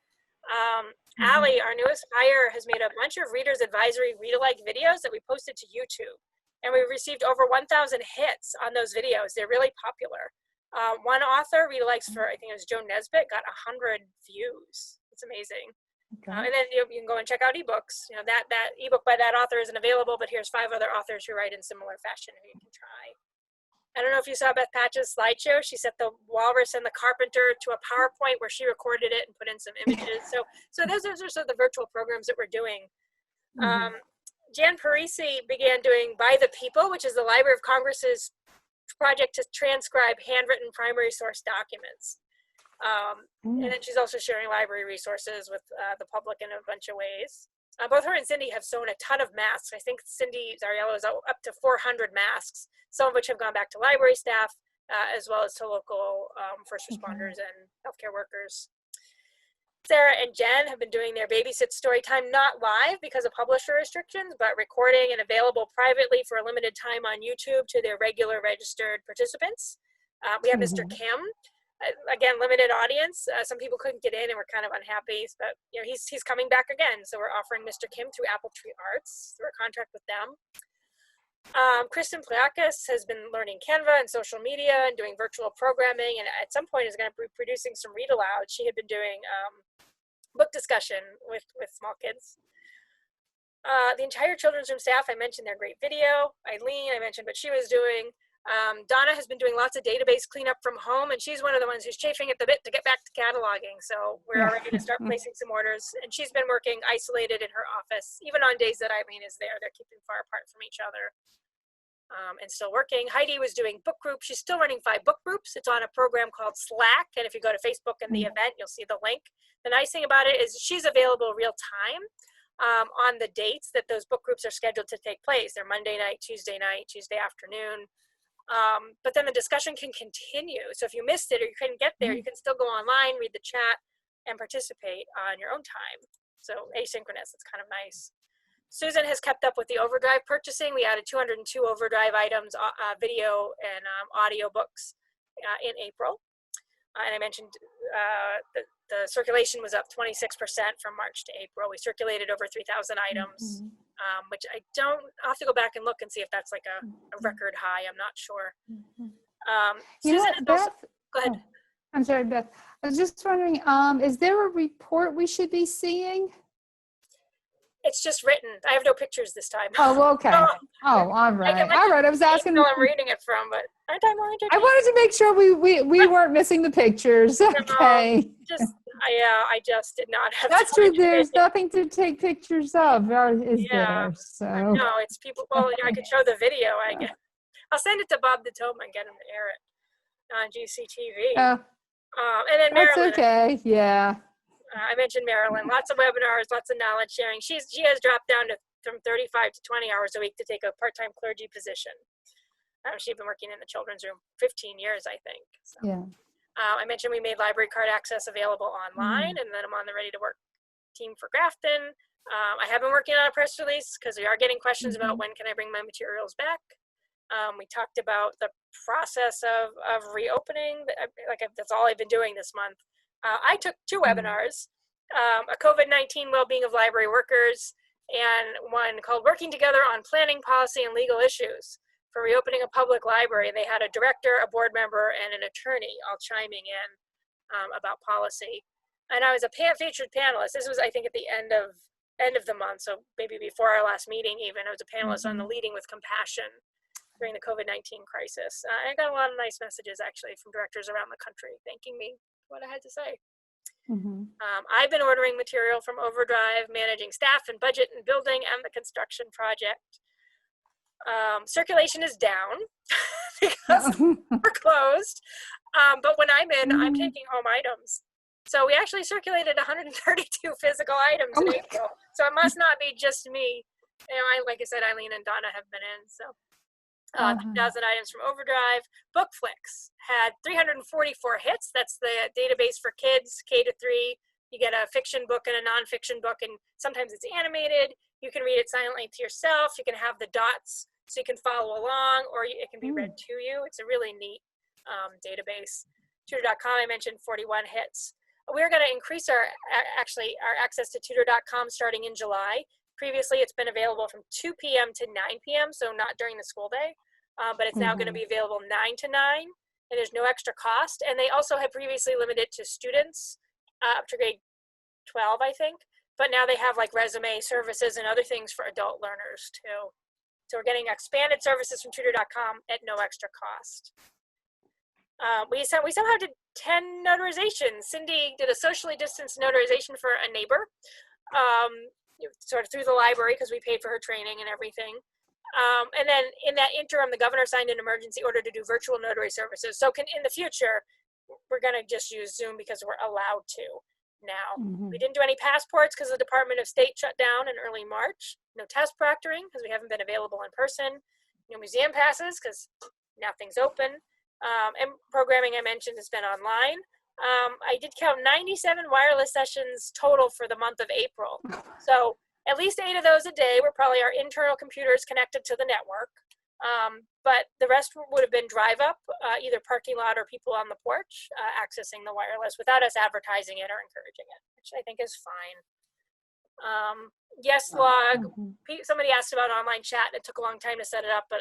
Allie, our newest hire, has made a bunch of readers advisory read-alike videos that we posted to YouTube. And we received over 1,000 hits on those videos. They're really popular. One author, read-alikes for, I think it was Joan Nesbitt, got 100 views. It's amazing. And then you can go and check out ebooks. That ebook by that author isn't available, but here's 5 other authors who write in similar fashion who you can try. I don't know if you saw Beth Patch's slideshow. She set the walrus and the carpenter to a PowerPoint where she recorded it and put in some images. So those are sort of the virtual programs that we're doing. Jan Parisi began doing By the People, which is the Library of Congress's project to transcribe handwritten primary source documents. And then she's also sharing library resources with the public in a bunch of ways. Both her and Cindy have sewn a ton of masks. I think Cindy Zariello is up to 400 masks, some of which have gone back to library staff, as well as to local first responders and healthcare workers. Sarah and Jen have been doing their Babysit Storytime, not live because of publisher restrictions, but recording and available privately for a limited time on YouTube to their regular registered participants. We have Mr. Kim. Again, limited audience. Some people couldn't get in and were kind of unhappy, but he's coming back again. So we're offering Mr. Kim through Apple Tree Arts through a contract with them. Kristen Pliakis has been learning Canva and social media and doing virtual programming, and at some point is going to be producing some read aloud. She had been doing book discussion with small kids. The entire children's room staff, I mentioned their great video. Eileen, I mentioned what she was doing. Donna has been doing lots of database cleanup from home, and she's one of the ones who's chafing at the bit to get back to cataloging. So we're Yeah. ready to start placing some orders. And she's been working isolated in her office, even on days that Eileen is there. They're keeping far apart from each other, and still working. Heidi was doing book groups. She's still running 5 book groups. It's on a program called Slack. And if you go to Facebook and the event, you'll see the link. The nice thing about it is she's available real time on the dates that those book groups are scheduled to take place. They're Monday night, Tuesday afternoon. But then the discussion can continue. So if you missed it or you couldn't get there, you can still go online, read the chat, and participate on your own time. So asynchronous, it's kind of nice. Susan has kept up with the Overdrive purchasing. We added 202 Overdrive items, video and audio books in April. And I mentioned the circulation was up 26% from March to April. We circulated over 3,000 items, which I'll have to go back and look and see if that's like a record high. I'm not sure. You know Susan what, is also, Beth? go ahead. Oh, I'm sorry, Beth. I was just wondering, is there a report we should be seeing? It's just written. I have no pictures this time. Oh, okay. So, Oh, all right. All right. I was asking. I'm reading it from, but aren't I more entertained? I wanted to make sure we weren't missing the pictures. Okay. I just did not have. That's time true. to There's make it. nothing to take pictures of, is Yeah. there? So. No, it's people. Well, I could show the video. I guess I'll send it to Bob the Tome and get him to air it on GCTV. And then That's Marilyn. okay. Yeah. I mentioned Marilyn. Lots of webinars, lots of knowledge sharing. She has dropped down from 35 to 20 hours a week to take a part-time clergy position. She's been working in the children's room 15 years, I think. So. Yeah. I mentioned we made library card access available online, and then I'm on the Ready to Work team for Grafton. I have been working on a press release because we are getting questions about when can I bring my materials back. We talked about the process of reopening. That's all I've been doing this month. I took 2 webinars, a COVID-19 well-being of library workers, and one called Working Together on Planning, Policy, and Legal Issues for Reopening a Public Library. They had a director, a board member, and an attorney all chiming in about policy. And I was a featured panelist. This was, I think, at the end of the month, so maybe before our last meeting even. I was a panelist on the Leading with Compassion during the COVID-19 crisis. I got a lot of nice messages, actually, from directors around the country thanking me for what I had to say. I've been ordering material from Overdrive, managing staff and budget and building and the construction project. Circulation is down because we're closed. But when I'm in, I'm taking home items. So we actually circulated 132 physical items in April. So it must not be just me. Like I said, Eileen and Donna have been in. So 2,000 items from Overdrive. Bookflix had 344 hits. That's the database for kids, K to 3. You get a fiction book and a nonfiction book, and sometimes it's animated. You can read it silently to yourself. You can have the dots so you can follow along, or it can be read to you. It's a really neat database. Tutor.com, I mentioned 41 hits. We're going to increase our access to Tutor.com starting in July. Previously, it's been available from 2 p.m. to 9 p.m., so not during the school day, but it's now going to be available 9 to 9, and there's no extra cost. And they also had previously limited to students up to grade 12, I think, but now they have like resume services and other things for adult learners too. So we're getting expanded services from Tutor.com at no extra cost. We somehow did 10 notarizations. Cindy did a socially distanced notarization for a neighbor. Sort of through the library because we paid for her training and everything. And then in that interim, the governor signed an emergency order to do virtual notary services. So in the future, we're going to just use Zoom because we're allowed to now. We didn't do any passports because the Department of State shut down in early March. No test proctoring because we haven't been available in person. No museum passes because nothing's open. And programming I mentioned has been online. I did count 97 wireless sessions total for the month of April. So at least 8 of those a day were probably our internal computers connected to the network. But the rest would have been drive up, either parking lot or people on the porch accessing the wireless without us advertising it or encouraging it, which I think is fine. Yes, log. Somebody asked about online chat. It took a long time to set it up, but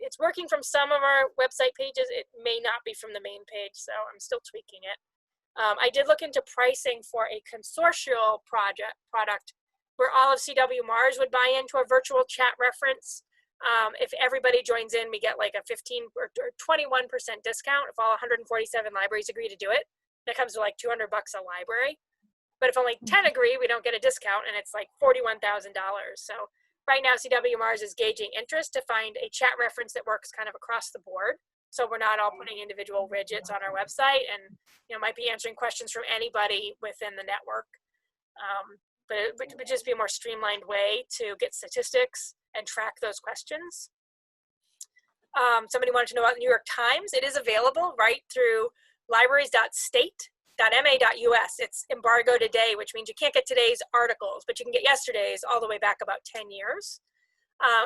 it's working from some of our website pages. It may not be from the main page, so I'm still tweaking it. I did look into pricing for a consortial product where all of CW Mars would buy into a virtual chat reference. If everybody joins in, we get like a 15 or 21% discount if all 147 libraries agree to do it. That comes to like $200 a library. But if only 10 agree, we don't get a discount, and it's like $41,000. So right now, CW Mars is gauging interest to find a chat reference that works kind of across the board. So we're not all putting individual widgets on our website, and might be answering questions from anybody within the network. But it would just be a more streamlined way to get statistics and track those questions. Somebody wanted to know about the New York Times. It is available right through libraries.state.ma.us. It's embargo today, which means you can't get today's articles, but you can get yesterday's all the way back about 10 years.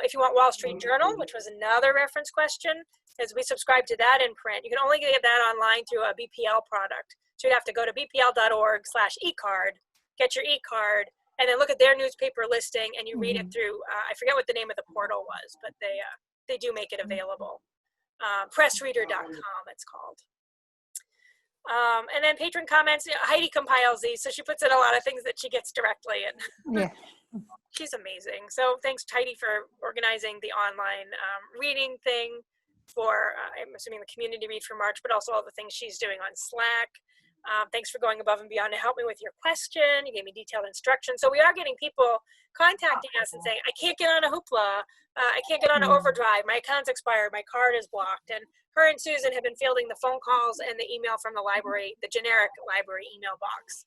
If you want Wall Street Journal, which was another reference question, because we subscribe to that in print, you can only get that online through a BPL product. So you'd have to go to bpl.org/ecard, get your e-card, and then look at their newspaper listing, and you read it through, I forget what the name of the portal was, but they do make it available. Pressreader.com, it's called. And then Patron Comments, Heidi compiles these, so she puts in a lot of things that she gets directly, and Yeah. she's amazing. So thanks, Heidi, for organizing the online reading thing for, I'm assuming, the community read for March, but also all the things she's doing on Slack. Thanks for going above and beyond to help me with your question. You gave me detailed instructions. So we are getting people contacting us and saying, I can't get on a Hoopla. I can't get on an Overdrive. My account's expired. My card is blocked. And her and Susan have been fielding the phone calls and the email from the library, the generic library email box.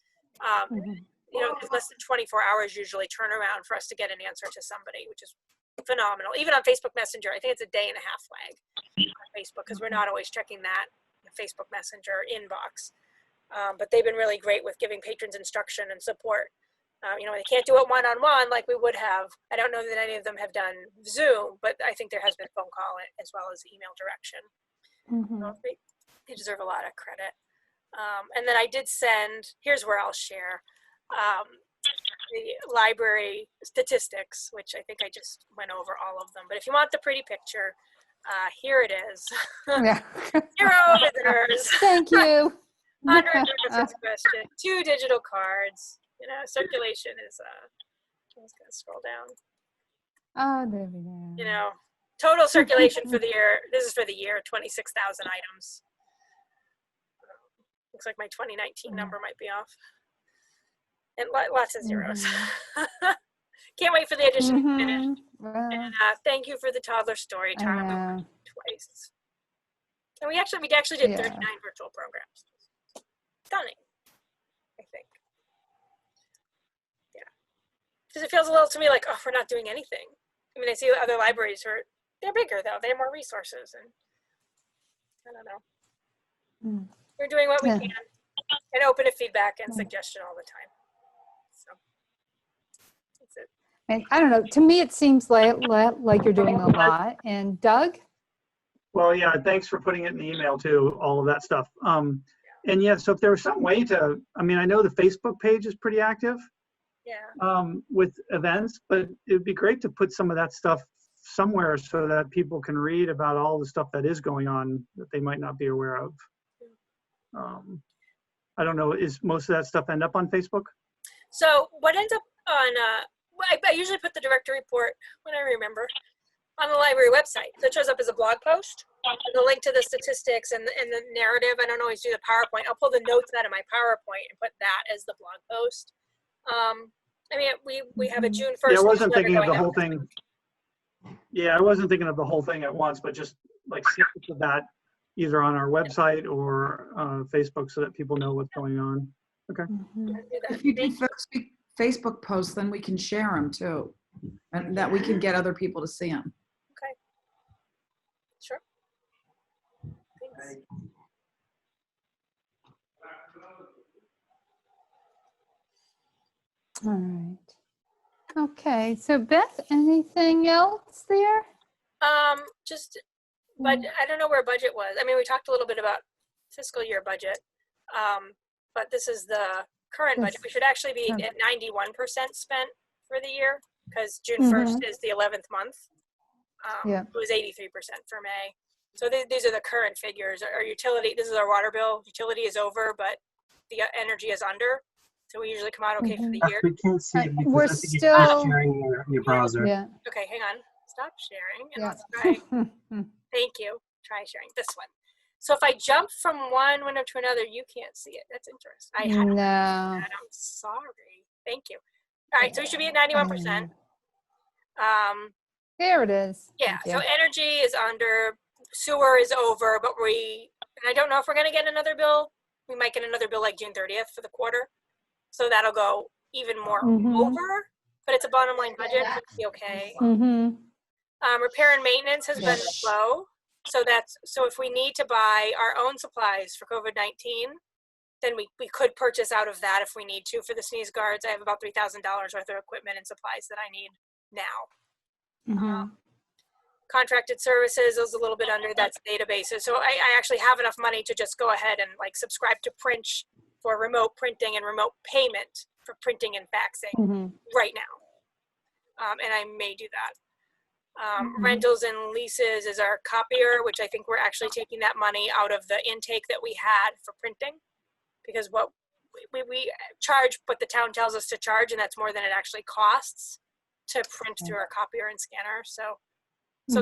It's less than 24 hours usually turnaround for us to get an answer to somebody, which is phenomenal. Even on Facebook Messenger, I think it's a day and a half lag on Facebook, because we're not always checking that Facebook Messenger inbox. But they've been really great with giving patrons instruction and support. They can't do it one-on-one like we would have. I don't know that any of them have done Zoom, but I think there has been phone call as well as email direction. So they deserve a lot of credit. And then I did send, here's where I'll share, the library statistics, which I think I just went over all of them. But if you want the pretty picture, here it is. Yeah. 0 visitors. Thank you. 100 reference question, 2 digital cards. Circulation is, I'm just gonna scroll down. Oh, there we go. Total circulation for the year, this is for the year, 26,000 items. Looks like my 2019 number might be off. And lots of zeros. Can't wait for the edition to finish. Well, And thank you for the toddler story time twice. And we actually did 39 virtual programs. Stunning, I think. Yeah. Because it feels a little to me like, oh, we're not doing anything. I mean, I see other libraries they're bigger though. They have more resources, and I don't know. We're doing what we can, and open to feedback and suggestion all the time. So that's it. and I don't know. To me, it seems like you're doing a lot. And Doug? Well, yeah, thanks for putting it in the email too, all of that stuff. And yeah, so if there was some way to, I know the Facebook page is pretty active with events, but it would be great to put some of that stuff somewhere so that people can read about all the stuff that is going on that they might not be aware of. I don't know, is most of that stuff end up on Facebook? So what ends up on, I usually put the director report, when I remember, on the library website. So it shows up as a blog post, and the link to the statistics and the narrative. I don't always do the PowerPoint. I'll pull the notes out of my PowerPoint and put that as the blog post. We have a June 1st. Yeah, I wasn't thinking of the whole thing. Yeah, I wasn't thinking of the whole thing at once, but just like snippets of that either on our website or Facebook so that people know what's going on. Okay. If you do Facebook posts, then we can share them too, and that we can get other people to see them. Okay. Sure. Thanks. All right. Okay. So Beth, anything else there? But I don't know where budget was. We talked a little bit about fiscal year budget, but this is the current budget. We should actually be at 91% spent for the year, because June 1st is the 11th month. It was 83% for May. So these are the current figures. Our utility, this is our water bill. Utility is over, but the energy is under. So we usually come out okay for the year. We can't see it because We're I think still you're sharing your browser. Yeah. Okay, hang on. stop sharing and Yeah. let's try. Thank you. Try sharing this one. So if I jump from one window to another, you can't see it. That's interesting. I had No. that. I'm sorry. Thank you. All right, so we should be at 91%. There it is. Yeah, Thank so you. energy is under, sewer is over, but and I don't know if we're gonna get another bill. We might get another bill like June 30th for the quarter. So that'll go even more over, but it's a bottom line budget, so it'll be okay. Repair and maintenance has been slow. So if we need to buy our own supplies for COVID-19, then we could purchase out of that if we need to for the sneeze guards. I have about $3,000 worth of equipment and supplies that I need now. Contracted services is a little bit under, that's databases. So I actually have enough money to just go ahead and like subscribe to Print for remote printing and remote payment for printing and faxing right now. And I may do that. Rentals and leases is our copier, which I think we're actually taking that money out of the intake that we had for printing, because what we charge what the town tells us to charge, and that's more than it actually costs to print through our copier and scanner. So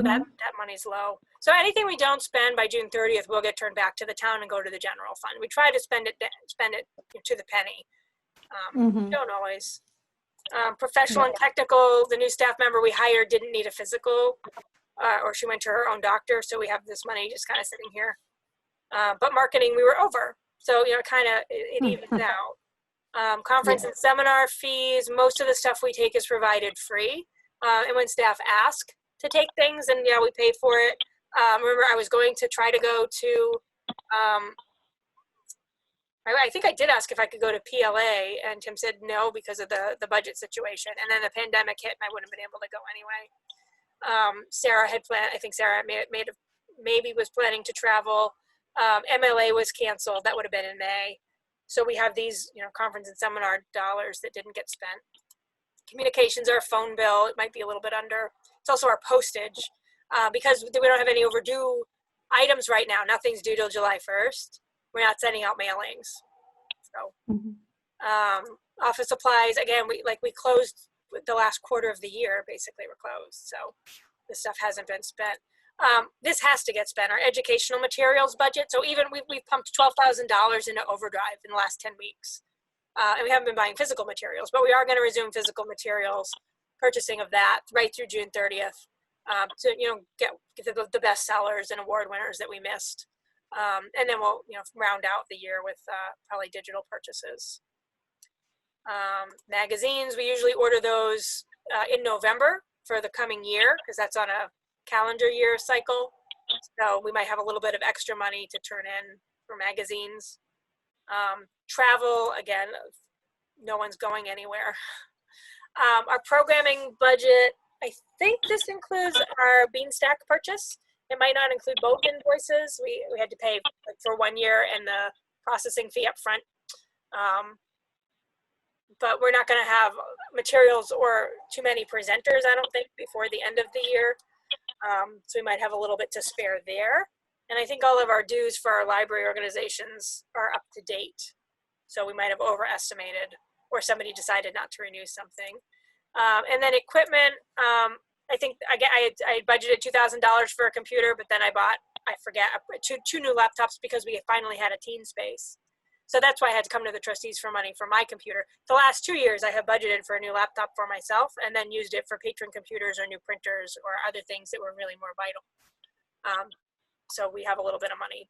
that money's low. So anything we don't spend by June 30th will get turned back to the town and go to the general fund. We try to spend it to the penny. Don't always. Professional and technical, the new staff member we hired didn't need a physical, or she went to her own doctor, so we have this money just kind of sitting here. But marketing, we were over. So, kind of it evens out. Conference and seminar fees, most of the stuff we take is provided free. And when staff ask to take things, and we pay for it. Remember, I was going to try to go to, I think I did ask if I could go to PLA, and Tim said no because of the budget situation. And then the pandemic hit, and I wouldn't have been able to go anyway. Sarah had planned, I think Sarah maybe was planning to travel. MLA was canceled. That would have been in May. So we have these, conference and seminar dollars that didn't get spent. Communications, our phone bill, it might be a little bit under. It's also our postage, because we don't have any overdue items right now. Nothing's due till July 1st. We're not sending out mailings. So, office supplies, again, we closed the last quarter of the year. Basically, we're closed. So this stuff hasn't been spent. This has to get spent. Our educational materials budget. So even we've pumped $12,000 into overdrive in the last 10 weeks. And we haven't been buying physical materials, but we are going to resume physical materials purchasing of that right through June 30th. To get the best sellers and award winners that we missed. And then we'll round out the year with probably digital purchases. Magazines, we usually order those in November for the coming year, because that's on a calendar year cycle. So we might have a little bit of extra money to turn in for magazines. Travel, again, no one's going anywhere. Our programming budget, I think this includes our Beanstack purchase. It might not include both invoices. We had to pay for 1 year and the processing fee up front. But we're not going to have materials or too many presenters, I don't think, before the end of the year. So we might have a little bit to spare there. And I think all of our dues for our library organizations are up to date. So we might have overestimated, or somebody decided not to renew something. And then equipment, I think I had budgeted $2,000 for a computer, but then I bought, I forget, two new laptops because we finally had a teen space. So that's why I had to come to the trustees for money for my computer. The last 2 years I have budgeted for a new laptop for myself and then used it for patron computers or new printers or other things that were really more vital. So we have a little bit of money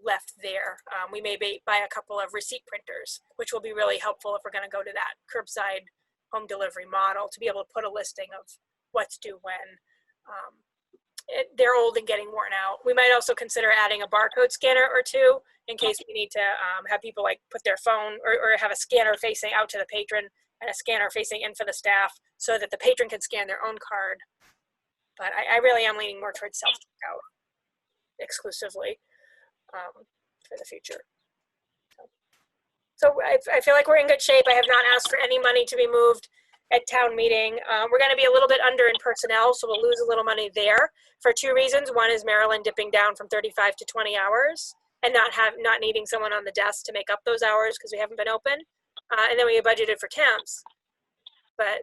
left there. We may buy a couple of receipt printers, which will be really helpful if we're going to go to that curbside home delivery model, to be able to put a listing of what's due when. They're old and getting worn out. We might also consider adding a barcode scanner or two in case we need to have people put their phone or have a scanner facing out to the patron and a scanner facing in for the staff so that the patron can scan their own card. But I really am leaning more towards self-checkout exclusively for the future. So I feel like we're in good shape. I have not asked for any money to be moved at town meeting. We're going to be a little bit under in personnel, so we'll lose a little money there for two reasons. One is Maryland dipping down from 35 to 20 hours and not needing someone on the desk to make up those hours because we haven't been open. And then we budgeted for temps, but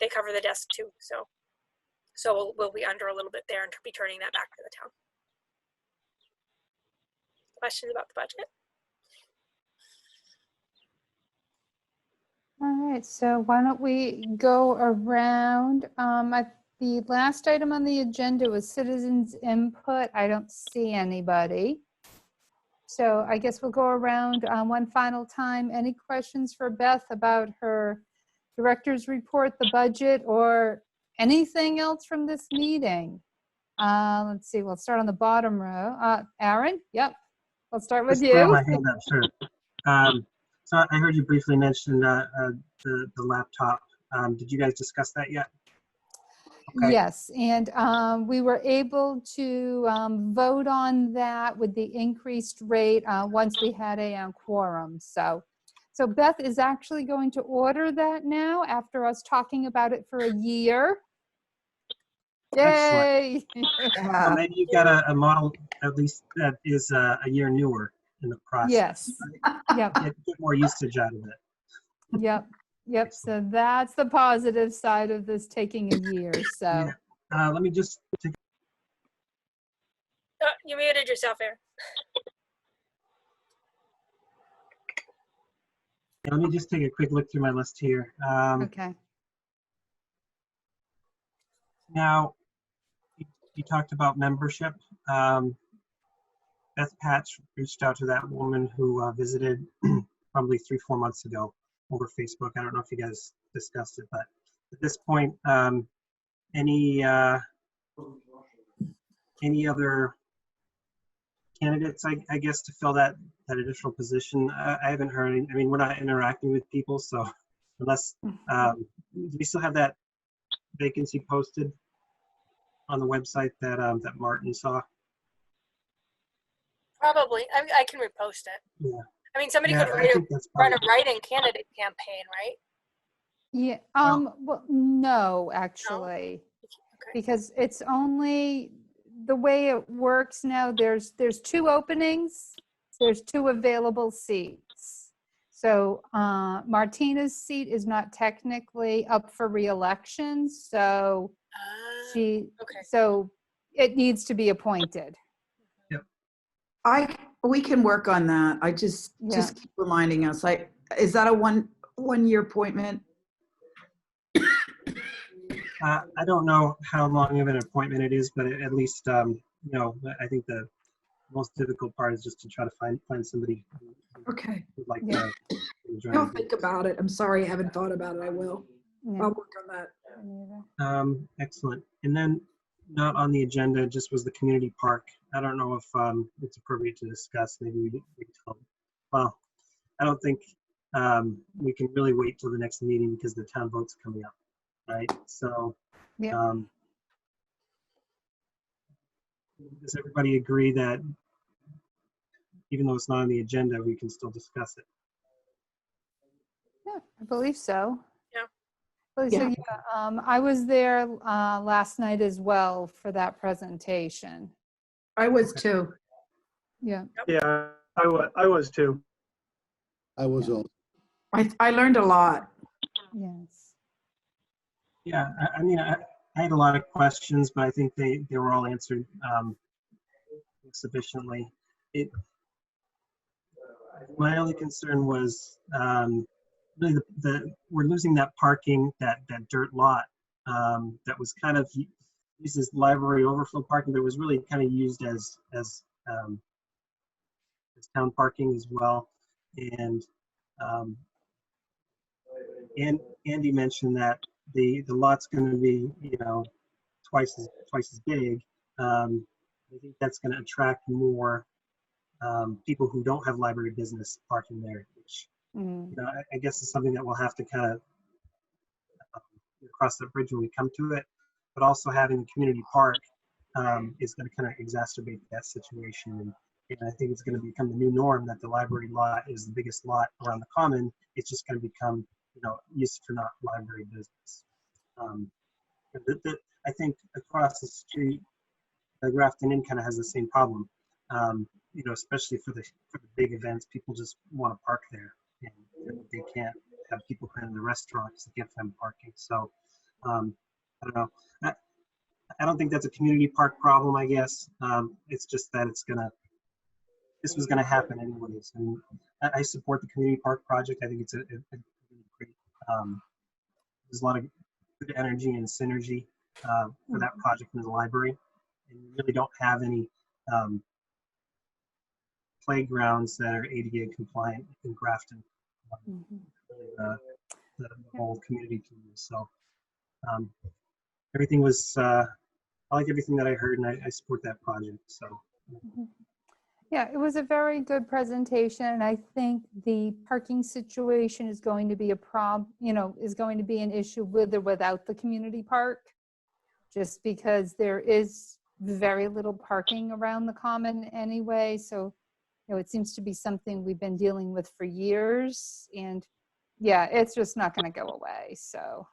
they cover the desk too. So So we'll be under a little bit there and be turning that back to the town. Questions about the budget? All right, so why don't we go around? The last item on the agenda was citizens input. I don't see anybody. So I guess we'll go around one final time. Any questions for Beth about her director's report, the budget, or anything else from this meeting? Let's see, we'll start on the bottom row. Aaron, yep, we'll start with Just throw you. my hand up, sure. So I heard you briefly mention the laptop. Did you guys discuss that yet? Okay. Yes, and we were able to vote on that with the increased rate once we had a quorum. So Beth is actually going to order that now after us talking about it for a year. Yay! Well, Yeah. maybe you've got a model at least that is a year newer in the process. Yes. Yep. Get more usage out of it. Yep. So that's the positive side of this taking a year. So Yeah. Let me just take. Oh, you muted yourself, Aaron. Let me just take a quick look through my list here. okay. Now, you talked about membership. Beth Patch reached out to that woman who visited probably 3-4 months ago over Facebook. I don't know if you guys discussed it, but at this point, any other candidates, I guess, to fill that additional position? I haven't heard any. I mean, we're not interacting with people, so unless, do we still have that vacancy posted on the website that that Martin saw? Probably. I can repost it. Yeah. I mean, somebody Yeah, could I think that's run a probably. write-in candidate campaign, right? Yeah. Well- Well, no, actually, Okay. because it's only the way it works now. There's 2 openings. There's 2 available seats. So Martina's seat is not technically up for re-election. So Okay. so it needs to be appointed. We can work on that. I just keep reminding us. Is that a one year appointment? I don't know how long of an appointment it is, but at least, you know, I think the most difficult part is just to try to find somebody who Okay. would like Yeah. to join. I'll think about it. I'm sorry I haven't thought about it. I will. Yeah. I'll work on that. Excellent. And then not on the agenda, just was the community park. I don't know if it's appropriate to discuss. Maybe we tell. Well, I don't think we can really wait till the next meeting because the town vote's coming up, right? So, Yeah. does everybody agree that even though it's not on the agenda, we can still discuss it? Yeah, I believe so. Yeah. So, yeah, I was there last night as well for that presentation. I was too. Yeah. Yeah, I was too. I was all, I learned a lot. Yes. Yeah, I mean, I had a lot of questions, but I think they were all answered sufficiently. My only concern was really we're losing that parking, that dirt lot that was kind of used as library overflow parking, but it was really kind of used as town parking as well. And Andy mentioned that the lot's going to be, you know, twice as big. I think that's going to attract more people who don't have library business parking there, which you know, I guess is something that we'll have to kind of cross that bridge when we come to it. But also having a community park is going to kind of exacerbate that situation. And I think it's going to become the new norm that the library lot is the biggest lot around the common. It's just going to become, you know, used for not library business. I think across the street, the Grafton Inn kind of has the same problem. You know, especially for the big events, people just want to park there, and they can't have people come in the restaurant because they can't find parking. So I don't know. I don't think that's a community park problem, I guess. It's just that this was gonna happen anyways. And I support the community park project. I think it's a really great, there's a lot of good energy and synergy for that project in the library. And you really don't have any playgrounds that are ADA compliant in Grafton. The whole community can use. So everything was, I like everything that I heard, and I support that project. So. Yeah, it was a very good presentation, and I think the parking situation is going to be is going to be an issue with or without the community park, just because there is very little parking around the common anyway. So, it seems to be something we've been dealing with for years, and yeah, it's just not going to go away. So,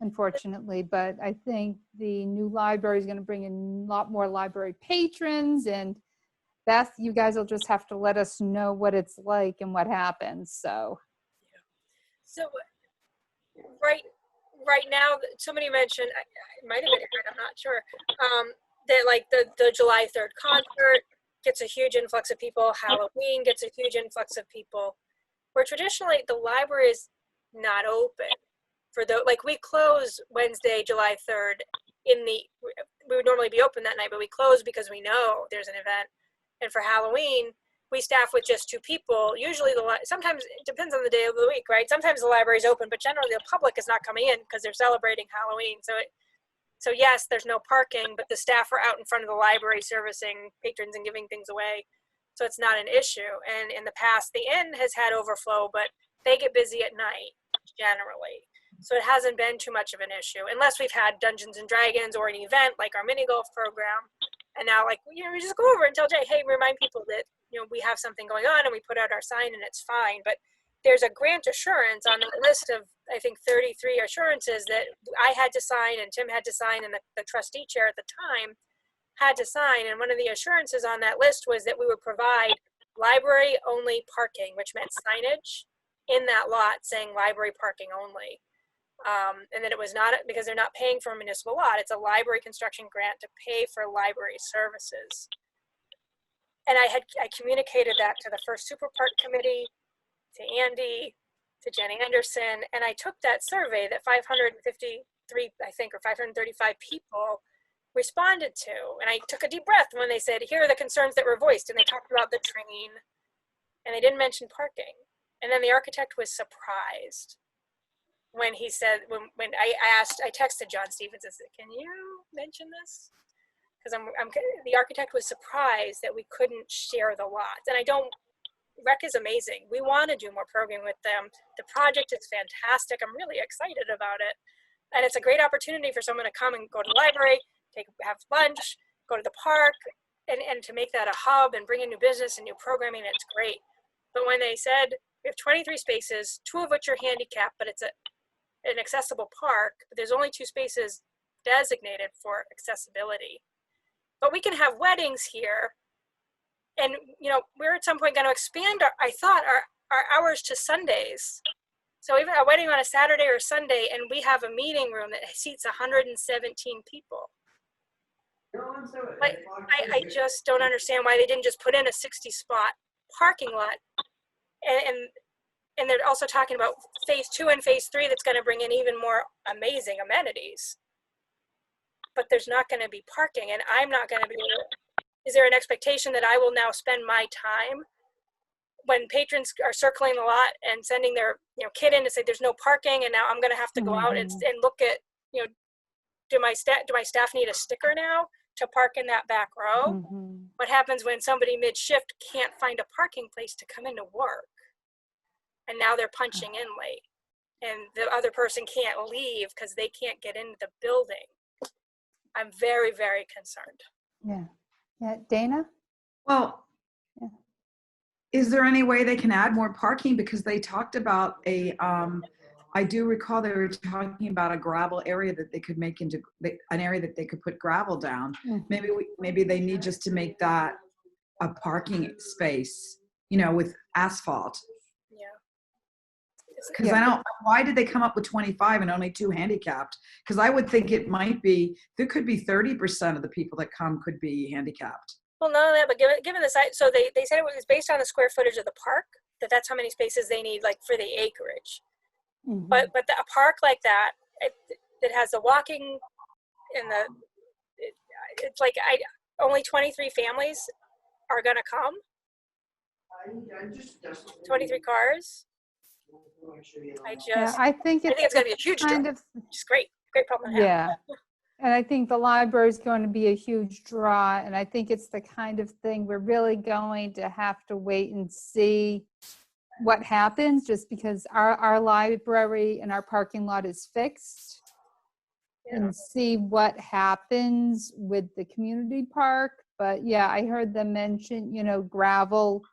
unfortunately, but I think the new library is going to bring in a lot more library patrons, and Beth, you guys will just have to let us know what it's like and what happens. So right now, somebody mentioned, it might have been Aaron, I'm not sure, that like the July 3rd concert gets a huge influx of people. Halloween gets a huge influx of people. Where traditionally the library is not open for we close Wednesday, July 3rd we would normally be open that night, but we close because we know there's an event. And for Halloween, we staff with just 2 people. Usually sometimes it depends on the day of the week, right? Sometimes the library is open, but generally the public is not coming in because they're celebrating Halloween. So yes, there's no parking, but the staff are out in front of the library servicing patrons and giving things away. So it's not an issue. And in the past, the inn has had overflow, but they get busy at night generally. So it hasn't been too much of an issue, unless we've had Dungeons and Dragons or an event like our mini golf program. And now, we just go over and tell Jay, hey, remind people that, we have something going on, and we put out our sign and it's fine. But there's a grant assurance on the list of, I think, 33 assurances that I had to sign and Tim had to sign, and the trustee chair at the time had to sign. And one of the assurances on that list was that we would provide library only parking, which meant signage in that lot saying library parking only. And that it was not, because they're not paying for a municipal lot, it's a library construction grant to pay for library services. And I communicated that to the first Super Park Committee, to Andy, to Jenny Anderson, and I took that survey that 553, I think, or 535 people responded to. And I took a deep breath when they said, here are the concerns that were voiced, and they talked about the train, and they didn't mention parking. And then the architect was surprised when he said, when I texted John Stevens and said, can you mention this? Because the architect was surprised that we couldn't share the lots. And rec is amazing. We want to do more programming with them. The project is fantastic. I'm really excited about it. And it's a great opportunity for someone to come and go to the library, have lunch, go to the park, and to make that a hub and bring in new business and new programming. It's great. But when they said, we have 23 spaces, 2 of which are handicapped, but it's an accessible park, but there's only 2 spaces designated for accessibility. But we can have weddings here. And, we're at some point going to expand our hours to Sundays. So even a wedding on a Saturday or Sunday, and we have a meeting room that seats 117 people. I just don't understand why they didn't just put in a 60 spot parking lot. And they're also talking about phase 2 and phase 3 that's going to bring in even more amazing amenities. But there's not going to be parking, and I'm not going to be able to. Is there an expectation that I will now spend my time when patrons are circling the lot and sending their kid in to say there's no parking, and now I'm going to have to go out and look at, do my staff need a sticker now to park in that back row? What happens when somebody mid-shift can't find a parking place to come into work? And now they're punching in late, and the other person can't leave because they can't get into the building. I'm very, very concerned. Yeah, Dana? Well, is there any way they can add more parking? Because they talked about I do recall they were talking about a gravel area that they could make into an area that they could put gravel down. Maybe they need just to make that a parking space, with asphalt. Because I don't, why did they come up with 25 and only 2 handicapped? Because I would think it might be, there could be 30% of the people that come could be handicapped. Well, none of that, but given the site, so they said it was based on the square footage of the park, that's how many spaces they need, like, for the acreage. Mhm. But a park like that, that has the walking and it's like only 23 families are gonna come. 23 cars. Yeah, I think I think it's gonna be a huge draw, kind of, which is great problem to have. yeah. And I think the library is going to be a huge draw, and I think it's the kind of thing we're really going to have to wait and see what happens, just because our library and our parking lot is fixed. And see what happens with the community park. But yeah, I heard them mention, gravel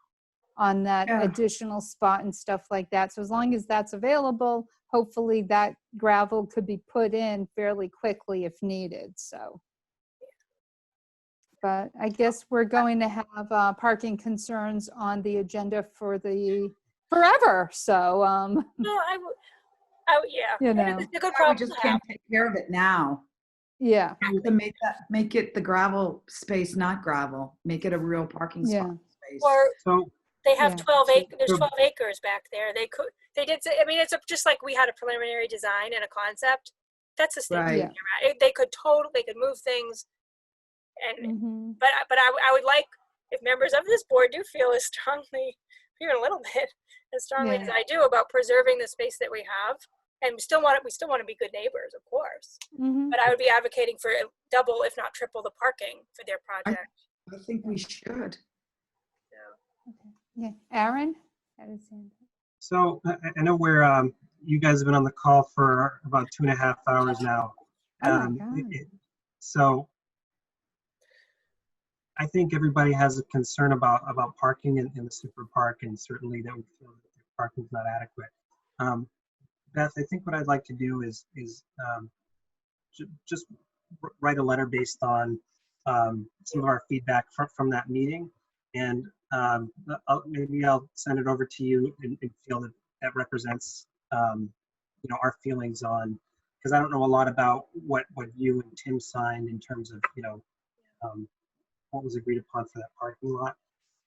on that Yeah. additional spot and stuff like that. So as long as that's available, hopefully that gravel could be put in fairly quickly if needed, so. But I guess we're going to have parking concerns on the agenda for the forever, so, No, yeah. It's a good We problem just to have. can't take care of it now. yeah, To make it the gravel space, not gravel, make it a real parking Yeah. spot space. Or So, they have Yeah. 12 acres, there's So- 12 acres back there. They did say, I mean, just like we had a preliminary design and a concept. That's the state. Right. Yeah. They could move things. And, mhm, but I would like, if members of this board do feel as strongly, even a little bit, as strongly as Yeah. I do about preserving the space that we have. And we still want to be good neighbors, of course. mhm. But I would be advocating for double, if not triple, the parking for their project. I think we should. So. Yeah, Aaron? Had his hand up. so I know you guys have been on the call for about 2.5 hours now. Oh my God. So I think everybody has a concern about parking in the super park, and certainly that we feel that the parking is not adequate. Beth, I think what I'd like to do is just write a letter based on some of our feedback from that meeting, and maybe I'll send it over to you and feel that represents our feelings on, because I don't know a lot about what you and Tim signed in terms of what was agreed upon for that parking lot.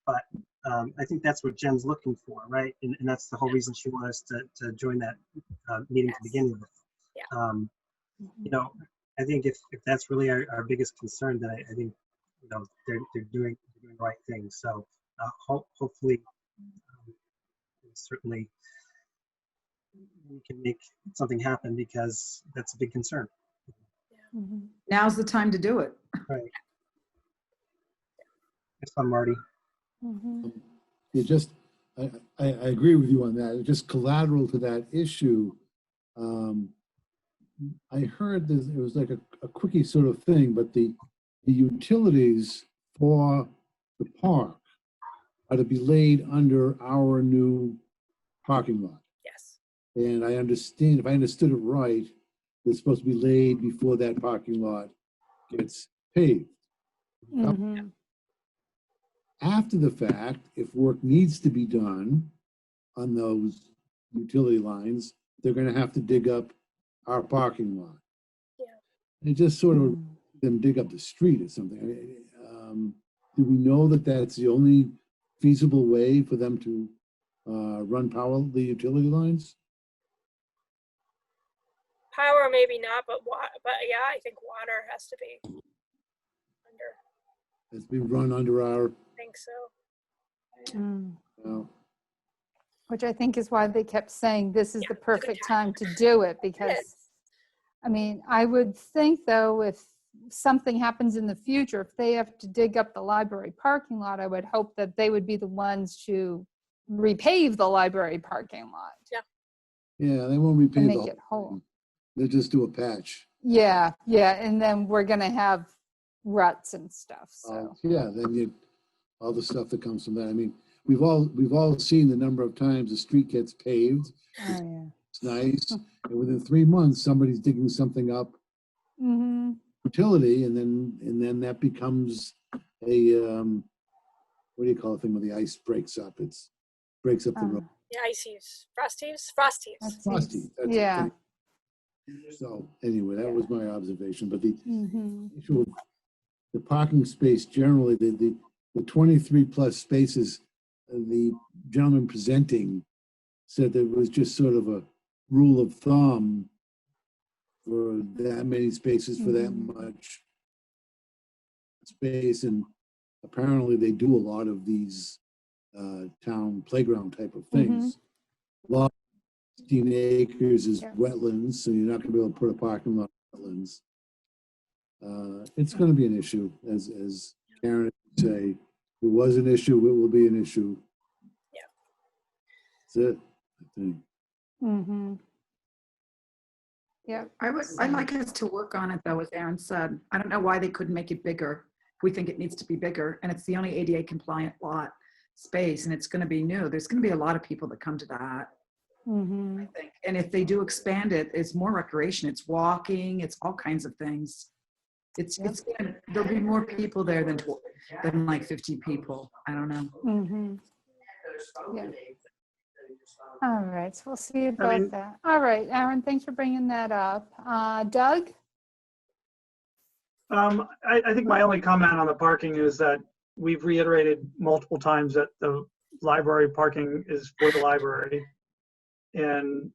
But I think that's what Jen's looking for, right? And that's the whole reason she wanted us to join that meeting to begin with. Yeah. I think if that's really our biggest concern, then I think they're doing the right thing. So hopefully, certainly, we can make something happen, because that's a big concern. Mhm. Now's the time to do it. Right. Yes, I'm Marty. Mhm. It just, I agree with you on that. Just collateral to that issue. I heard this, it was like a quickie sort of thing, but the utilities for the park are to be laid under our new parking lot. Yes. And I understand, if I understood it right, they're supposed to be laid before that parking lot gets paved. Mhm. After the fact, if work needs to be done on those utility lines, they're gonna have to dig up our parking lot. Yeah. It just sort of them dig up the street or something. Do we know that that's the only feasible way for them to run the utility lines? Power maybe not, but yeah, I think water has to be under. It's been run under our, I think so. Mm. Which I think is why they kept saying this is Yeah, the it's a good perfect time to do it, because, Yes. I mean, I would think though, if something happens in the future, if they have to dig up the library parking lot, I would hope that they would be the ones to repave the library parking lot yeah, they won't repave and the make whole it whole. thing. They'll just do a patch. Yeah, and then we're gonna have ruts and stuff, so. Yeah, then all the stuff that comes from that. I mean, we've all seen the number of times the street gets paved. Oh, yeah. It's nice, and within 3 months, somebody's digging something up, Mm-hmm. utility, and then that becomes a what do you call a thing when the ice breaks up? Breaks up the road. Yeah, ice heaves. Frost heaves? Frost heaves. That's Frosty. easy. That's it, Yeah. thank you. So anyway, that was my observation, but the Mhm. issue of the parking space generally, the 23 plus spaces, the gentleman presenting said that it was just sort of a rule of thumb for that many spaces for that much space, and apparently they do a lot of these town playground type of things. A lot of 15 acres is Yeah. wetlands, so you're not going to be able to put a parking lot in wetlands. It's going to be an issue, as Karen would say. If it was an issue, it will be an issue. Yeah. That's it, I think. Mm-hmm. Yeah. I'd like us to work on it though, as Aaron said. I don't know why they couldn't make it bigger. We think it needs to be bigger, and it's the only ADA compliant lot space, and it's going to be new. There's going to be a lot of people that come to that, Mm-hmm. I think. And if they do expand it, it's more recreation. It's walking. It's all kinds of things. There'll be more people there than like 50 people. I don't know. Mm-hmm. Yeah. All right, so we'll see about mean- that. All right, Aaron, thanks for bringing that up. Doug? I think my only comment on the parking is that we've reiterated multiple times that the library parking is for the library. And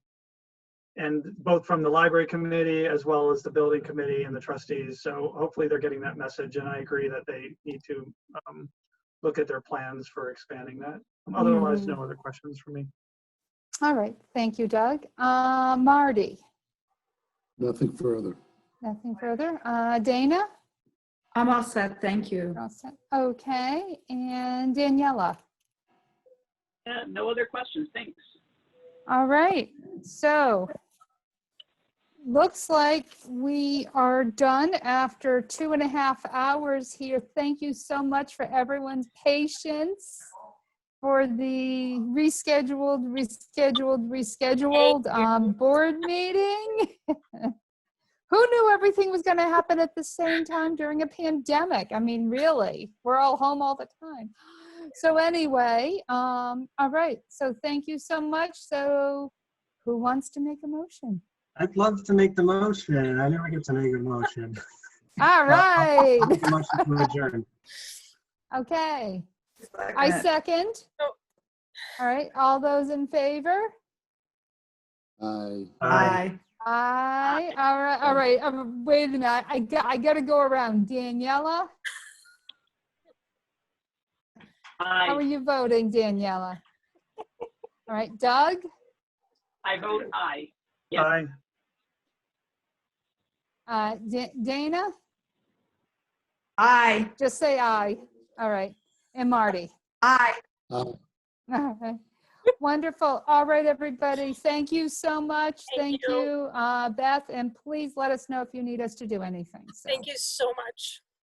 both from the library committee as well as the building committee and the trustees. So hopefully they're getting that message, and I agree that they need to look at their plans for expanding that. Otherwise, no other questions for me. All right, thank you, Doug. Marty? Nothing further. Nothing further. Dana? I'm all set. Thank you. You're all set. Okay, and Daniela? No other questions, thanks. All right, so looks like we are done after 2.5 hours here. Thank you so much for everyone's patience for the rescheduled board meeting. Who knew everything was going to happen at the same time during a pandemic? I mean, really, we're all home all the time. So anyway, all right. So thank you so much. So who wants to make a motion? I'd love to make the motion. I never get to make a motion. All right. I'll make a motion to adjourn. Okay. I second. Oh. All right. All those in favor? Aye. Bye. Aye. All right. All right. Wait a minute. I got to go around. Daniela, how are Aye. you voting, Daniela? All right. Doug? I vote aye. Yes. Aye. Dana? Aye. Just say aye. All right. And Marty? Aye. All right. Wonderful. All right, everybody. Thank you so much. Thank Thank you, Beth. And please let us know if you need us to do anything. So. Thank you so much.